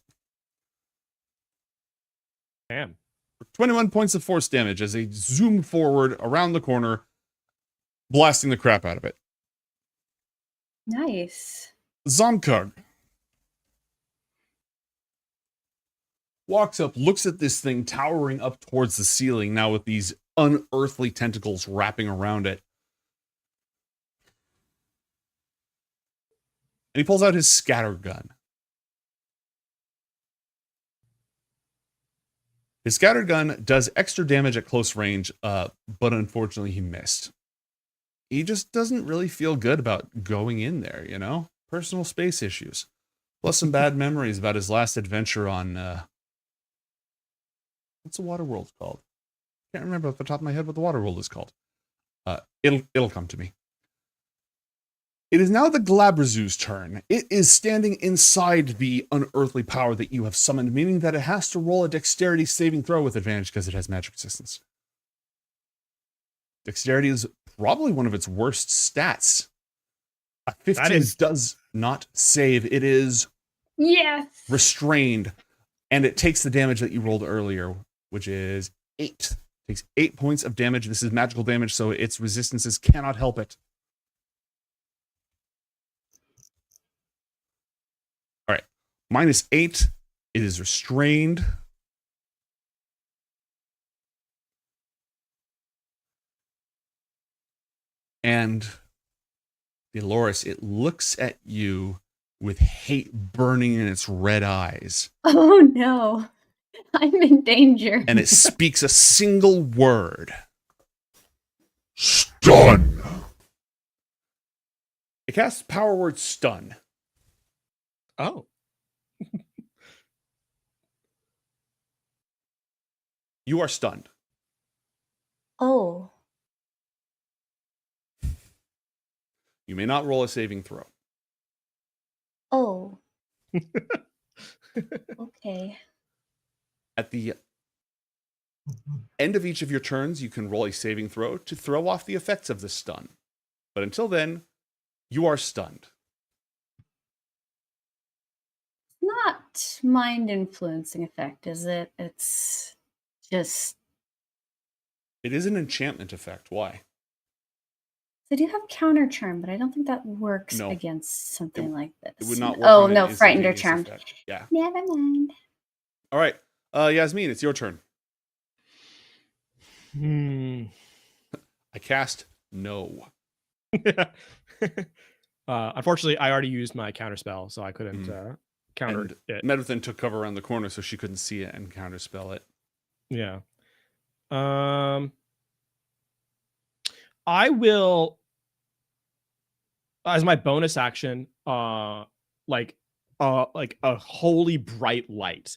Damn. 21 points of force damage as they zoom forward around the corner, blasting the crap out of it. Nice. Zomkug walks up, looks at this thing towering up towards the ceiling now with these unearthly tentacles wrapping around it. And he pulls out his scatter gun. His scatter gun does extra damage at close range, but unfortunately he missed. He just doesn't really feel good about going in there, you know? Personal space issues. Plus some bad memories about his last adventure on, what's the water world called? Can't remember off the top of my head what the water world is called. It'll come to me. It is now the Glabrazu's turn. It is standing inside the unearthly power that you have summoned, meaning that it has to roll a dexterity saving throw with advantage because it has magic resistance. Dexterity is probably one of its worst stats. A 15 does not save. It is restrained, and it takes the damage that you rolled earlier, which is 8. It takes 8 points of damage. This is magical damage, so its resistances cannot help it. All right, -8. It is restrained. And Dolores, it looks at you with hate burning in its red eyes. Oh no, I'm in danger. And it speaks a single word. Stun! It casts power word stun. Oh. You are stunned. Oh. You may not roll a saving throw. Oh. Okay. At the end of each of your turns, you can roll a saving throw to throw off the effects of the stun. But until then, you are stunned. Not mind influencing effect, is it? It's just. It is an enchantment effect. Why? I do have counter charm, but I don't think that works No. against something like this. It would not work. Oh on no, an frightened or instantaneous charmed. effect. Yeah. Never mind. All right. Yasmeen, it's your turn. I cast no. Unfortunately, I already used my counter spell, so I couldn't counter And it. Medwithin took cover around the corner, so she couldn't see it and counterspell it. Yeah. I will, as my bonus action, like a holy bright light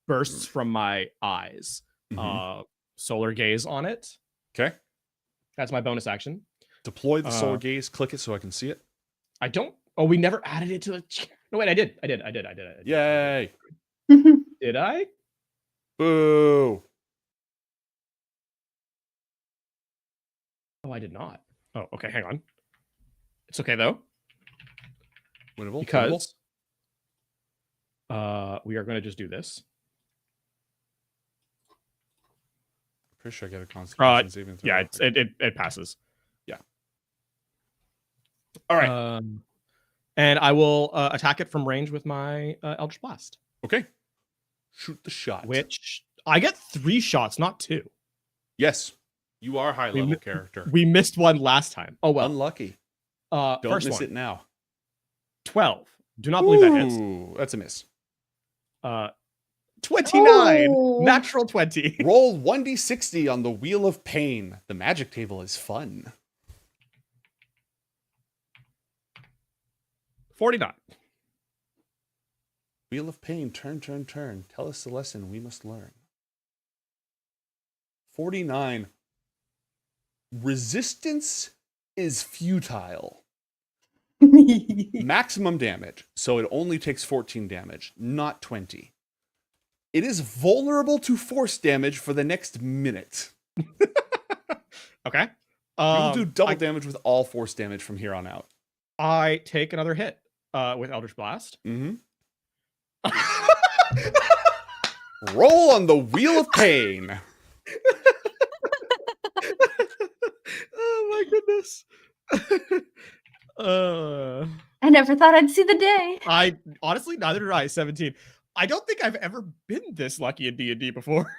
bursts from my eyes. Solar gaze on it. Okay. That's my bonus action. Deploy the solar gaze. Click it so I can see it. I don't. Oh, we never added it to a. No, wait, I did. Yay! Did I? Boo! Oh, I did not. Oh, okay. Hang on. It's okay though. Winnable. Because we are going to just do this. Pretty sure I get a Constitution saving throw. Yeah, it passes. Yeah. All right. And I will attack it from range with my Eldritch Blast. Okay. Shoot the shot. Which I get 3 shots, not 2. Yes. You are a high level character. We missed one last time. Oh well. Unlucky. Don't Don't miss one. it now. 12. Do not believe that hits. Ooh, that's a miss. 29. Oh. Natural 20. Roll 1d60 on the Wheel of Pain. The magic table is fun. 49. Wheel of Pain, turn, turn, turn. Tell us the lesson we must learn. 49. Resistance is futile. Maximum damage, so it only takes 14 damage, not 20. It is vulnerable to force damage for the next minute. Okay. You will do double damage with all force damage from here on out. I take another hit with Eldritch Blast. Mm-hmm. Roll on the Wheel of Pain. Oh my goodness. I never thought I'd see the day. I honestly, neither did I. 17. I don't think I've ever been this lucky in D&D before.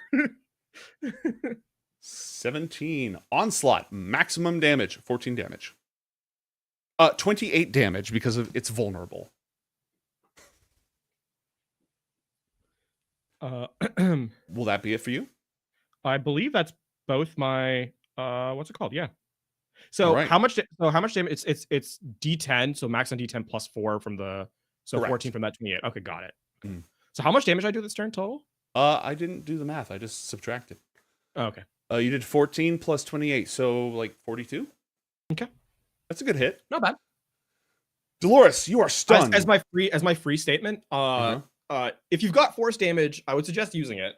17. Onslaught. Maximum damage. 14 damage. 28 damage because of it's vulnerable. Will that be it for you? I believe that's both my what's it called? Yeah. So right. how much damage? It's D10, so max on D10 plus 4 from the Correct. 14 from that 28. Okay, got it. Mm. So how much damage I do this turn total? I didn't do the math. I just subtracted. Oh, okay. You did 14 plus 28, so like 42. Okay. That's a good hit. Not bad. Dolores, you are stunned. As my free statement, if you've got force damage, I would suggest using it.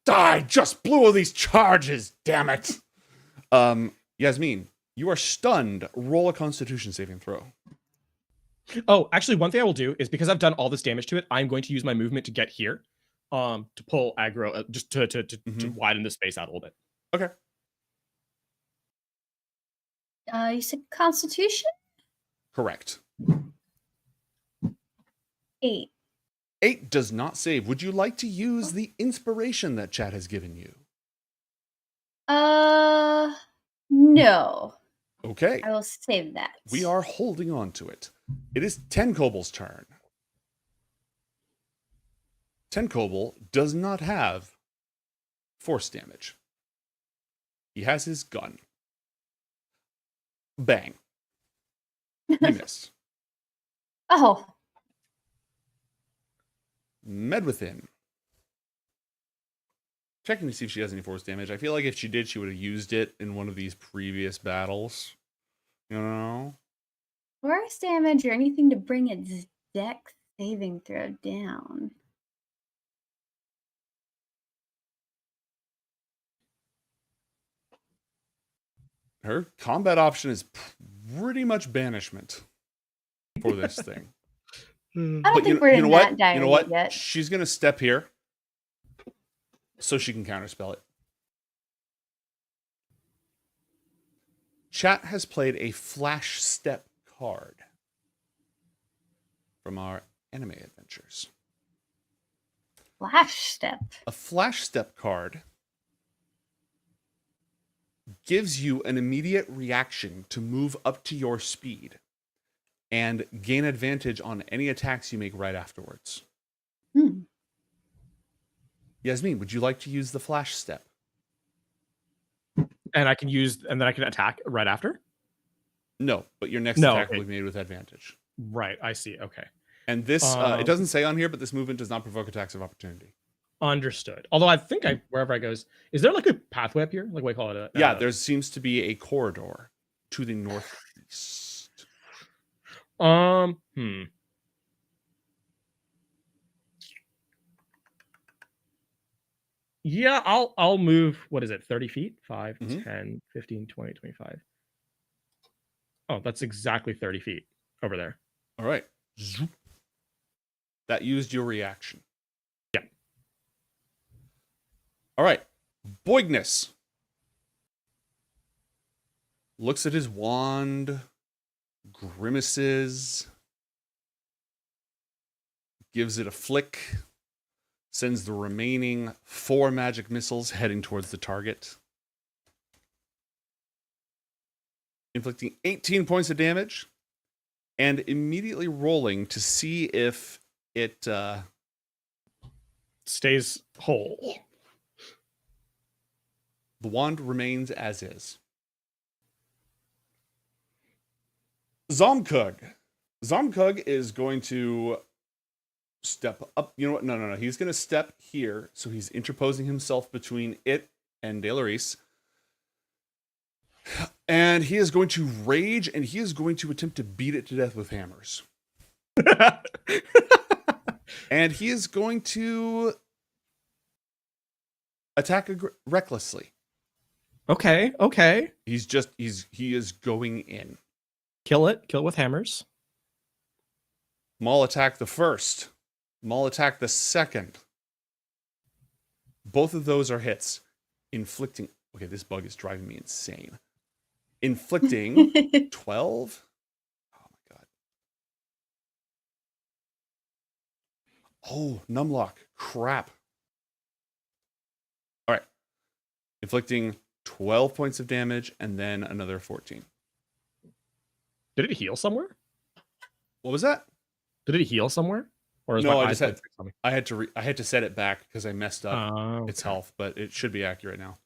I just blew all these charges, damn it. Yasmeen, you are stunned. Roll a Constitution saving throw. Oh, actually, one thing I will do is because I've done all this damage to it, I'm going to use my movement to get here, to pull aggro, just to widen the space out a little bit. Okay. You said Constitution? Correct. 8. 8 does not save. Would you like to use the inspiration that chat has given you? No. Okay. I will save that. We are holding on to it. It is Tenkoble's turn. Tenkoble does not have force damage. He has his gun. Bang. He missed. Oh. Medwithin. Checking to see if she has any force damage. I feel like if she did, she would have used it in one of these previous battles. You know? Force damage or anything to bring its dex saving throw down. Her combat option is pretty much banishment for this thing. I don't think we're in that dire You know what? yet. She's going to step here so she can counterspell it. Chat has played a flash step card from our anime adventures. Flash step. A flash step card gives you an immediate reaction to move up to your speed and gain advantage on any attacks you make right afterwards. Yasmeen, would you like to use the flash step? And then I can attack right after? No, but your next attack will be made with advantage. Right, I see. Okay. And this, it doesn't say on here, but this movement does not provoke attacks of opportunity. Understood. Although I think wherever I goes, is there like a pathway up here? Like what do you call it? Yeah, there seems to be a corridor to the northeast. Yeah, I'll move, what is it, 30 feet? 5, 10, 15, 20, 25. Oh, that's exactly 30 feet over there. All right. Zoop. That used your reaction. Yeah. All right. Boigness looks at his wand, grimaces, gives it a flick, sends the remaining 4 magic missiles heading towards the target, inflicting 18 points of damage, and immediately rolling to see if it stays whole. The wand remains as is. Zomkug. Zomkug is going to step up. You know what? No. He's going to step here. So he's interposing himself between it and Delaris. And he is going to rage, and he is going to attempt to beat it to death with hammers. And he is going to attack recklessly. Okay. He is going in. Kill it with hammers. Maul attack the first. Maul attack the second. Both of those are hits, inflicting. Okay, this bug is driving me insane. inflicting 12. Oh my god. Oh, numlock. Crap. All right. Inflicting 12 points of damage and then another 14. Did it heal somewhere? What was that? Did it heal somewhere? Or is No, my I just eyes had I had to set it back because I messed up Oh, its health, but it should be accurate now.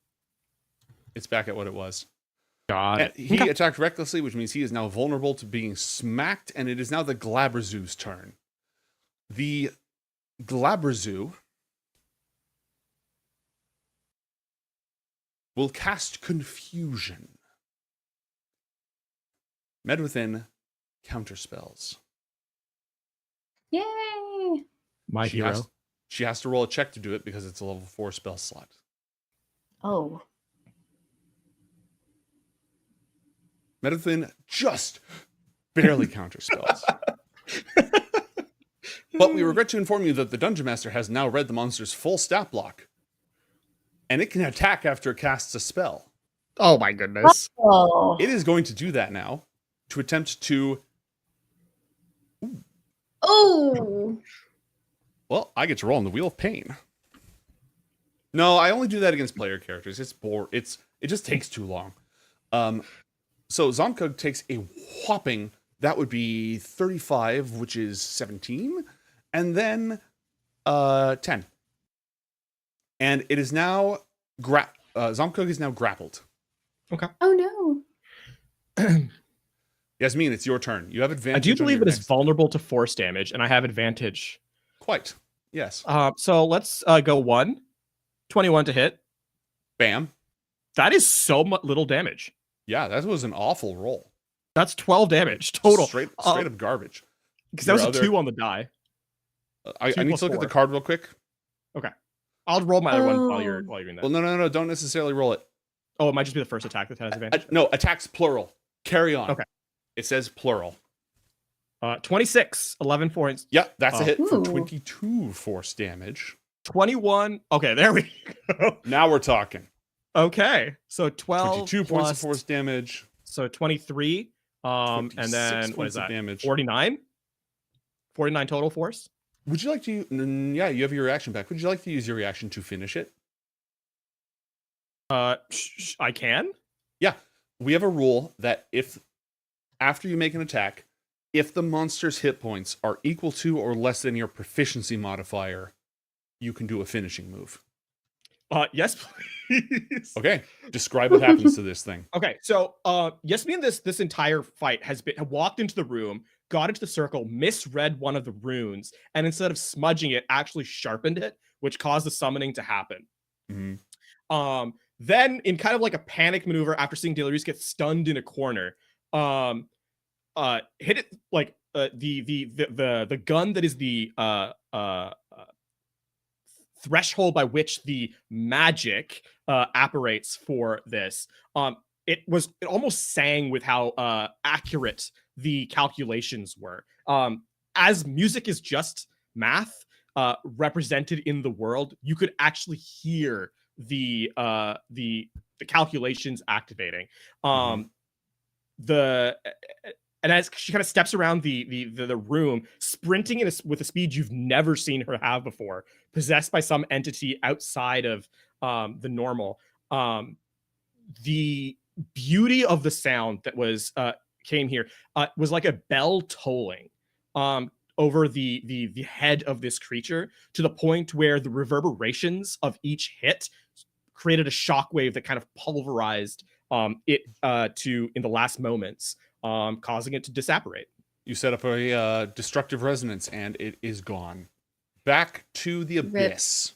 It's back at what it was. God. And he attacked recklessly, which means he is now vulnerable to being smacked, and it is now the Glabrezu's turn. The Glabrezu will cast Confusion. Medwithin counterspells. Yay! My hero. She has to roll a check to do it because it's a level 4 spell slot. Oh. Medwithin just barely counterspells. But we regret to inform you that the Dungeon Master has now read the monster's full stat block. And it can attack after it casts a spell. Oh my goodness. Oh. It is going to do that now to attempt to... Oh. Well, I get to roll on the Wheel of Pain. No, I only do that against player characters. It just takes too long. So Zomkug takes a whopping, that would be 35, which is 17, and then 10. And it is now Zomkug is now grappled. Okay. Oh no. Yasmeen, it's your turn. You have advantage. I do believe on it your is vulnerable to force damage, and I have advantage. Quite. Yes. So let's go 1. 21 to hit. Bam. That is so little damage. Yeah, that was an awful roll. That's 12 damage total. Straight up garbage. Because that was a 2 on the die. I need to look at the card real quick. Okay. I'll roll my other one while you're doing that. Well, no. Don't necessarily roll it. Oh, it might just be the first attack that has advantage. No, attacks plural. Carry on. Okay. It says plural. 26, 11 points. Yeah, that's a hit for Ooh. 22 force damage. 21. Okay, there we go. Now we're talking. Okay, so 12 22 points of force damage. So 23. And then what is that? Damage. 49. 49 total force. Would you like to? Yeah, you have your reaction back. Would you like to use your reaction to finish it? I can. Yeah, we have a rule that if after you make an attack, if the monster's hit points are equal to or less than your proficiency modifier, you can do a finishing move. Yes, please. Okay, describe what happens to this thing. Okay, so Yasmeen, this entire fight had walked into the room, got into the circle, misread one of the runes, and instead of smudging it, actually sharpened it, which caused the summoning to happen. Mm-hmm. Then, in kind of like a panic maneuver, after seeing Delarice get stunned in a corner, hit it like the gun that is the threshold by which the magic apparates for this. It almost sang with how accurate the calculations were. As music is just math represented in the world, you could actually hear the calculations activating. And as she kind of steps around the room, sprinting with a speed you've never seen her have before, possessed by some entity outside of the normal. The beauty of the sound that was came here was like a bell tolling over the head of this creature, to the point where the reverberations of each hit created a shockwave that kind of pulverized it in the last moments, causing it to disapparate. You set up a destructive resonance, and it is gone. Back to the abyss.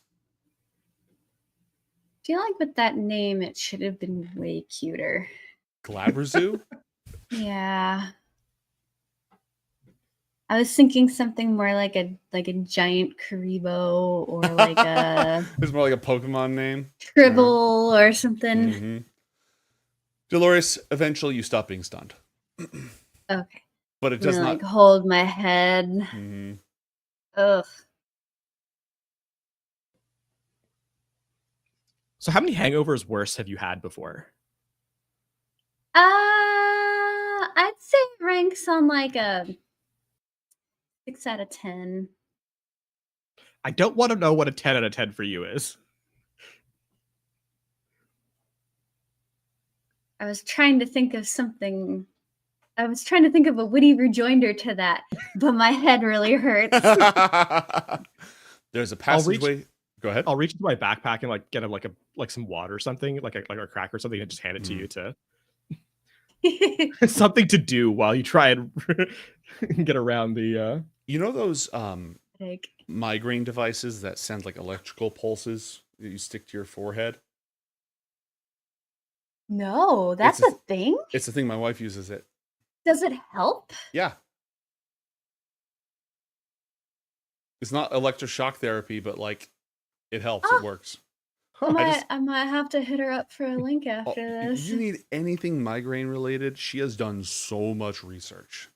I feel like with that name, it should have been way cuter. Glabrezu? Yeah. I was thinking something more like a giant Karibo, or like a It's more like a Pokemon name. Tribble or something. Mm-hmm. Dolores, eventually you stop being stunned. Okay. But it does I'm not like hold my head. Mm-hmm. Ugh. So how many hangovers worse have you had before? ranks on like a 6 out of 10. I don't want to know what a 10 out of 10 for you is. I was trying to think of something. I was trying to think of a witty rejoinder to that, but my head really hurts. There's a passageway. Go ahead. I'll reach into my backpack and like get him like some water or something, like a crack or something, and just hand it to you to something to do while you try and get around the. You know those migraine devices that send like electrical pulses that you stick to your forehead? No, that's a thing? It's a thing. My wife uses it. Does it help? Yeah. It's not electroshock therapy, but like it helps. It works. I might have to hit her up for a link after If this. you need anything migraine related, she has done so much research.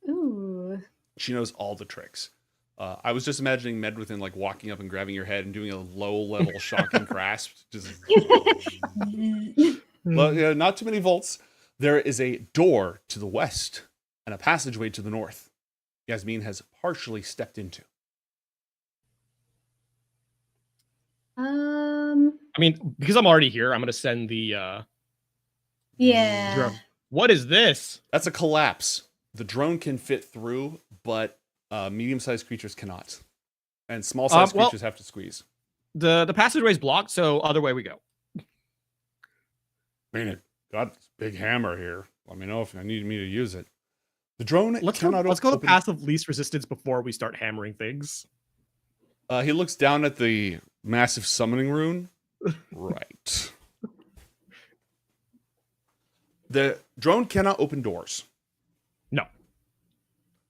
Ooh. She knows all the tricks. I was just imagining Medwithin like walking up and grabbing your head and doing a low level shocking grasp. Just well, yeah, not too many volts. There is a door to the west and a passageway to the north. Yasmeen has partially stepped into. I mean, because I'm already here, I'm gonna send the. Yeah. Drone. What is this? That's a collapse. The drone can fit through, but medium-sized creatures cannot, and small-sized creatures have to squeeze. The passageway is blocked, so other way we go. I mean, it got this big hammer here. Let me know if you need me to use it. The drone Let's go to path of least resistance before we start hammering things. He looks down at the massive summoning rune. Right. The drone cannot open doors. No.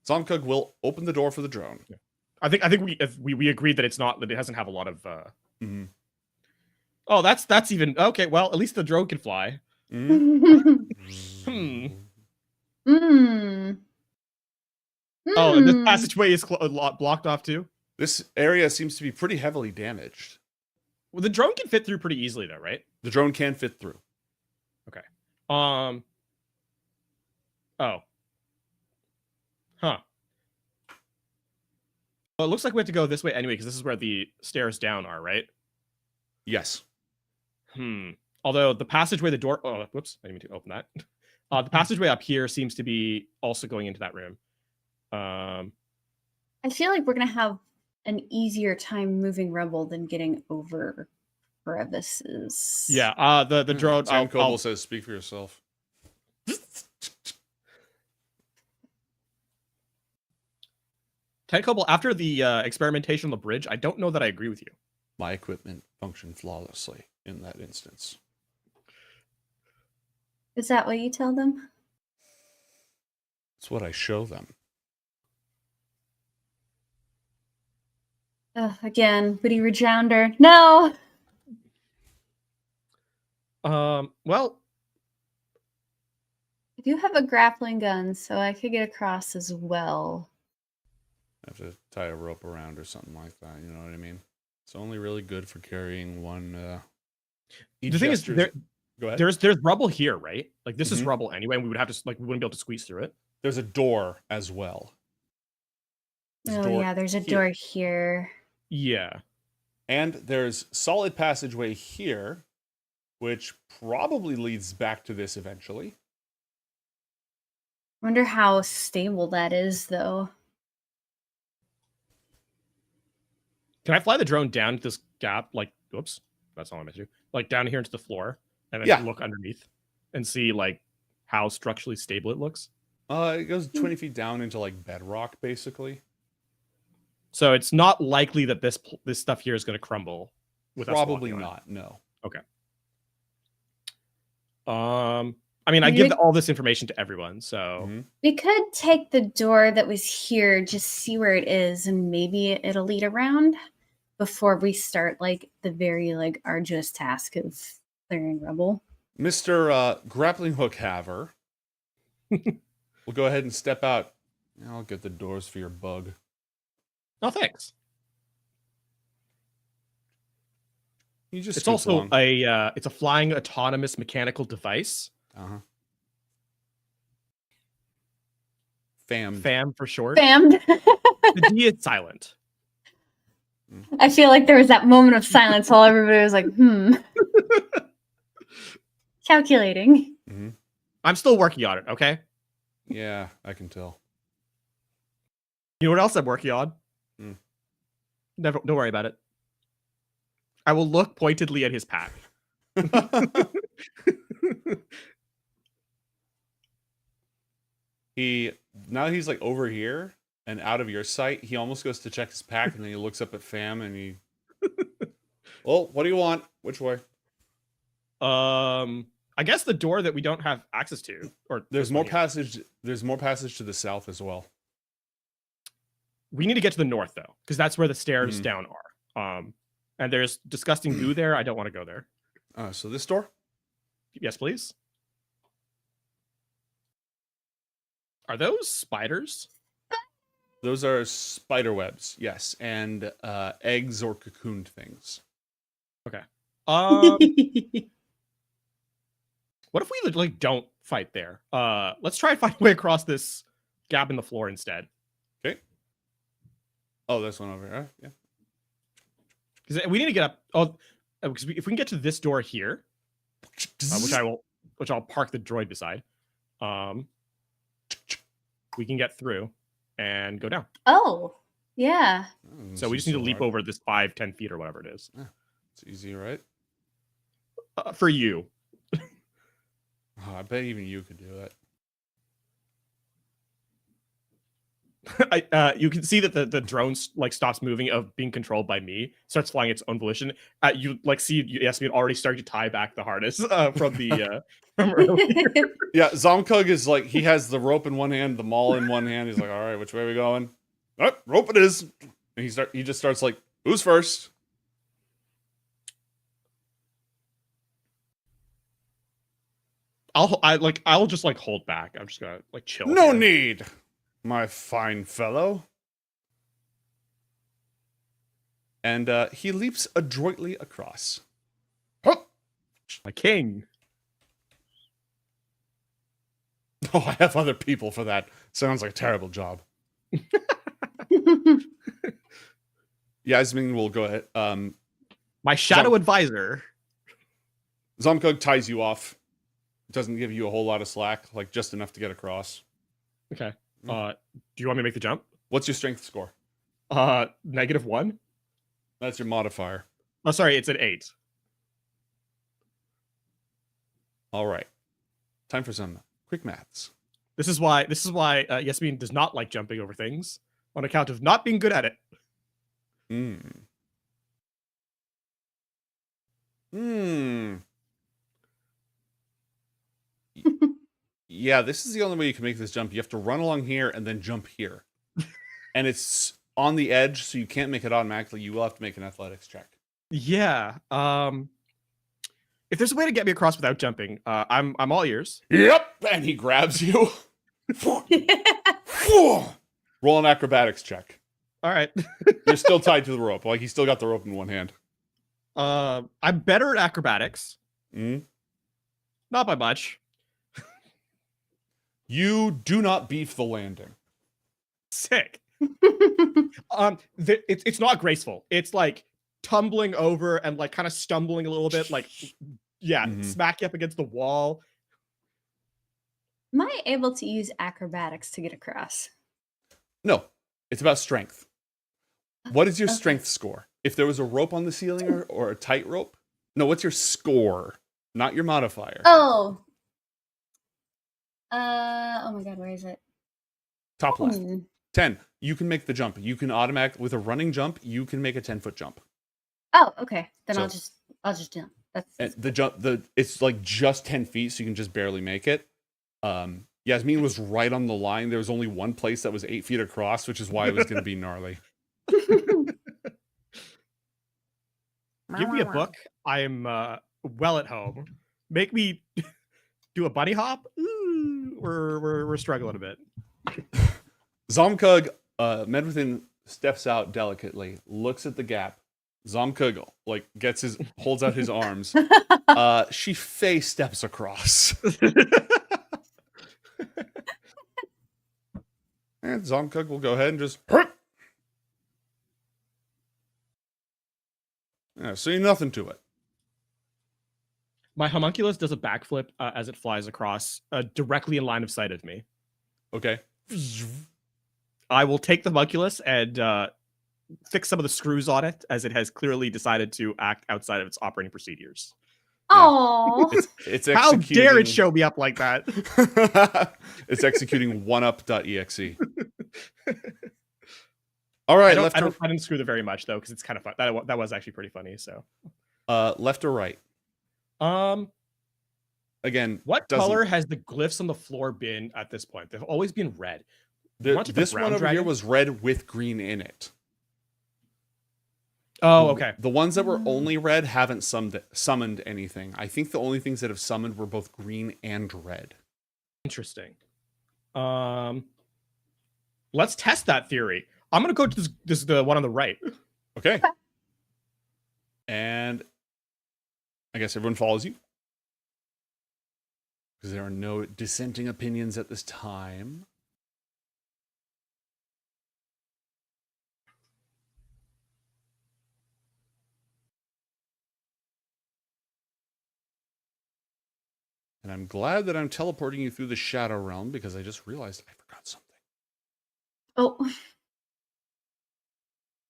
Zomkug will open the door for the drone. Yeah. I think we agreed that it doesn't have a lot of. Oh, that's even okay. Well, at least the drone can fly. Oh, and this passageway is blocked off too. This area seems to be pretty heavily damaged. Well, the drone can fit through pretty easily, though, right? The drone can fit through. Okay. Oh. Huh. Well, it looks like we have to go this way anyway, because this is where the stairs down are, right? Yes. Although the passageway, the door. Oh, whoops! I didn't mean to open that. The passageway up here seems to be also going into that room. I feel like we're gonna have an easier time moving rubble than getting over crevices. Yeah. The drone. Kobold says, "Speak for yourself." Ted Kobold, after the experimentation on the bridge, I don't know that I agree with you. My equipment functioned flawlessly in that instance. Is that what you tell them? It's what I show them. Again, witty rejoinder. No. Well, I do have a grappling gun, so I could get across as well. I have to tie a rope around or something like that. You know what I mean? It's only really good for carrying one. The thing is, Go ahead. There's rubble here, right? Like this is rubble anyway, and we would have to we wouldn't be able to squeeze through it. There's a door as well. There's a door here. Yeah. And there's solid passageway here, which probably leads back to this eventually. Wonder how stable that is, though. Can I fly the drone down to this gap? Like, oops, that's all I meant to do. Like down here into the floor, and then look underneath and see like how structurally stable it looks. It goes 20 feet down into like bedrock, basically. So it's not likely that this stuff here is going to crumble. Probably not. No. Okay. I mean, I give all this information to everyone, so we could take the door that was here, just see where it is, and maybe it'll lead around before we start like the very like arduous task of clearing rubble. Mr. Grappling Hook Haver will go ahead and step out. I'll get the doors for your bug. Oh, thanks. It's also it's a flying autonomous mechanical device. Fam. Fam for short. Fammed. The D is silent. I feel like there was that moment of silence while everybody was like, calculating. I'm still working on it, okay? Yeah, I can tell. You know what else I'm working on? Never, don't worry about it. I will look pointedly at his pack. Now he's like over here and out of your sight. He almost goes to check his pack, and then he looks up at Fam, and he. Well, what do you want? Which way? I guess the door that we don't have access to, or there's more passage. There's more passage to the south as well. We need to get to the north though, because that's where the stairs down are. And there's disgusting goo there. I don't want to go there. So this door? Yes, please. Are those spiders? Those are spider webs, yes, and eggs or cocooned things. Okay. What if we like don't fight there? Let's try and find a way across this gap in the floor instead. Okay. Oh, this one over here. Yeah. Because we need to get up. Oh, because if we can get to this door here, which I'll park the droid beside, we can get through and go down. Oh, yeah. So we just need to leap over this 5-10 feet or whatever it is. Yeah, it's easy, right? For you. Oh, I bet even you could do it. You can see that the drone like stops moving of being controlled by me, starts flying its own volition. You like see Yasmeen already starting to tie back the harness from the from earlier. Yeah, Zomkug is like, he has the rope in one hand, the maul in one hand. He's like, all right, which way are we going? Oh, rope it is. And he just starts like, who's first? I'll just like hold back. I'm just gonna like chill. No need, my fine fellow. And he leaps adroitly across. My king. Oh, I have other people for that. Sounds like a terrible job. Yasmeen will go ahead. My shadow advisor. Zomkug ties you off. Doesn't give you a whole lot of slack, like just enough to get across. Okay. Do you want me to make the jump? What's your strength score? -1. That's your modifier. Oh, sorry, it's an 8. All right. Time for some quick maths. This is why Yasmeen does not like jumping over things on account of not being good at it. Yeah, this is the only way you can make this jump. You have to run along here and then jump here. And it's on the edge, so you can't make it automatically. You will have to make an athletics check. Yeah. If there's a way to get me across without jumping, I'm all ears. Yep. And he grabs you. Roll an acrobatics check. All right. You're still tied to the rope. Like, he's still got the rope in one hand. I'm better at acrobatics. Not by much. You do not beef the landing. Sick. It's not graceful. It's like tumbling over and like kind of stumbling a little bit, like smack you up against the wall. Am I able to use acrobatics to get across? No, it's about strength. What is your strength score? If there was a rope on the ceiling or a tight rope? No, what's your score? Not your modifier. Oh. Oh my god, where is it? Top left. 10. You can make the jump. You can with a running jump, you can make a 10-foot jump. Oh, okay. Then So- I'll just jump. That's The jump, it's like just 10 feet, so you can just barely make it. Yasmeen was right on the line. There was only one place that was 8 feet across, which is why it was going to be gnarly. Give me a book. I am well at home. Make me do a bunny hop. Ooh, we're struggling a bit. Zomkug, Medwithin steps out delicately, looks at the gap. Zomkug like holds out his arms. She face steps across. And Zomkug will go ahead and just see nothing to it. My homunculus does a backflip as it flies across directly in line of sight of me. Okay. I will take the homunculus and fix some of the screws on it, as it has clearly decided to act outside of its operating procedures. Oh, It's How dare it executing- show me up like that? It's executing oneup.exe. All right, I left or didn't screw them very much though, because it's kind of fun. That was actually pretty funny. So, left or right? Again, what doesn't- color has the glyphs on the floor been at this point? They've always been red. This one over here was red with green in it. Oh, okay. The ones that were only red haven't summoned anything. I think the only things that have summoned were both green and red. Interesting. Let's test that theory. I'm gonna go to this the one on the right. Okay. And I guess everyone follows you, because there are no dissenting opinions at this time. And I'm glad that I'm teleporting you through the Shadow Realm, because I just realized I forgot something. oh,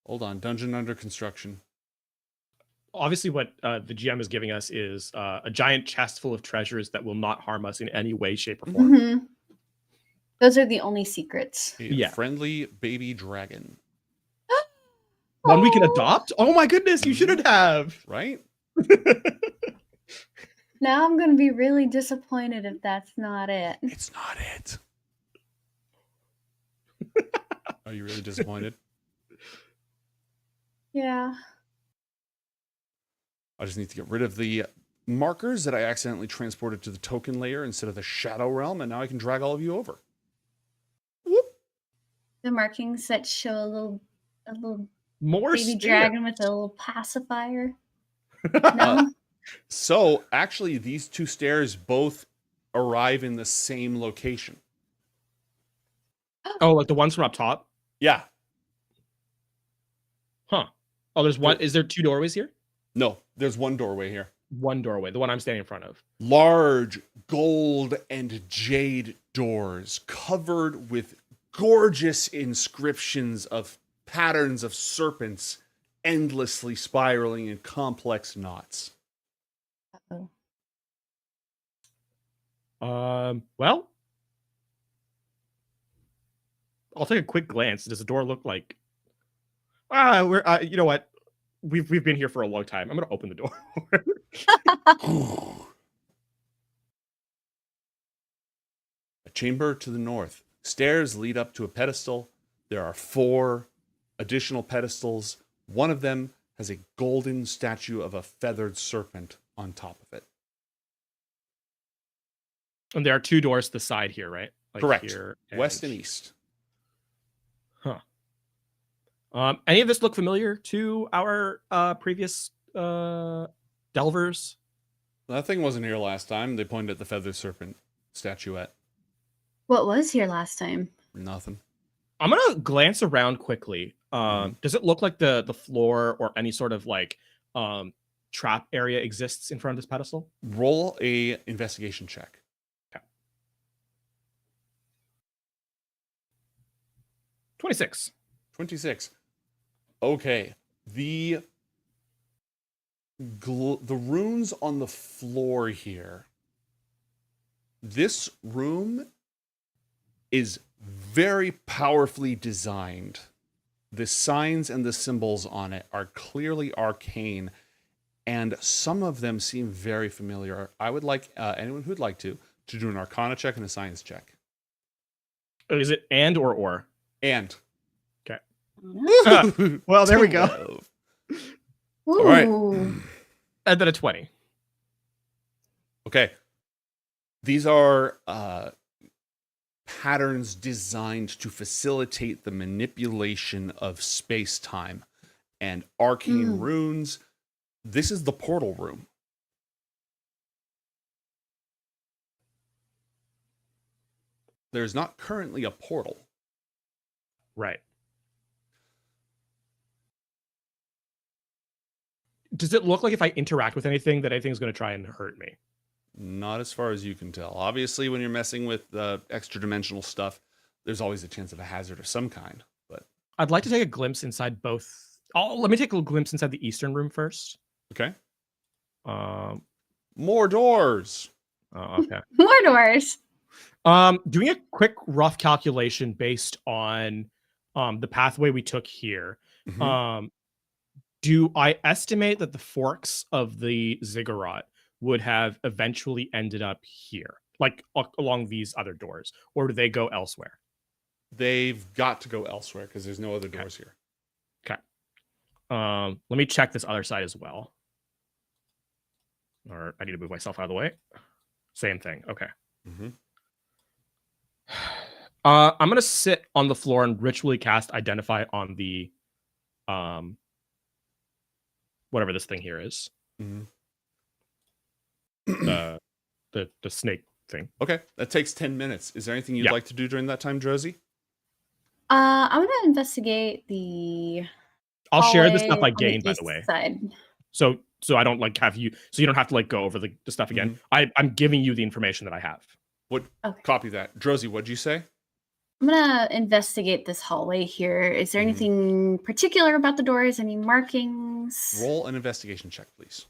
Hold on, dungeon under construction. Obviously, what the GM is giving us is a giant chest full of treasures that will not harm us in any way, shape, or form. mhm. Those are the only secrets. A friendly baby dragon. One we can adopt? Oh my goodness, you shouldn't have. Right? Now I'm gonna be really disappointed if that's not it. It's not it. Are you really disappointed? Yeah. I just need to get rid of the markers that I accidentally transported to the token layer instead of the Shadow Realm, and now I can drag all of you over. The markings that show a little More baby stairs. dragon with a little pacifier. No? So, actually, these two stairs both arrive in the same location. Oh, like the ones from up top? Yeah. Huh. Oh, there's one. Is there two doorways here? No, there's one doorway here. One doorway, the one I'm standing in front of. Large gold and jade doors covered with gorgeous inscriptions of patterns of serpents endlessly spiraling in complex knots. Well, I'll take a quick glance. Does the door look like? We're you know what? We've been here for a long time. I'm gonna open the door. A chamber to the north. Stairs lead up to a pedestal. There are 4 additional pedestals. One of them has a golden statue of a feathered serpent on top of it. And there are 2 doors to the side here, right? Like Correct. Here West and east. Huh. Any of this look familiar to our previous delvers? That thing wasn't here last time. They pointed at the feathered serpent statuette. What was here last time? Nothing. I'm gonna glance around quickly. Does it look like the floor or any sort of like trap area exists in front of this pedestal? Roll a investigation check. Okay. 26. 26. Okay. The runes on the floor here. This room is very powerfully designed. The signs and the symbols on it are clearly arcane, and some of them seem very familiar. I would like anyone who'd like to do an Arcana check and a Science check. Is it and or? And. Okay. Well, there we go. All right. And then a 20. Okay. These are patterns designed to facilitate the manipulation of space-time and arcane runes. This is the portal room. There's not currently a portal. Right. Does it look like if I interact with anything that anything's going to try and hurt me? Not as far as you can tell. Obviously, when you're messing with extra dimensional stuff, there's always a chance of a hazard of some kind. But I'd like to take a glimpse inside both. Let me take a glimpse inside the eastern room first. Okay. More doors. Okay. More doors. Doing a quick rough calculation based on the pathway we took here. Do I estimate that the forks of the ziggurat would have eventually ended up here, like along these other doors, or do they go elsewhere? They've got to go elsewhere because there's no other doors here. Okay. Let me check this other side as well. Or I need to move myself out of the way. Same thing. Okay. I'm gonna sit on the floor and ritually cast Identify on the whatever this thing here is. The snake thing. Okay, that takes 10 minutes. Is there anything you'd like to do during that time, Josie? I'm gonna investigate the. I'll share the stuff hallway I on gained, by east the way. Side. So I don't like have you, so you don't have to like go over the stuff again. I'm giving you the information that I have. Copy that. Josie, what'd you say? I'm gonna investigate this hallway here. Is there anything particular about the doors? Any markings? Roll an investigation check, please.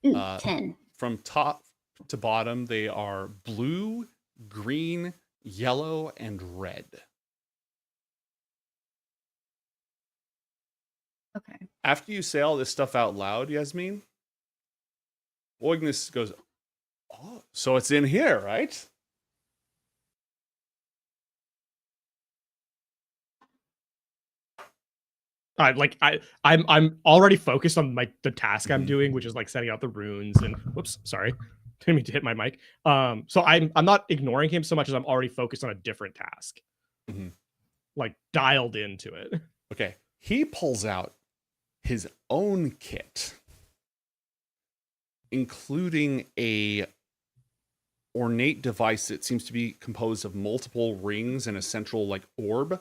Ooh, 10. From top to bottom, they are blue, green, yellow, and red. Okay. After you say all this stuff out loud, Yasmeen, Oignus goes, "Oh, so it's in here, right?" I'm already focused on like the task I'm doing, which is like setting out the runes and whoops, sorry. Didn't mean to hit my mic. So I'm not ignoring him so much as I'm already focused on a different task. Like dialed into it. Okay. He pulls out his own kit, including a ornate device that seems to be composed of multiple rings and a central like orb.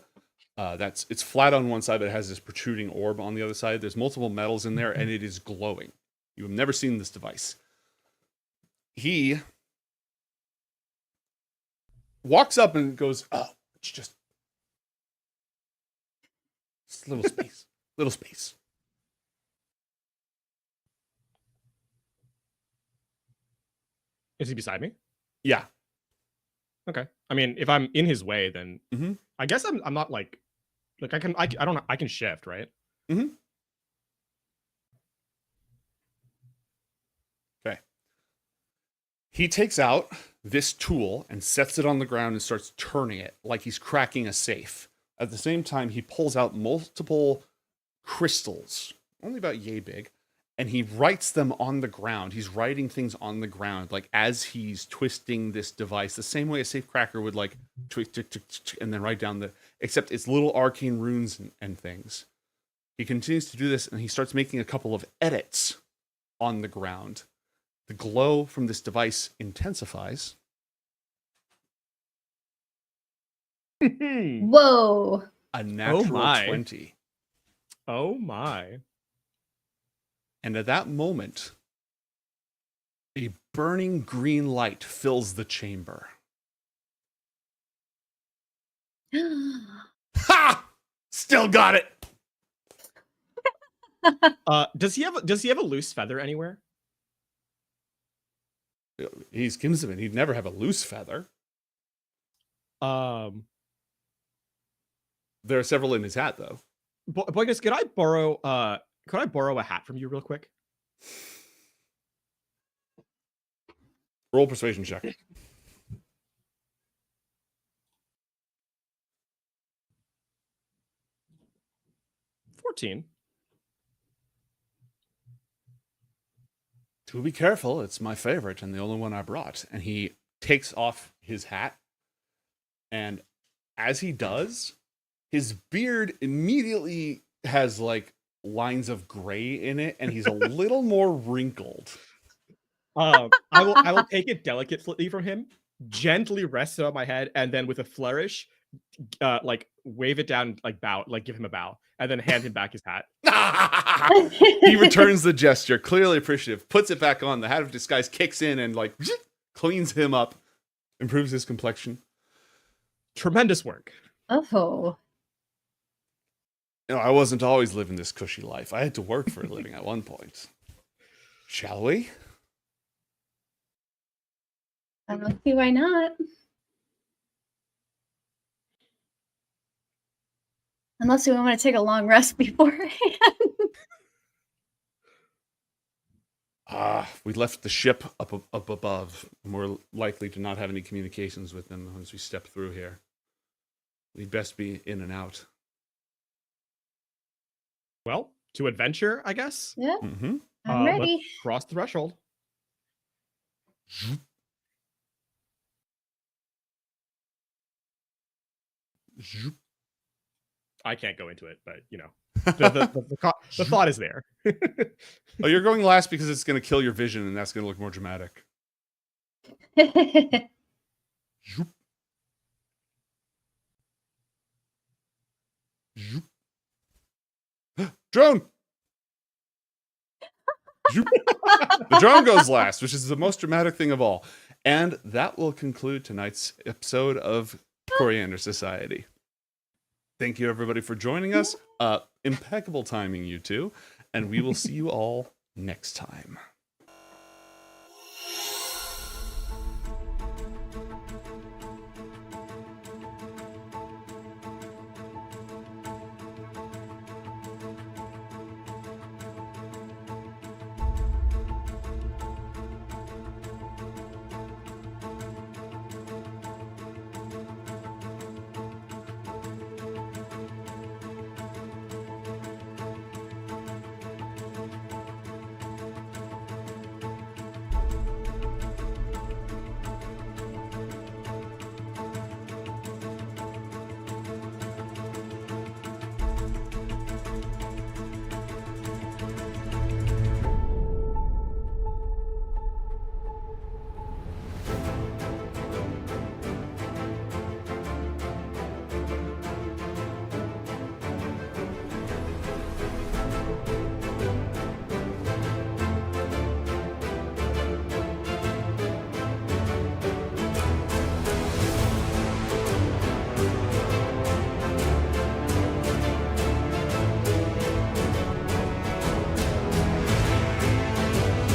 It's flat on one side, but it has this protruding orb on the other side. There's multiple metals in there, and it is glowing. You have never seen this device. He walks up and goes, "Oh, it's just a little space, little space." Is he beside me? Yeah. Okay. I mean, if I'm in his way, then I guess I'm not like I don't know. I can shift, right? Okay. He takes out this tool and sets it on the ground and starts turning it like he's cracking a safe. At the same time, he pulls out multiple crystals, only about yay big, and he writes them on the ground. He's writing things on the ground, like as he's twisting this device, the same way a safe cracker would like twist, and then write down except it's little arcane runes and things. He continues to do this, and he starts making a couple of edits on the ground. The glow from this device intensifies. Whoa. A natural 20. Oh my. And at that moment, a burning green light fills the chamber. Ha! Still got it. Does he have a loose feather anywhere? He's Kimsman. He'd never have a loose feather. There are several in his hat, though. Boygus, could I borrow a hat from you real quick? Roll persuasion check. $14. To be careful, it's my favorite and the only one I brought. And he takes off his hat, and as he does, his beard immediately has like lines of gray in it, and he's a little more wrinkled. I will take it delicately from him, gently rest it on my head, and then with a flourish, like wave it down, like bow, like give him a bow, and then hand him back his hat. He returns the gesture, clearly appreciative, puts it back on. The hat of disguise kicks in and like cleans him up, improves his complexion. Tremendous work. Oh. You know, I wasn't always living this cushy life. I had to work for a living at one point. Shall we? I don't see why not. Unless we want to take a long rest beforehand. We left the ship up above. We're likely to not have any communications with them once we step through here. We'd best be in and out. Well, to adventure, I guess. Yeah. Mm-hmm. I'm ready. Let's cross the threshold. I can't go into it, but you know, the thought is there. Oh, you're going last because it's going to kill your vision, and that's going to look more dramatic. Drone! The drone goes last, which is the most dramatic thing of all. And that will conclude tonight's episode of Coriander Society. Thank you, everybody, for joining us. Impeccable timing, you two. And we will see you all next time.